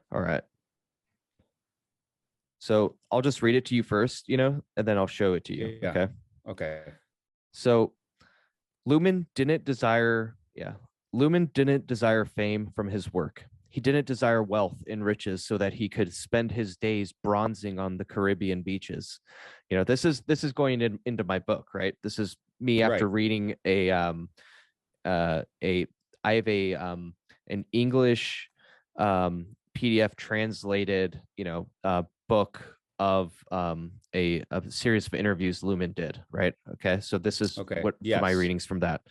All right. So I'll just read it to you first, and then I'll show it to you. Yeah. Okay. Okay. So Lumen didn't desire fame from his work. He didn't desire wealth and riches so that he could spend his days bronzing on the Caribbean beaches. This is going into my book, right? This is me after reading I have an English PDF translated, book of a series of interviews Lumen did, right? Okay, so this is my readings from that.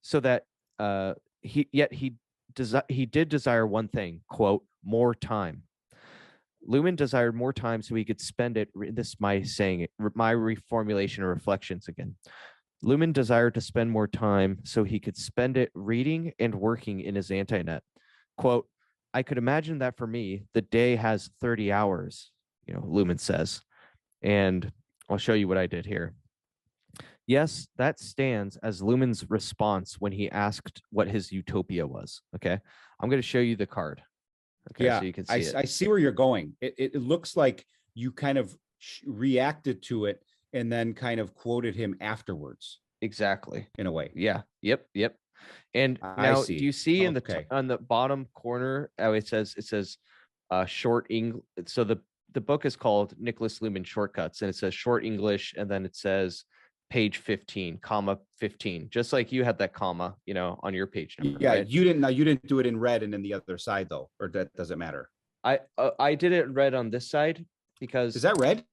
So that he did desire one thing, quote, more time. Lumen desired more time so he could spend it. This is my saying it, my reformulation or reflections again. Lumen desired to spend more time so he could spend it reading and working in his Antinet. Quote, I could imagine that for me, the day has 30 hours, Lumen says. And I'll show you what I did here. Yes, that stands as Lumen's response when he asked what his utopia was. Okay, I'm going to show you the card. Okay, yeah, so you can see it. I see where you're going. It looks like you kind of reacted to it and then kind of quoted him afterwards. Exactly. In a way. Yeah. Yep. And now, do you see in on the bottom corner how it says short English? So the book is called Nicholas Luhmann Shortcuts, and it says short English, and then it says page 15, comma 15, just like you had that comma, on your page number. Yeah, right? you didn't do it in red and then the other side though, or that doesn't matter. I did it in red on this side because is that red?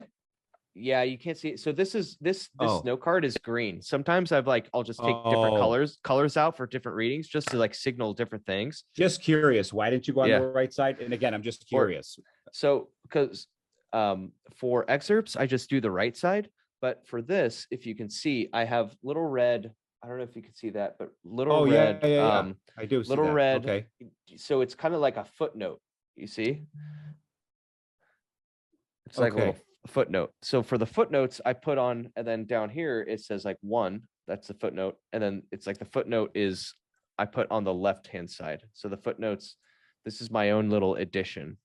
Yeah, you can't see it. So this note card is green. Sometimes I'll just take different colors out for different readings just to signal different things. Just curious, why didn't you go on the right side? And again, I'm just curious. Because for excerpts, I just do the right side. But for this, if you can see, I have little red. I don't know if you can see that, but little red. Yeah. I do see little that. red. Okay. So it's kind of like a footnote. You see? It's like a little footnote. So for the footnotes, I put on, and then down here it says 1. That's the footnote, and then it's the footnote is I put on the left hand side. So the footnotes, this is my own little addition,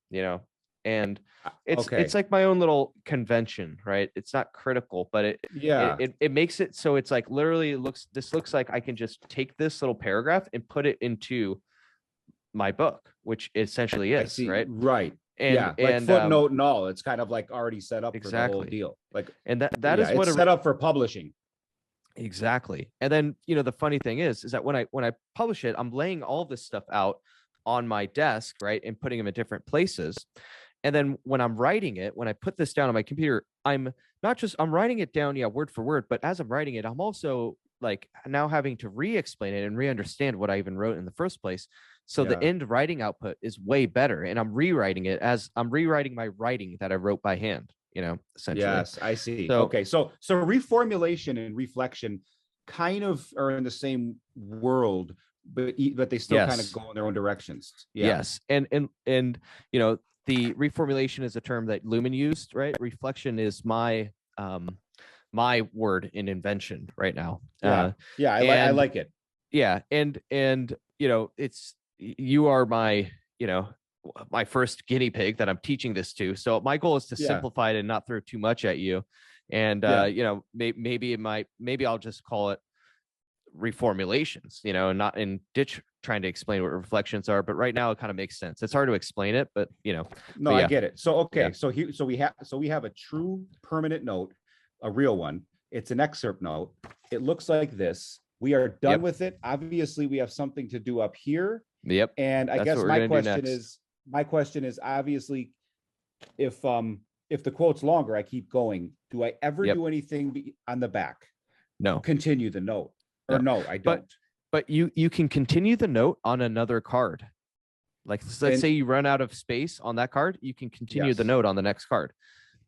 and it's like my own little convention, right? It's not critical, but it makes it so it's literally looks like I can just take this little paragraph and put it into my book, which essentially is right. And footnote and all, it's kind of already set up for the whole deal. And that is what it's set up for publishing. Exactly. And then the funny thing is that when I publish it, I'm laying all this stuff out on my desk, right, and putting them in different places. And then when I'm writing it, when I put this down on my computer, I'm writing it down, word for word, but as I'm writing it, I'm also now having to re-explain it and re-understand what I even wrote in the first place. So the end writing output is way better, and I'm rewriting it as I'm rewriting my writing that I wrote by hand, essentially. Yes, I see. So reformulation and reflection kind of are in the same world, but they still kind of go in their own directions. Yes. And the reformulation is a term that Luhmann used, right? Reflection is my word in invention right now. I like it. Yeah. And it's, you are my first guinea pig that I'm teaching this to. So my goal is to simplify it and not throw too much at you. And, maybe I'll just call it reformulations, and not in ditch trying to explain what reflections are. But right now it kind of makes sense. It's hard to explain it, but I get it. So, so we have a true permanent note, a real one. It's an excerpt note. It looks like this. We are done with it. Obviously we have something to do up here. Yep. And I guess my question is obviously if the quote's longer, I keep going. Do I ever do anything on the back? No. Continue the note. Or no, I don't. But you can continue the note on another card. Let's say you run out of space on that card, you can continue the note on the next card.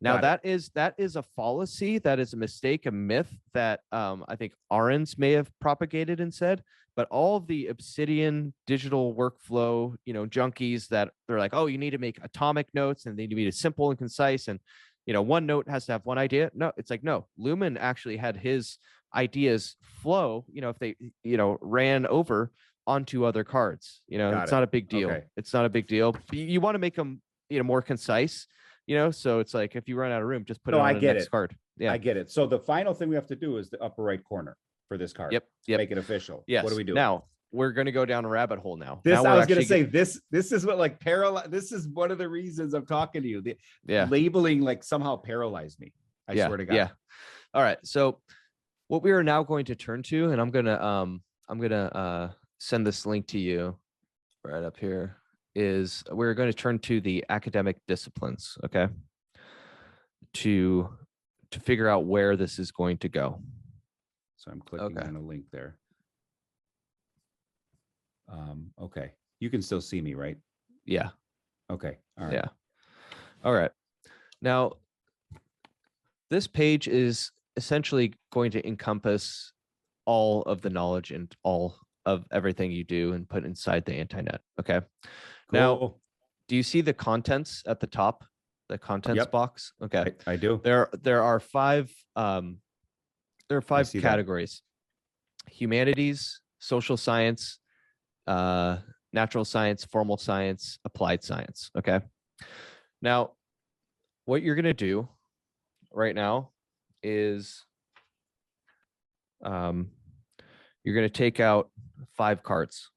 Now that is a fallacy, that is a mistake, a myth that I think Ahrens may have propagated and said. But all of the Obsidian digital workflow, junkies that they're like, oh, you need to make atomic notes and they need to be simple and concise, and one note has to have one idea. No, it's no. Luhmann actually had his ideas flow. If they ran over onto other cards, it's not a big deal. Okay. It's not a big deal. You want to make them more concise. So it's if you run out of room, just put it on the next card. Yeah, I get it. So the final thing we have to do is the upper right corner for this card. Yep. Make it official. Yes. What do we do now? We're going to go down a rabbit hole now. I was going to say this is what this is one of the reasons I'm talking to you. Labeling somehow paralyzed me. I swear to God. Yeah. All right. So what we are now going to turn to, and I'm gonna send this link to you right up here, is we're going to turn to the academic disciplines, okay, to figure out where this is going to go. So I'm clicking on a link there. Okay, you can still see me, right? Yeah. Okay. All right. Yeah. All right. Now, this page is essentially going to encompass all of the knowledge and all of everything you do and put inside the Antinet. Okay. Cool. Now, do you see the contents at the top? The contents box? Okay. I do. There are five categories: humanities, social science, natural science, formal science, applied science. Okay. Now, what you're going to do right now is you're going to take out 5 cards.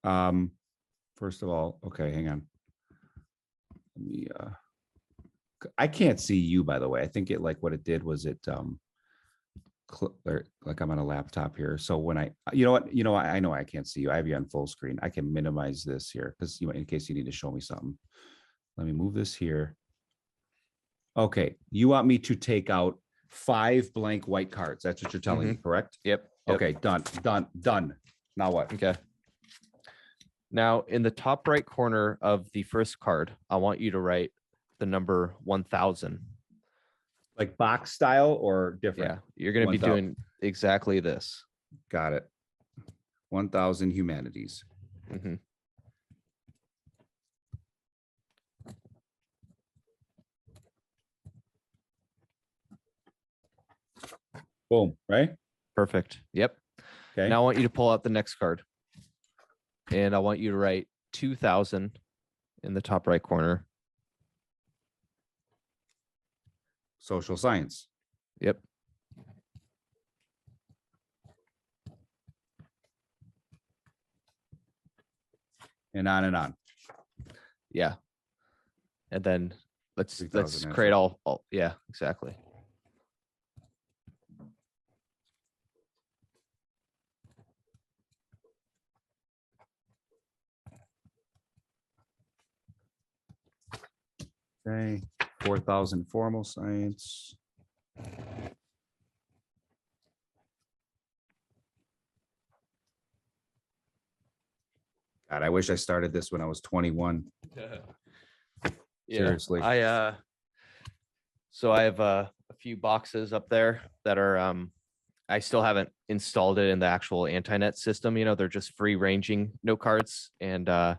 First of all, okay, hang on. Let me, I can't see you, by the way. I think it like what it did was it like I'm on a laptop here. So when you know what, I know I can't see you. I have you on full screen. I can minimize this here because in case you need to show me something. Let me move this here. Okay, you want me to take out 5 blank white cards. That's what you're telling me, correct? Yep. Okay, done. Now what? Okay. Now in the top right corner of the first card, I want you to write the number 1000. Like box style or different? Yeah, you're going to be doing exactly this. Got it. 1000 humanities. Mm-hmm. Boom, right? Perfect. Yep. Okay. Now I want you to pull out the next card. And I want you to write 2000 in the top right corner. Social science. Yep. And on and on. Yeah. And then let's natural. create all yeah, exactly. Okay. 4000 formal science. God, I wish I started this when I was 21. Yeah. Seriously. So I have a few boxes up there that are I still haven't installed it in the actual Antinet system. You know, they're just free ranging note cards, and I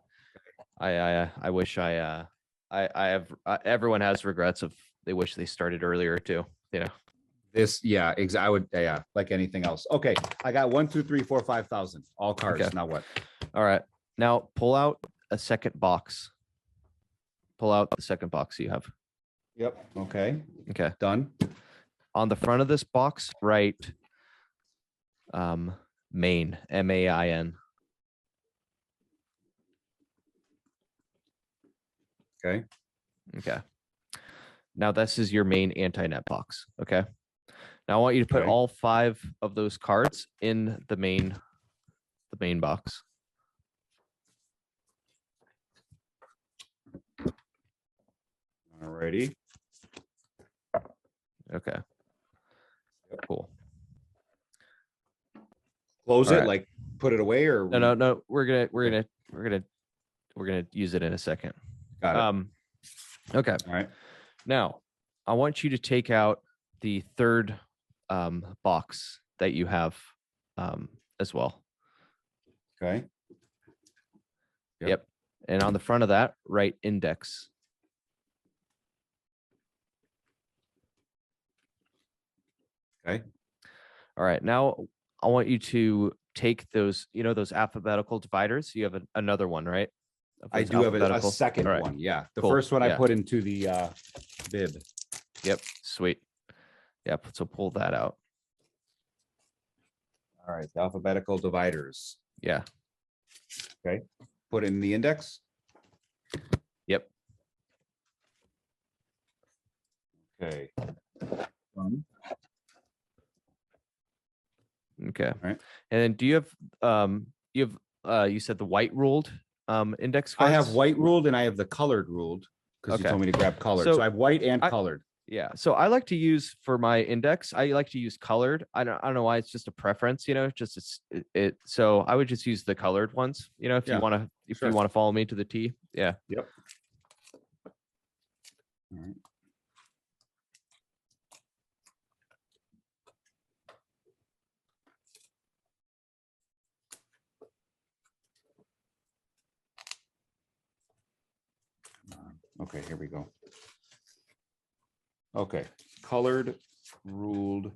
wish I have everyone has regrets of they wish they started earlier too. You know, This, yeah, exactly. I would, yeah, like anything else. Okay, I got 1, 2, 3, 4, 5,000. All cards. Okay. Now what? All right. Now pull out a second box. Pull out the second box you have. Yep. Okay. Okay. Done. On the front of this box, write main, MAIN. Okay. Okay. Now this is your main Antinet box. Okay. Now I want you to put Okay. all 5 of those cards in the main box. Alrighty. Okay. Cool. Close All it, right. like put it away, or No. We're gonna use it in a second. got it. Okay. All right. Now I want you to take out the third box that you have as well. Okay. Yep. And on the front of that, write index. Okay. All right. Now I want you to take those, those alphabetical dividers. You have another one, right? I do have a second All right. one. Yeah. The Cool. first one I Yeah. put into the bib. Yep. Sweet. Yep. So pull that out. All right. The alphabetical dividers. Yeah. Okay. Put it in the index. Yep. Okay. Okay. Right. And then do you have you said the white ruled index cards? I have white ruled and I have the colored ruled because you Okay. told me to grab colored. So So I have white and colored. Yeah. So I like to use for my index, I like to use colored. I don't know why, it's just a preference, just it. So I would just use the colored ones, if Yeah, you want to, sure. you want to follow me to the T. Yeah. Yep. All right. Okay, here we go. Okay, colored, ruled.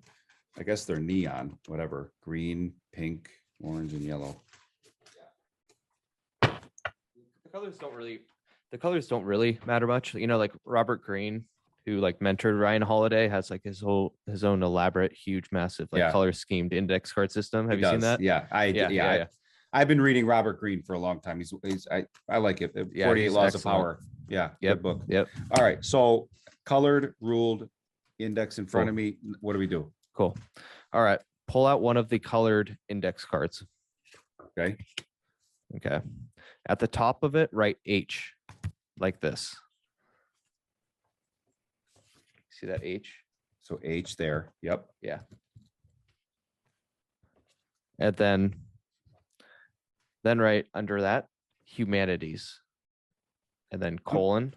I guess they're neon, whatever. Green, pink, orange, and yellow. The colors don't really matter much. Like Robert Greene, who like mentored Ryan Holiday, has like his own elaborate, huge, massive, like color schemed index card system. Have you seen that? Yeah, I've been reading Robert Greene for a long time. I like it. 48 Laws of Power. Yeah. Yep. Good book. Yep. All right. So colored, ruled, index in front of me. What do we do? Cool. All right. Pull out one of the colored index cards. Okay. Okay. At the top of it, write H like this. See that H? So H there. Yep. Yeah. And then right under that, humanities. And then colon.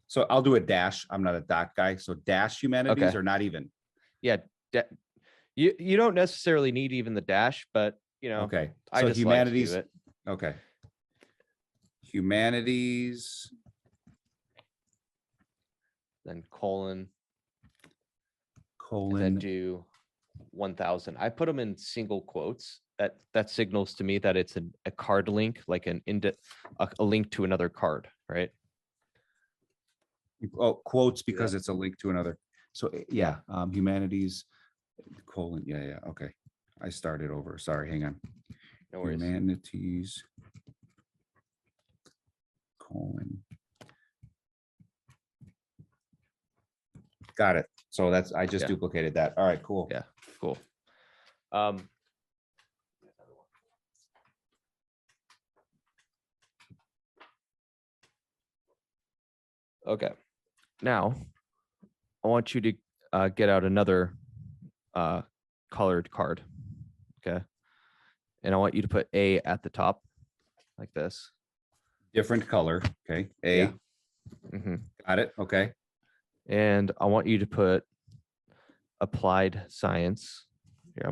So I'll do a dash. I'm not a dot guy. So dash humanities Okay. or not even. Yeah. You don't necessarily need even the dash, but you know, Okay. I So just humanities. like to do it. Okay. Humanities. Then colon. Colon. And then do 1000. I put them in single quotes. That signals to me that it's a card link, like a link to another card, right? Oh, quotes because it's a link to another. So yeah, humanities, colon. Yeah. Okay. I started over. Sorry. Hang on. No worries. Humanities, colon. Got it. So I just duplicated that. All right, cool. Yeah, cool. Okay. Now, I want you to get out another colored card. Okay. And I want you to put A at the top like this. Different color. Okay. A. Yeah. Mm-hmm. Got it. Okay. And I want you to put applied science. Here,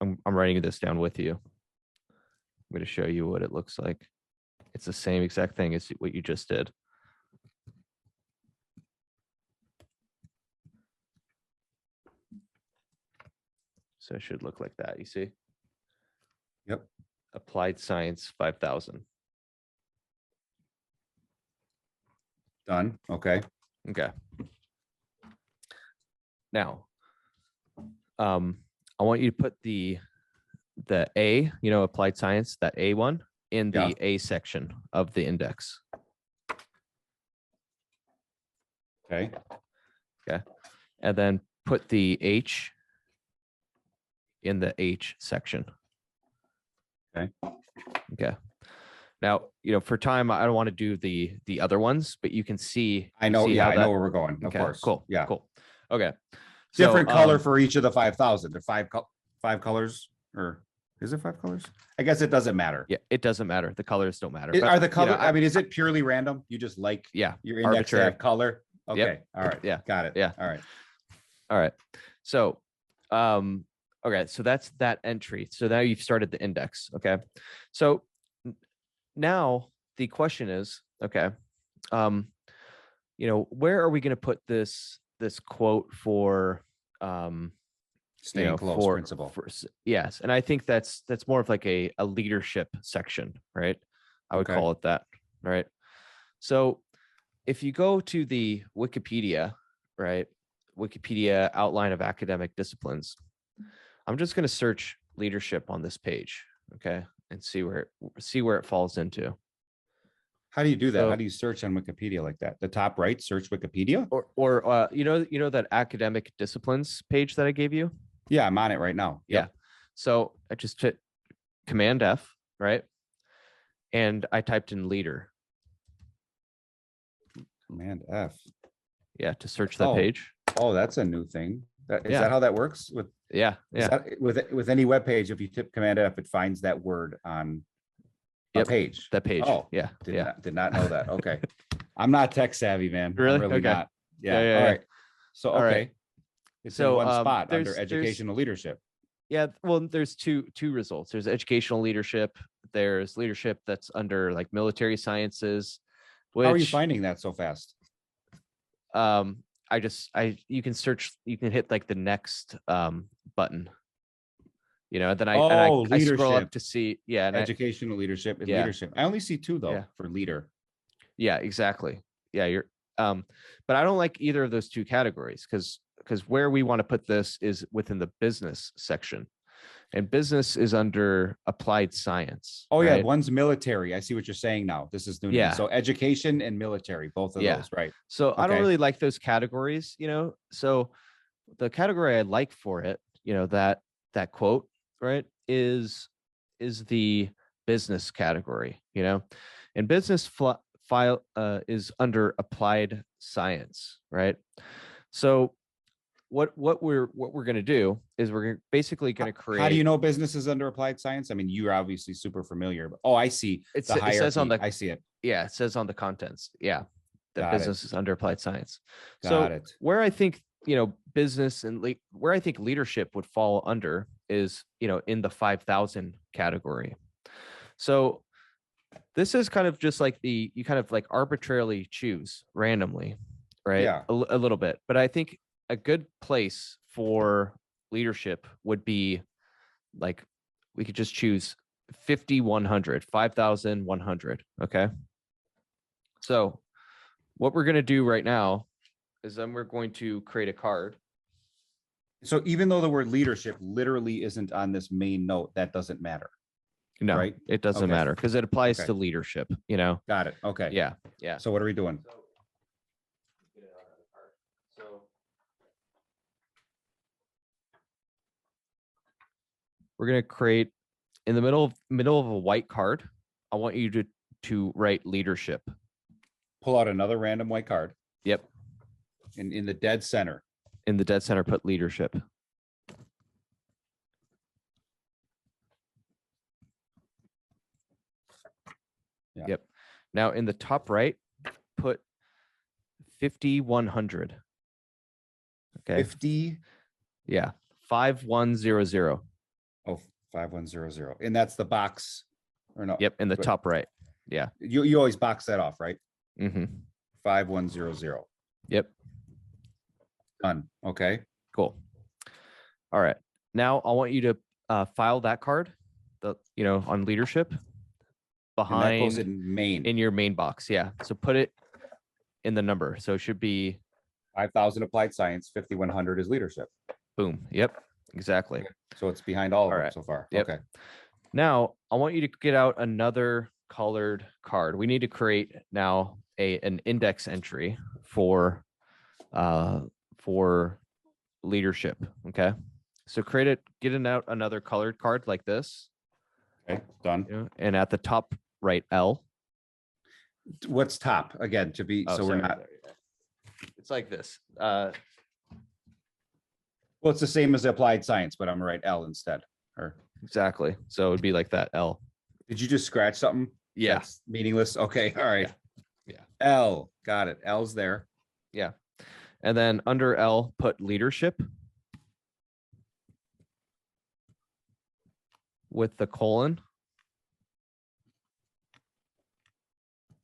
I'm writing this down with you. I'm going to show you what it looks like. It's the same exact thing as what you just did. So it should look like that. You see? Yep. Applied science 5000. Done. Okay. Okay. Now, I want you to put the A, applied science, that A one in the A section of the index. Okay. Okay. And then put the H in the H section. Okay. Okay. Now, for time, I don't want to do the other ones, but you can see. I know. See Yeah, I that, know where we're going. Of okay, course. Cool. Yeah. Cool. Okay. Different color for each of the 5,000. There are five colors, or is it 5 colors? I guess it doesn't matter. Yeah, it doesn't matter. The colors don't matter. Are the color? I mean, is it purely random? You just like your index arbitrary. to have color? Okay. Yep. All right. Yeah. Got it. Yeah. All right. All right. So, okay. So that's that entry. So now you've started the index. Okay. So now the question is, okay, where are we going to put this quote for, staying close principle? Yes. And I think that's more of like a leadership section, right? I would call it that. Right. So if you go to the Wikipedia, right? Wikipedia outline of academic disciplines, I'm just going to search leadership on this page. Okay. And see where it falls into. How do you do that? So, how do you search on Wikipedia like that? The top right, search Wikipedia? Or that academic disciplines page that I gave you? Yeah, I'm on it right now. Yep. Yeah. So I just hit Command F, right? And I typed in leader. Command F. Yeah, to search that page. Oh, that's a new thing. Is that how that works? With any web page, if you tip Command F, it finds that word on a page. That page. Oh, yeah. Did not know that. Okay. I'm not tech savvy, man. Really? I'm really okay. not. Yeah. All right. So okay. Right. It's in one spot under educational leadership. Yeah. Well, there's two results. There's educational leadership. There's leadership that's under like military sciences. How are you finding that so fast? You can search, you can hit like the next button, and then I scroll up to see, and educational leadership and leadership. I only see 2 though for leader. Yeah, exactly. Yeah, you're but I don't like either of those 2 categories because where we want to put this is within the business section. And business is under applied science. Oh yeah, right? one's military. I see what you're saying now. This is new to me. Yeah. So education and military, both of Yeah. those, right? So I don't Okay. really like those categories, So the category I like for it, that quote, right, is the business category, and business file is under applied science, right? So what we're going to do is we're basically going to create. How do you know business is under applied science? I mean, you're obviously super familiar, but I see It the hierarchy. says on the I see it. Yeah, it says on the contents. Yeah, that Got business is under applied science. Got So it. where I think business and where I think leadership would fall under is in the 5,000 category. So this is kind of just like you kind of like arbitrarily choose randomly, right? Yeah. A little bit, but I think a good place for leadership would be like we could just choose 5,100, 5,100. Okay. So what we're going to do right now is then we're going to create a card. So even though the word leadership literally isn't on this main note, that doesn't matter. No, right? It doesn't matter because it applies Okay. to leadership, Got it. Okay. Yeah. Yeah. So what are we doing? So we're going to create in the middle of a white card. I want you to write leadership. Pull out another random white card. Yep. And in the dead center. In the dead center, put leadership. Yeah. Yep. Now in the top right, put 5,100. Okay. 50. Yeah. 5,100. Oh, 5,100. And that's the box or no? Yep. In the But top right. Yeah. You always box that off, right? Mm-hmm. 5,100. Yep. Done. Okay. Cool. All right. Now I want you to file that card, on leadership behind And that goes in main. in your main box. Yeah. So put it in the number. So it should be 5,000 applied science, 5,100 is leadership. boom. Yep. Exactly. Okay. So it's behind all of All them right. so far. Yep. Okay. Now I want you to get out another colored card. We need to create now an index entry for leadership. Okay. So get out another colored card like this. Okay. Done. And at the top right L. What's top again to be so we're not. It's like this. Well, it's the same as applied science, but I'm gonna write L instead. Or Exactly. So it would be like that L. did you just scratch something? Yeah. That's meaningless. Okay. All right. Yeah. L. Got it. L's there. Yeah. And then under L, put leadership with the colon.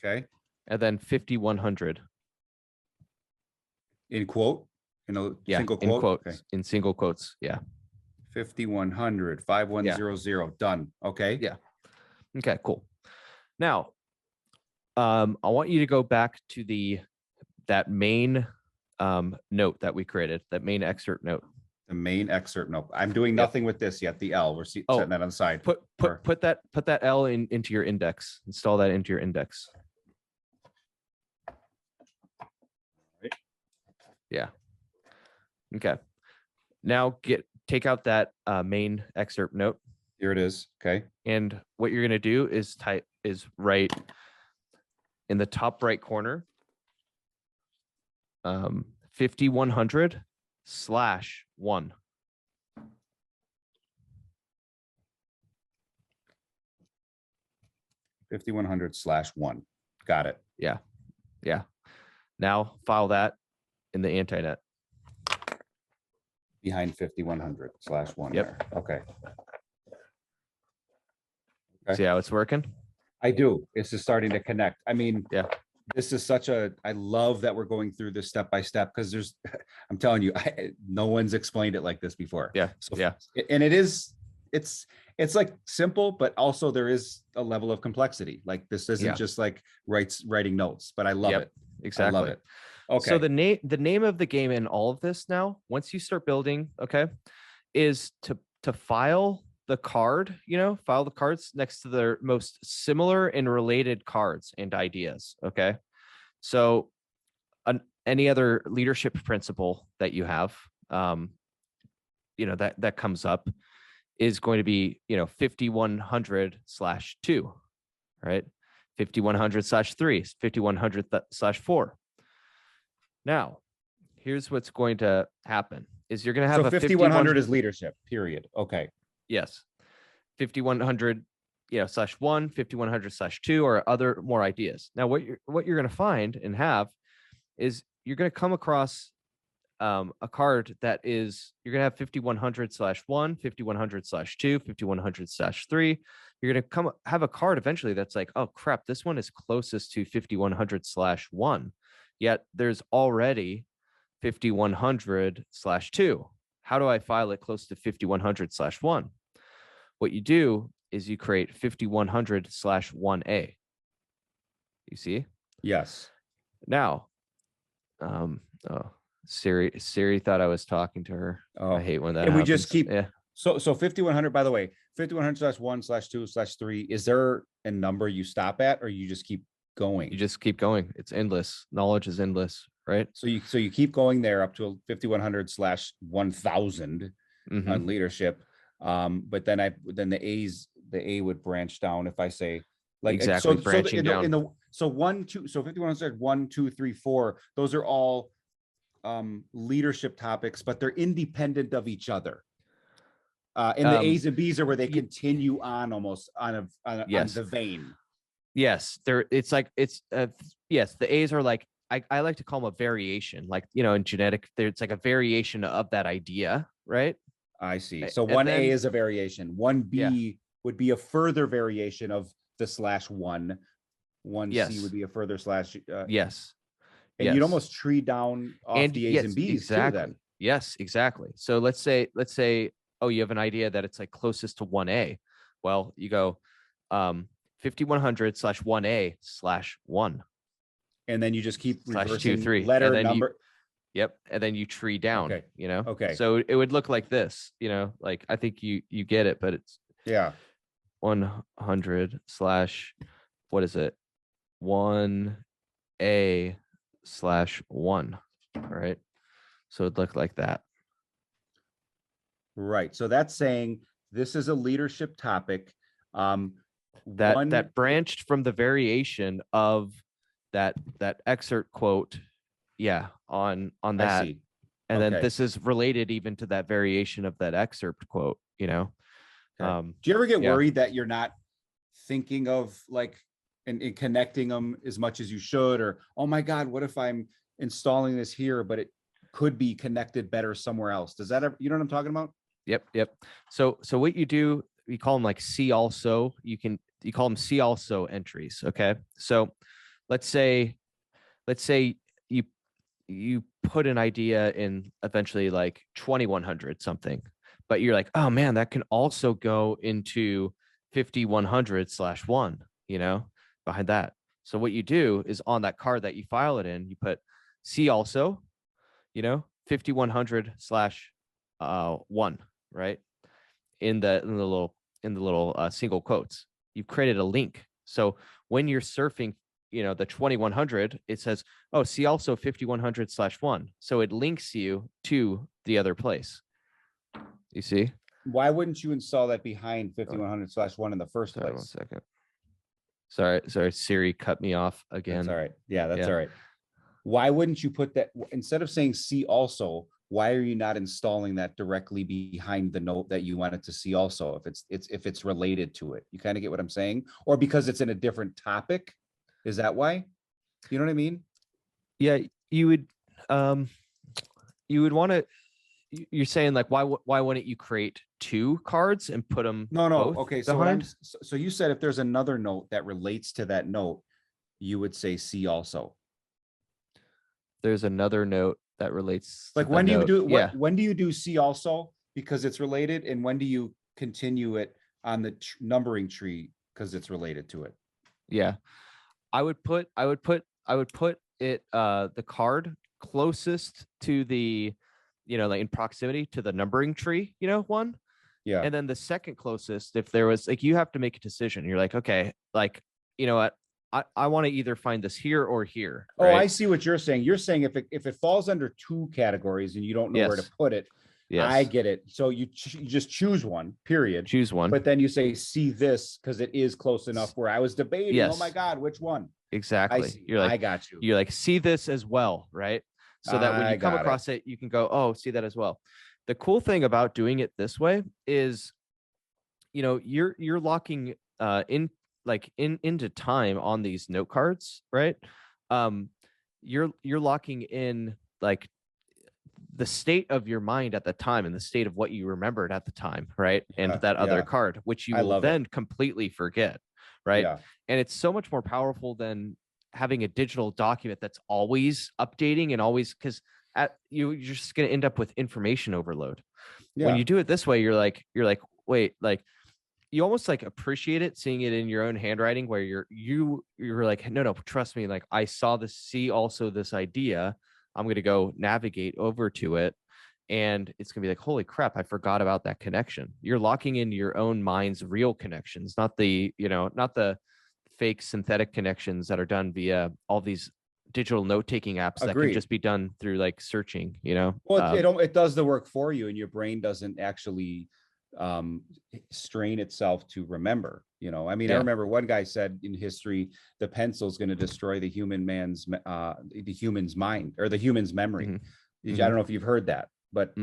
Okay. And then 5,100. In quote. In a Yeah. single In quote. quotes. Okay. In single quotes. Yeah. 5,100. 5,100. Done. Okay. Yeah. Okay, cool. Now, I want you to go back to that main note that we created, that main excerpt note. The main excerpt. Nope. I'm doing nothing with this yet. The L. We're setting that on the side. Put that L into your index. Install that into your index. Right. Yeah. Okay. Now take out that main excerpt note. Here it is. Okay. And what you're going to do is write in the top right corner 5,100/1. 5,100/1. Got it. Yeah. Yeah. Now file that in the Antinet. Behind 5,100/1. Yep. There. Okay. See how it's working? I do. It's just starting to connect. I mean, Yeah. This is I love that we're going through this step by step because I'm telling you, no one's explained it like this before. Yeah. So, Yeah. And it's like simple, but also there is a level of complexity. Like this isn't just like writing notes, but I love it. Exactly. I love it. Okay. So the name of the game in all of this now, once you start building, okay, is to file the card, file the cards next to their most similar and related cards and ideas. Okay. So any other leadership principle that you have, that comes up is going to be, 5100/2, right? 5100/3, 5100/4. Now, here's what's going to happen is you're going to have a 5100 is leadership, period. Okay. Yes. 5100 /1, 5100/2, or other more ideas. Now, what you're going to find and have is you're going to come across a card that is, you're going to have 5100/1, 5100/2, 5100/3. You're going to have a card eventually that's like, oh crap, this one is closest to 5100/1, yet there's already 5100/2. How do I file it close to 5100/1? What you do is you create 5100/1A. You see? Yes. Now, Siri thought I was talking to her. Oh, I hate when that and happens. we just keep, yeah. So 5100, by the way, 5100/1/2/3, is there a number you stop at, or you just keep going? You just keep going. It's endless. Knowledge is endless, right? So you keep going there up to 5100/1000 on leadership. But then the A would branch down if I say like exactly branching down. So 5100, 1, 2, 3, 4, those are all leadership topics, but they're independent of each other. And the A's and B's are where they continue on almost on the vein. Yes, yes, the A's are like, I like to call them a variation, like, in genetic, it's like a variation of that idea, right? I see. So 1A is a variation. 1B would be a further variation of the /1. 1C would be a further slash. Yes. And you'd almost tree down off the A's and B's exactly. too, then. Yes, exactly. So let's say, oh, you have an idea that it's like closest to 1A. Well, you go 5100/1A/1. And then you just keep reversing 2, 3 letter number. Yep. And then you tree down, Okay. Okay. So it would look like this, like, I think you get it, but it's 100/ what is it? 1A/1. All right. So it'd look like that. Right. So that's saying this is a leadership topic. That branched from the variation of that excerpt quote. Yeah, on that. And then this is related even to that variation of that excerpt quote, Okay. Do you ever get worried that you're not thinking of like and connecting them as much as you should, or, oh my God, what if I'm installing this here, but it could be connected better somewhere else? Does that ever, you know what I'm talking about? Yep. So what you do, we call them like see also. You call them see also entries. Okay. So let's say you put an idea in eventually like 2100 something, but you're like, oh man, that can also go into 5100/1, behind that. So what you do is on that card that you file it in, you put see also, 5100/1, right? In the little single quotes. You've created a link. So when you're surfing, the 2100, it says, oh, see also 5100/1. So it links you to the other place. You see? Why wouldn't you install that behind 5100/1 in the first place? 1 second. Sorry, Siri cut me off again. That's all right. Yeah, that's all right. Why wouldn't you put that, instead of saying see also, why are you not installing that directly behind the note that you wanted to see also, if it's related to it? You kind of get what I'm saying? Or because it's in a different topic? Is that why? You know what I mean? Yeah, you would want to, you're saying like, why wouldn't you create two cards and put them No. Okay. behind? So you said if there's another note that relates to that note, you would say see also. There's another note that relates. Like when do you do when do you do see also because it's related, and when do you continue it on the numbering tree because it's related to it? Yeah, I would put it the card closest to the, like in proximity to the numbering tree, one, Yeah. And then the second closest, if there was like, you have to make a decision. You're like, okay, like, you know what? I want to either find this here or here. Oh, Right? I see what you're saying. You're saying if it falls under two categories and you don't know where to Yes. put it, I Yes. get it. So you just choose one, period. Choose one. But then you say, see this, because it is close enough where I was debating, oh my Yes. God, which one? I Exactly. see. You're like, I got you. you're like, see this as well, right? So that when I you come got it. across it, you can go, oh, see that as well. The cool thing about doing it this way is, you know, you're locking into time on these note cards, right? You're locking in like the state of your mind at the time and the state of what you remembered at the time, right? And that other card, which you will then completely forget, right? Yeah. And it's so much more powerful than having a digital document that's always updating and always, because you're just going to end up with information overload. Yeah. When you do it this way, you're like, wait, like you almost like appreciate it, seeing it in your own handwriting, where you're like, no, trust me, like I saw this, see also this idea. I'm going to go navigate over to it. And it's going to be like, holy crap, I forgot about that connection. You're locking in your own mind's real connections, not the fake synthetic connections that are done via all these digital note-taking apps that can just be done through like searching, Well, it does the work for you, and your brain doesn't actually strain itself to remember. I mean, I remember one guy said in history, the pencil is going to destroy the human's mind, or the human's memory. I don't know if you've heard that, but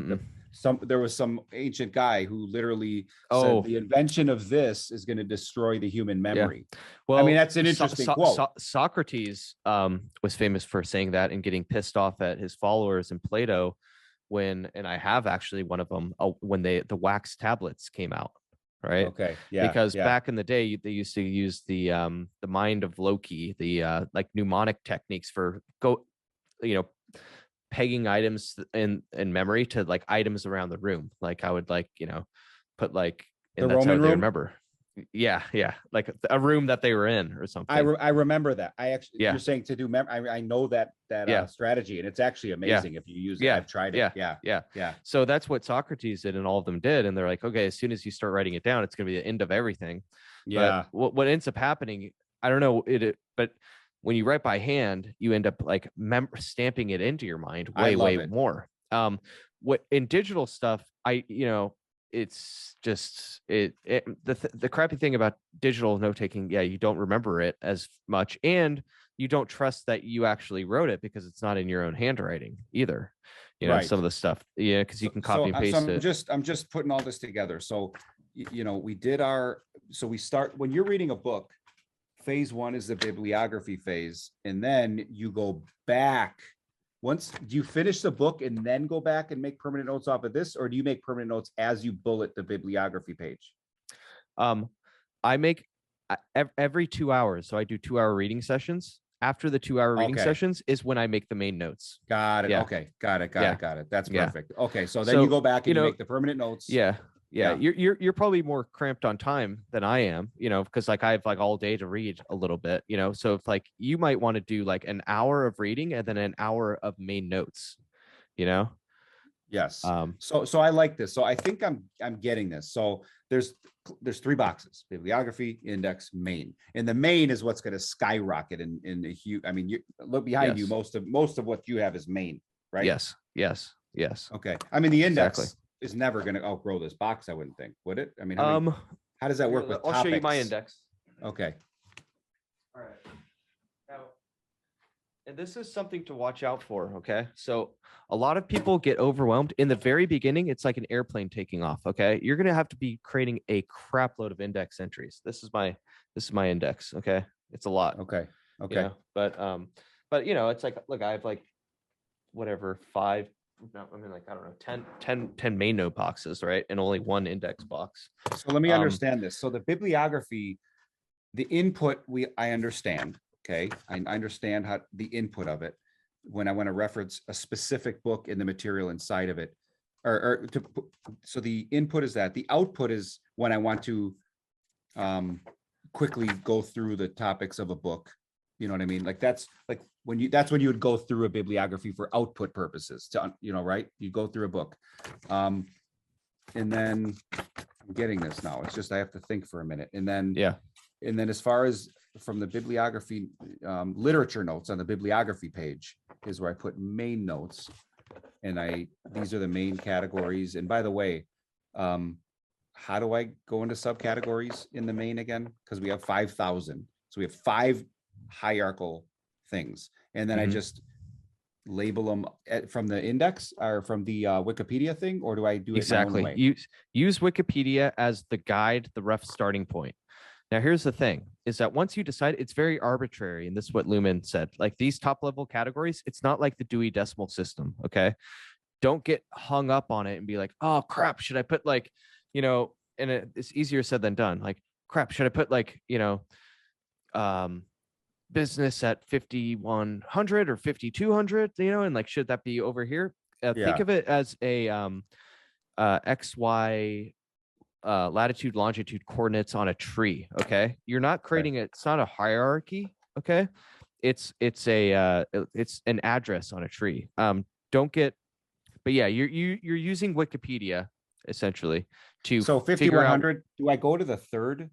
there was some ancient guy who literally said the invention of this is going to destroy the human memory. Well, I mean, that's an interesting quote. Socrates was famous for saying that and getting pissed off at his followers in Plato and I have actually one of them when the wax tablets came out. Right. Okay. Yeah. Because back in the day, they used to use the mind of Loki, the like mnemonic techniques for pegging items in memory to like items around the room. Like I would put like in the that's Roman how they room? remember. Yeah, like a room that they were in or something. I remember that. You're saying to do I know that strategy, and it's actually amazing if you use it. I've tried it. Yeah. So that's what Socrates did, and all of them did. And they're like, okay, as soon as you start writing it down, it's going to be the end of everything. Yeah. But what ends up happening, I don't know but when you write by hand, you end up like stamping it into your mind way more. What in digital stuff, it's just the crappy thing about digital note taking, you don't remember it as much, and you don't trust that you actually wrote it because it's not in your own handwriting either. Some of the stuff, because you can copy and paste it. I'm just putting all this together. So we start when you're reading a book. Phase one is the bibliography phase, and then you go back. Do you finish the book and then go back and make permanent notes off of this, or do you make permanent notes as you bullet the bibliography page? I make every 2 hours. So I do 2-hour reading sessions. After the 2-hour reading sessions is when I make the main notes. Got it. Yeah. Okay. Got it. That's perfect. Okay. So then you go back and you make the permanent notes. Yeah. You're probably more cramped on time than I am, because like I have like all day to read a little bit, so if like you might want to do like an hour of reading and then an hour of main notes, Yes. So I like this. So I think I'm getting this. So there's 3 boxes: bibliography, index, main. And the main is what's going to skyrocket in the huge. I mean, you look behind you. Most of what you have is main, right? Yes. Okay. I mean, the index is never going to outgrow this box, I wouldn't think, would it? I mean, how does that work with I'll topics? show you my index. Okay. All right. Now, and this is something to watch out for, okay? So a lot of people get overwhelmed. In the very beginning, it's like an airplane taking off, okay? You're going to have to be creating a crap load of index entries. This is my index, okay? It's a lot. Okay. But it's like, look, I have like whatever, 5, no, I mean, like, I don't know, 10 main note boxes, right? And only 1 index box. So let me understand this. So the bibliography, the input, I understand. Okay. I understand how the input of it when I want to reference a specific book in the material inside of it. So the input is that. The output is when I want to quickly go through the topics of a book. You know what I mean? Like that's when you would go through a bibliography for output purposes to, right? You go through a book. And then I'm getting this now. It's just I have to think for a minute. And then Yeah. as far as from the bibliography, literature notes on the bibliography page is where I put main notes. And these are the main categories. And by the way, how do I go into subcategories in the main again? Because we have 5,000. So we have 5 hierarchical things. And then I just label them from the index or from the Wikipedia thing, or do I do it exactly my own way? Use Wikipedia as the guide, the rough starting point. Now here's the thing, is that once you decide, it's very arbitrary, and this is what Lumen said, like these top level categories, it's not like the Dewey Decimal System. Okay, don't get hung up on it and be like, oh crap, should I put like, and it's easier said than done, like crap, should I put like, business at 5,100 or 5,200, and like, should that be over here? Think of it as a XY latitude, longitude coordinates on a tree. Okay, you're not creating it. It's not a hierarchy. Okay, it's an address on a tree. Don't get, but yeah, you're using Wikipedia essentially to so 5,100. Do I go to the third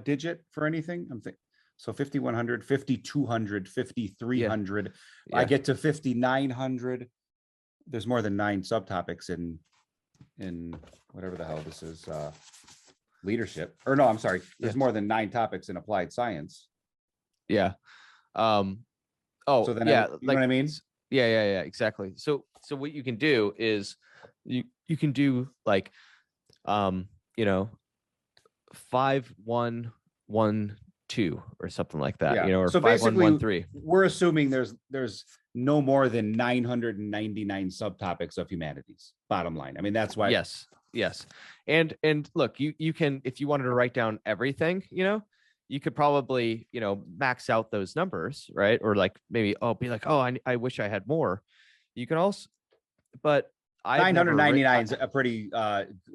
digit for anything? I'm thinking. So 5,100, 5,200, 5,300. Yeah. I get to 5,900. There's more than 9 subtopics in whatever the hell this is, leadership. Or no, I'm sorry. There's more than 9 topics in applied science. Yeah. So then you know what I mean? Yeah, exactly. So what you can do is you can do like 5-1-1-2 or something like that, or so 5-1-1-3. We're assuming there's no more than 999 subtopics of humanities, bottom line. I mean, that's why. Yes. And look, you can, if you wanted to write down everything, you could probably, max out those numbers, right? Or like maybe be like, oh, I wish I had more. You can also, but 999 is a pretty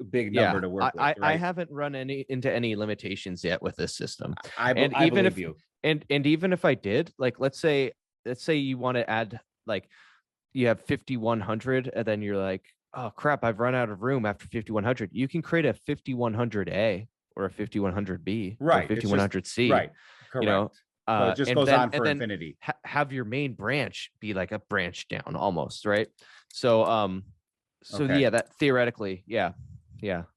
big number to work with. Right? I haven't run into any limitations yet with this system. I believe you. And even if I did, like, let's say you want to add, like, you have 5,100, and then you're like, oh crap, I've run out of room after 5,100. You can create a 5,100A or a 5,100B, right? Or 5,100C, right? Correct. So it just goes on for infinity. Have your main branch be like a branch down almost, right? So okay. Yeah, that theoretically, yeah.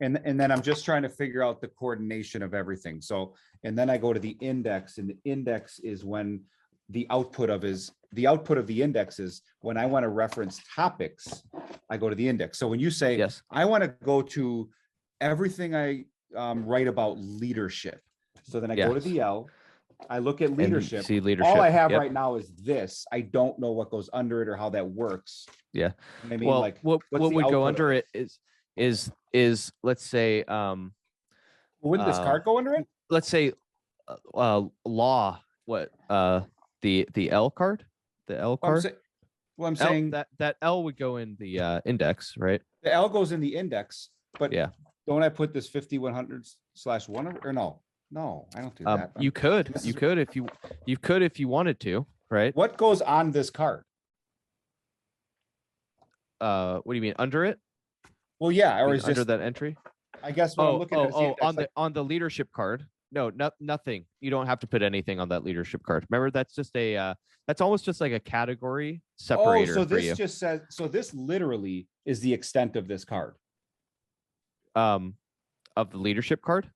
And then I'm just trying to figure out the coordination of everything. So, and then I go to the index, and the index is when the output of the index is when I want to reference topics, I go to the index. So when you say, yes, I want to go to everything I write about leadership. So then I go to the L, I look at leadership. See leadership. All I have right now is this. I don't know what goes under it or how that works. Yeah. I mean, well, like, what would go under it is let's say, wouldn't this card go under it? Let's say law, what the L card, the L card. I'm saying that L would go in the index, right? The L goes in the index, but yeah, don't I put this 5,100/1 or no? No, I don't do that. You could if you wanted to, right? What goes on this card? What do you mean, under it? Well, yeah, or is under just that entry? I guess what I'm looking at on the leadership card. No, nothing. You don't have to put anything on that leadership card. Remember, that's just that's almost just like a category separator. So this just says, so this literally is the extent of this card. Of the leadership card.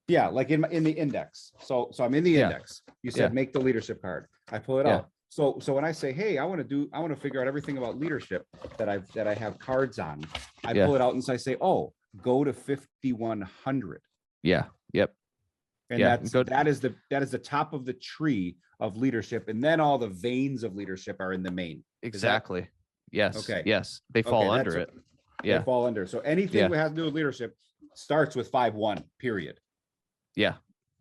Yeah, like in the index. So I'm in the index. You said make the leadership card. I pull it out. So when I say, hey, I want to figure out everything about leadership that I have cards on, I pull it out and so I say, oh, go to 5,100. Yeah. Yep. And that is the top of the tree of leadership, and then all the veins of leadership are in the main. Exactly. Yes. Okay. Yes, they fall under it. They fall under. So anything that has to do with leadership starts with 5-1. Period. Yeah.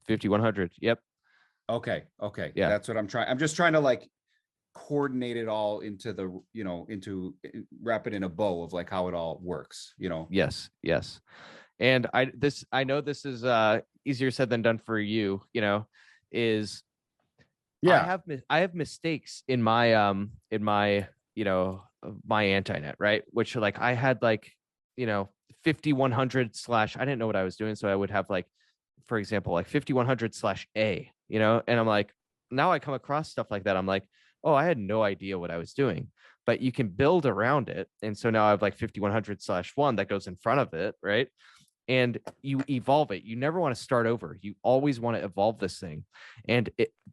5,100. Yep. Okay. Yeah. That's what I'm trying. I'm just trying to like coordinate it all into the, wrap it in a bow of like how it all works, Yes. And I know this is easier said than done for you, is I have mistakes in my my Antinet, right? Which like I had like, 5100 slash, I didn't know what I was doing. So I would have like, for example, like 5100 slash A, you know, and I'm like, now I come across stuff like that. I'm like, oh, I had no idea what I was doing, but you can build around it. And so now I have like 5100 slash 1 that goes in front of it. Right. And you evolve it. You never want to start over. You always want to evolve this thing. And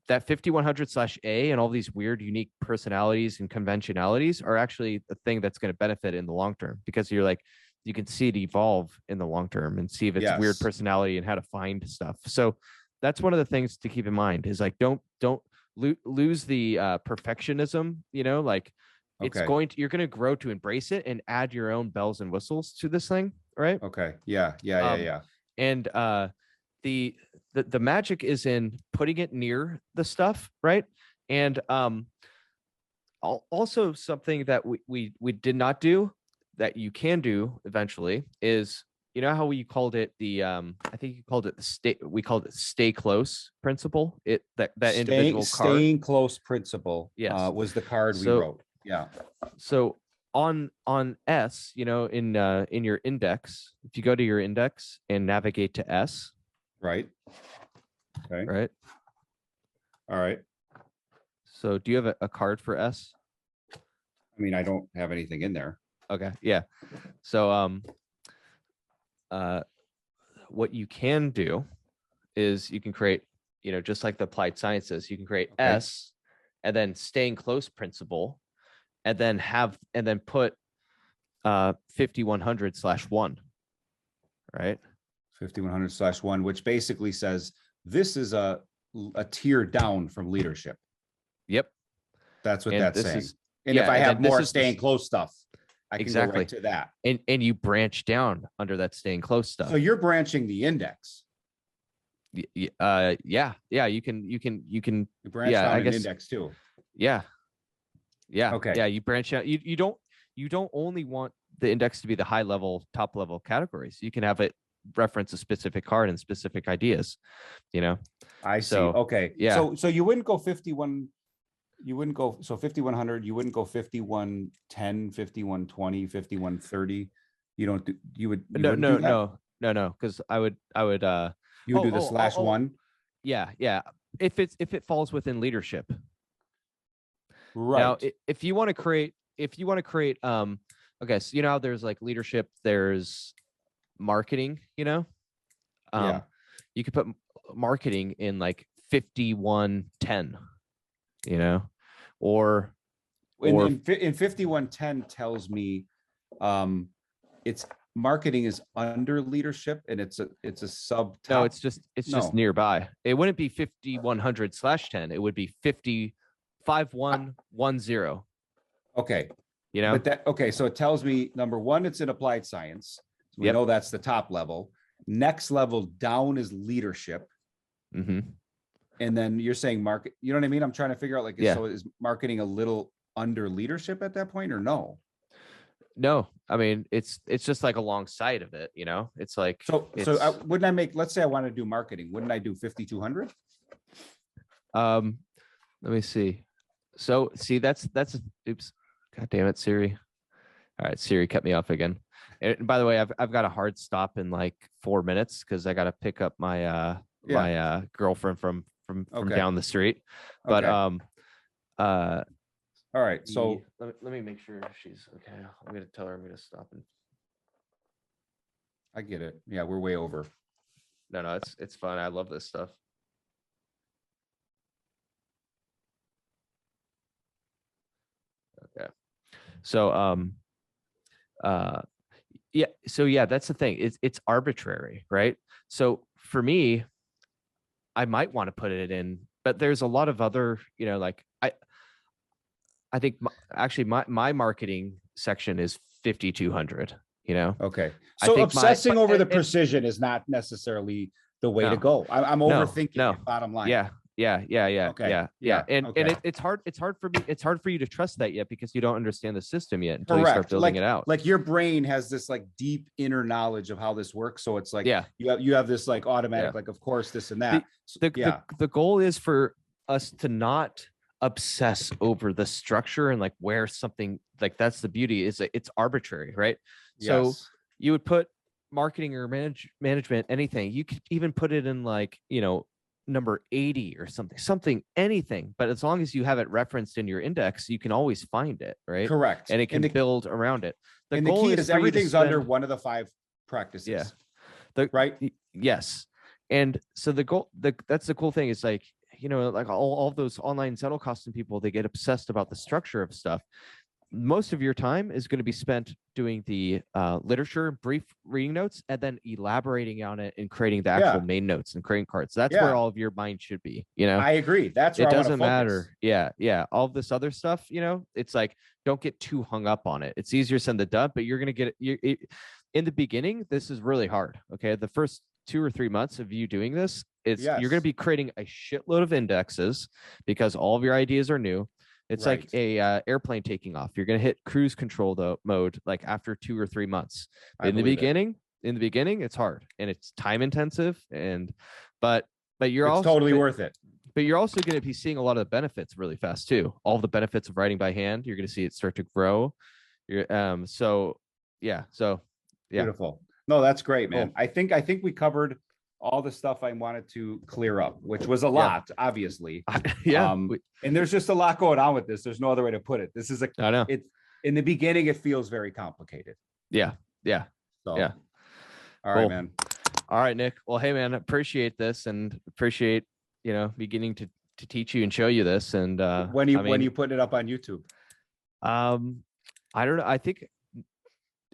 that 5100 slash A and all these weird, unique personalities and conventionalities are actually the thing that's going to benefit in the long term, because you're like, you can see it evolve in the long term and see if it's weird personality and how to find stuff. So that's one of the things to keep in mind is like, don't lose the perfectionism, you know, like it's you're going to grow to embrace it and add your own bells and whistles to this thing. Right. Okay. Yeah. And the magic is in putting it near the stuff. Right. And also something that we did not do that you can do eventually is, you know how we called it the I think you called it we called it stay close principle. That individual card. Staying close principle was the card we wrote. Yeah. So on S, you know, in your index, if you go to your index and navigate to S. Right. Okay. Right. All right. So do you have a card for S? I mean, I don't have anything in there. Okay. Yeah. So what you can do is you can create, you know, just like the applied sciences, you can create S and then staying close principle and then put 5100 slash 1. Right. 5100 slash 1, which basically says this is a tier down from leadership. Yep. That's what that's saying. And yeah, if I have more staying close stuff, I can go right to that. And you branch down under that staying close stuff. So you're branching the index. Yeah. You can branch down an index too. Yeah. Okay. Yeah. You branch out. You don't only want the index to be the high level, top level categories. You can have it reference a specific card and specific ideas, you know? I see. Okay. Yeah. So you wouldn't go 51. You wouldn't go, so 5100, you wouldn't go 5110, 5120, 5130. You don't do, you would, you no. Cause I would, you would do the slash 1. Yeah. If it falls within leadership. Right. Now, if you want to create, okay. So you know how there's like leadership, there's marketing, you know? You could put marketing in like 5110. You know, or in 5110 tells me it's marketing is under leadership and it's a sub. No, it's just nearby. It wouldn't be 5100 slash 10. It would be 5110. Okay. You know, but so it tells me number 1, it's in applied science. So we know that's the top level. Next level down is leadership. Mm-hmm. And then you're saying market, you know what I mean? I'm trying to figure out like, so is marketing a little under leadership at that point or no? No, I mean, it's just like alongside of it, you know, it's like, wouldn't I make, let's say I want to do marketing. Wouldn't I do 5200? Let me see. So see, that's, oops. God damn it, Siri. All right. Siri cut me off again. And by the way, I've got a hard stop in like 4 minutes because I got to pick up my, my girlfriend from down the street. But all right, so let me make sure she's okay. I'm gonna tell her I'm gonna stop and I get it. Yeah, we're way over. No, it's fun. I love this stuff. Okay. So that's the thing. It's arbitrary, right? So for me, I might want to put it in, but there's a lot of other, you know, like I think my marketing section is 5200, you know? Okay. So obsessing over the precision is not necessarily the way to go. I'm overthinking it, bottom line. Yeah. Okay. Yeah. And it's hard for me. It's hard for you to trust that yet because you don't understand the system yet until you start building it out. Like your brain has this like deep inner knowledge of how this works. So it's like, you have this like automatic, like, of course, this and that. The goal is for us to not obsess over the structure and like where something like that's the beauty is it's arbitrary, right? So you would put marketing or management, anything. You could even put it in like, number 80 or something, anything. But as long as you have it referenced in your index, you can always find it, right? Correct. And it can build around it. The key is everything's under one of the 5 practices. Yeah. Right. Yes. And so that's the cool thing is like, like all those online Zettelkasten people, they get obsessed about the structure of stuff. Most of your time is going to be spent doing the literature, brief reading notes, and then elaborating on it and creating the actual main notes and creating cards. That's where all of your mind should be. I agree. That's where it doesn't matter. Yeah. All of this other stuff, it's like, don't get too hung up on it. It's easier said than done, but you're going to get it. In the beginning, this is really hard. Okay. The first 2 or 3 months of you doing this, you're going to be creating a shitload of indexes because all of your ideas are new. It's like a airplane taking off. You're going to hit cruise control mode like after 2 or 3 months. In the beginning, it's hard and it's time intensive, but you're also totally worth it. But you're also going to be seeing a lot of the benefits really fast too. All the benefits of writing by hand. You're going to see it start to grow. So beautiful. No, that's great, man. Cool. I think we covered all the stuff I wanted to clear up, which was a lot, obviously. And there's just a lot going on with this. There's no other way to put it. This is I know. It's in the beginning, it feels very complicated. Yeah. So, yeah. All right, man. All right, Nick. Well, hey, man, appreciate this and appreciate, beginning to teach you and show you this. And when are you putting it up on YouTube? I don't know. I think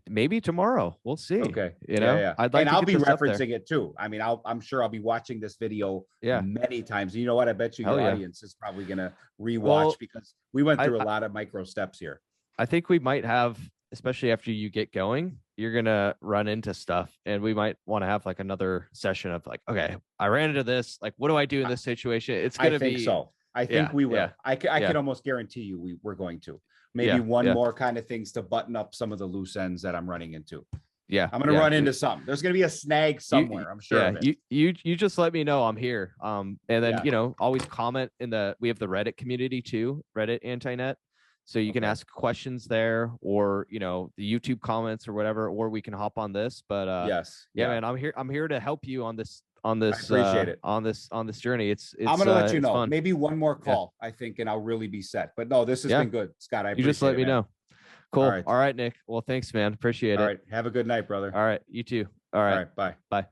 maybe tomorrow. We'll see. Okay. I'd like and to I'll get be this up there. referencing it too. I mean, I'm sure I'll be watching this video many times. You know what? I bet you your audience is probably gonna rewatch because we went through a lot of micro steps here. I think we might have, especially after you get going, you're gonna run into stuff, and we might want to have like another session of like, okay, I ran into this. Like, what do I do in this situation? It's gonna be. I think we will. Yeah. I can almost guarantee you we're going to. Maybe one more kind of things to button up some of the loose ends that I'm running into. Yeah. I'm going to run into something. There's going to be a snag somewhere. I'm sure. Yeah. You just let me know I'm here. And then, always comment we have the Reddit community too, Reddit Antinet. So you can ask questions there or, the YouTube comments or whatever, or we can hop on this, but man, I'm here to help you on this. I appreciate it on this journey. It's I'm gonna let you know. Fun. Maybe one more call, I think, and I'll really be set. But no, this has been good, Scott. You just let me know. Cool. All right, Nick. Well, thanks, man. Appreciate it. All right. Have a good night, brother. All right. You too. All right. Bye. Bye.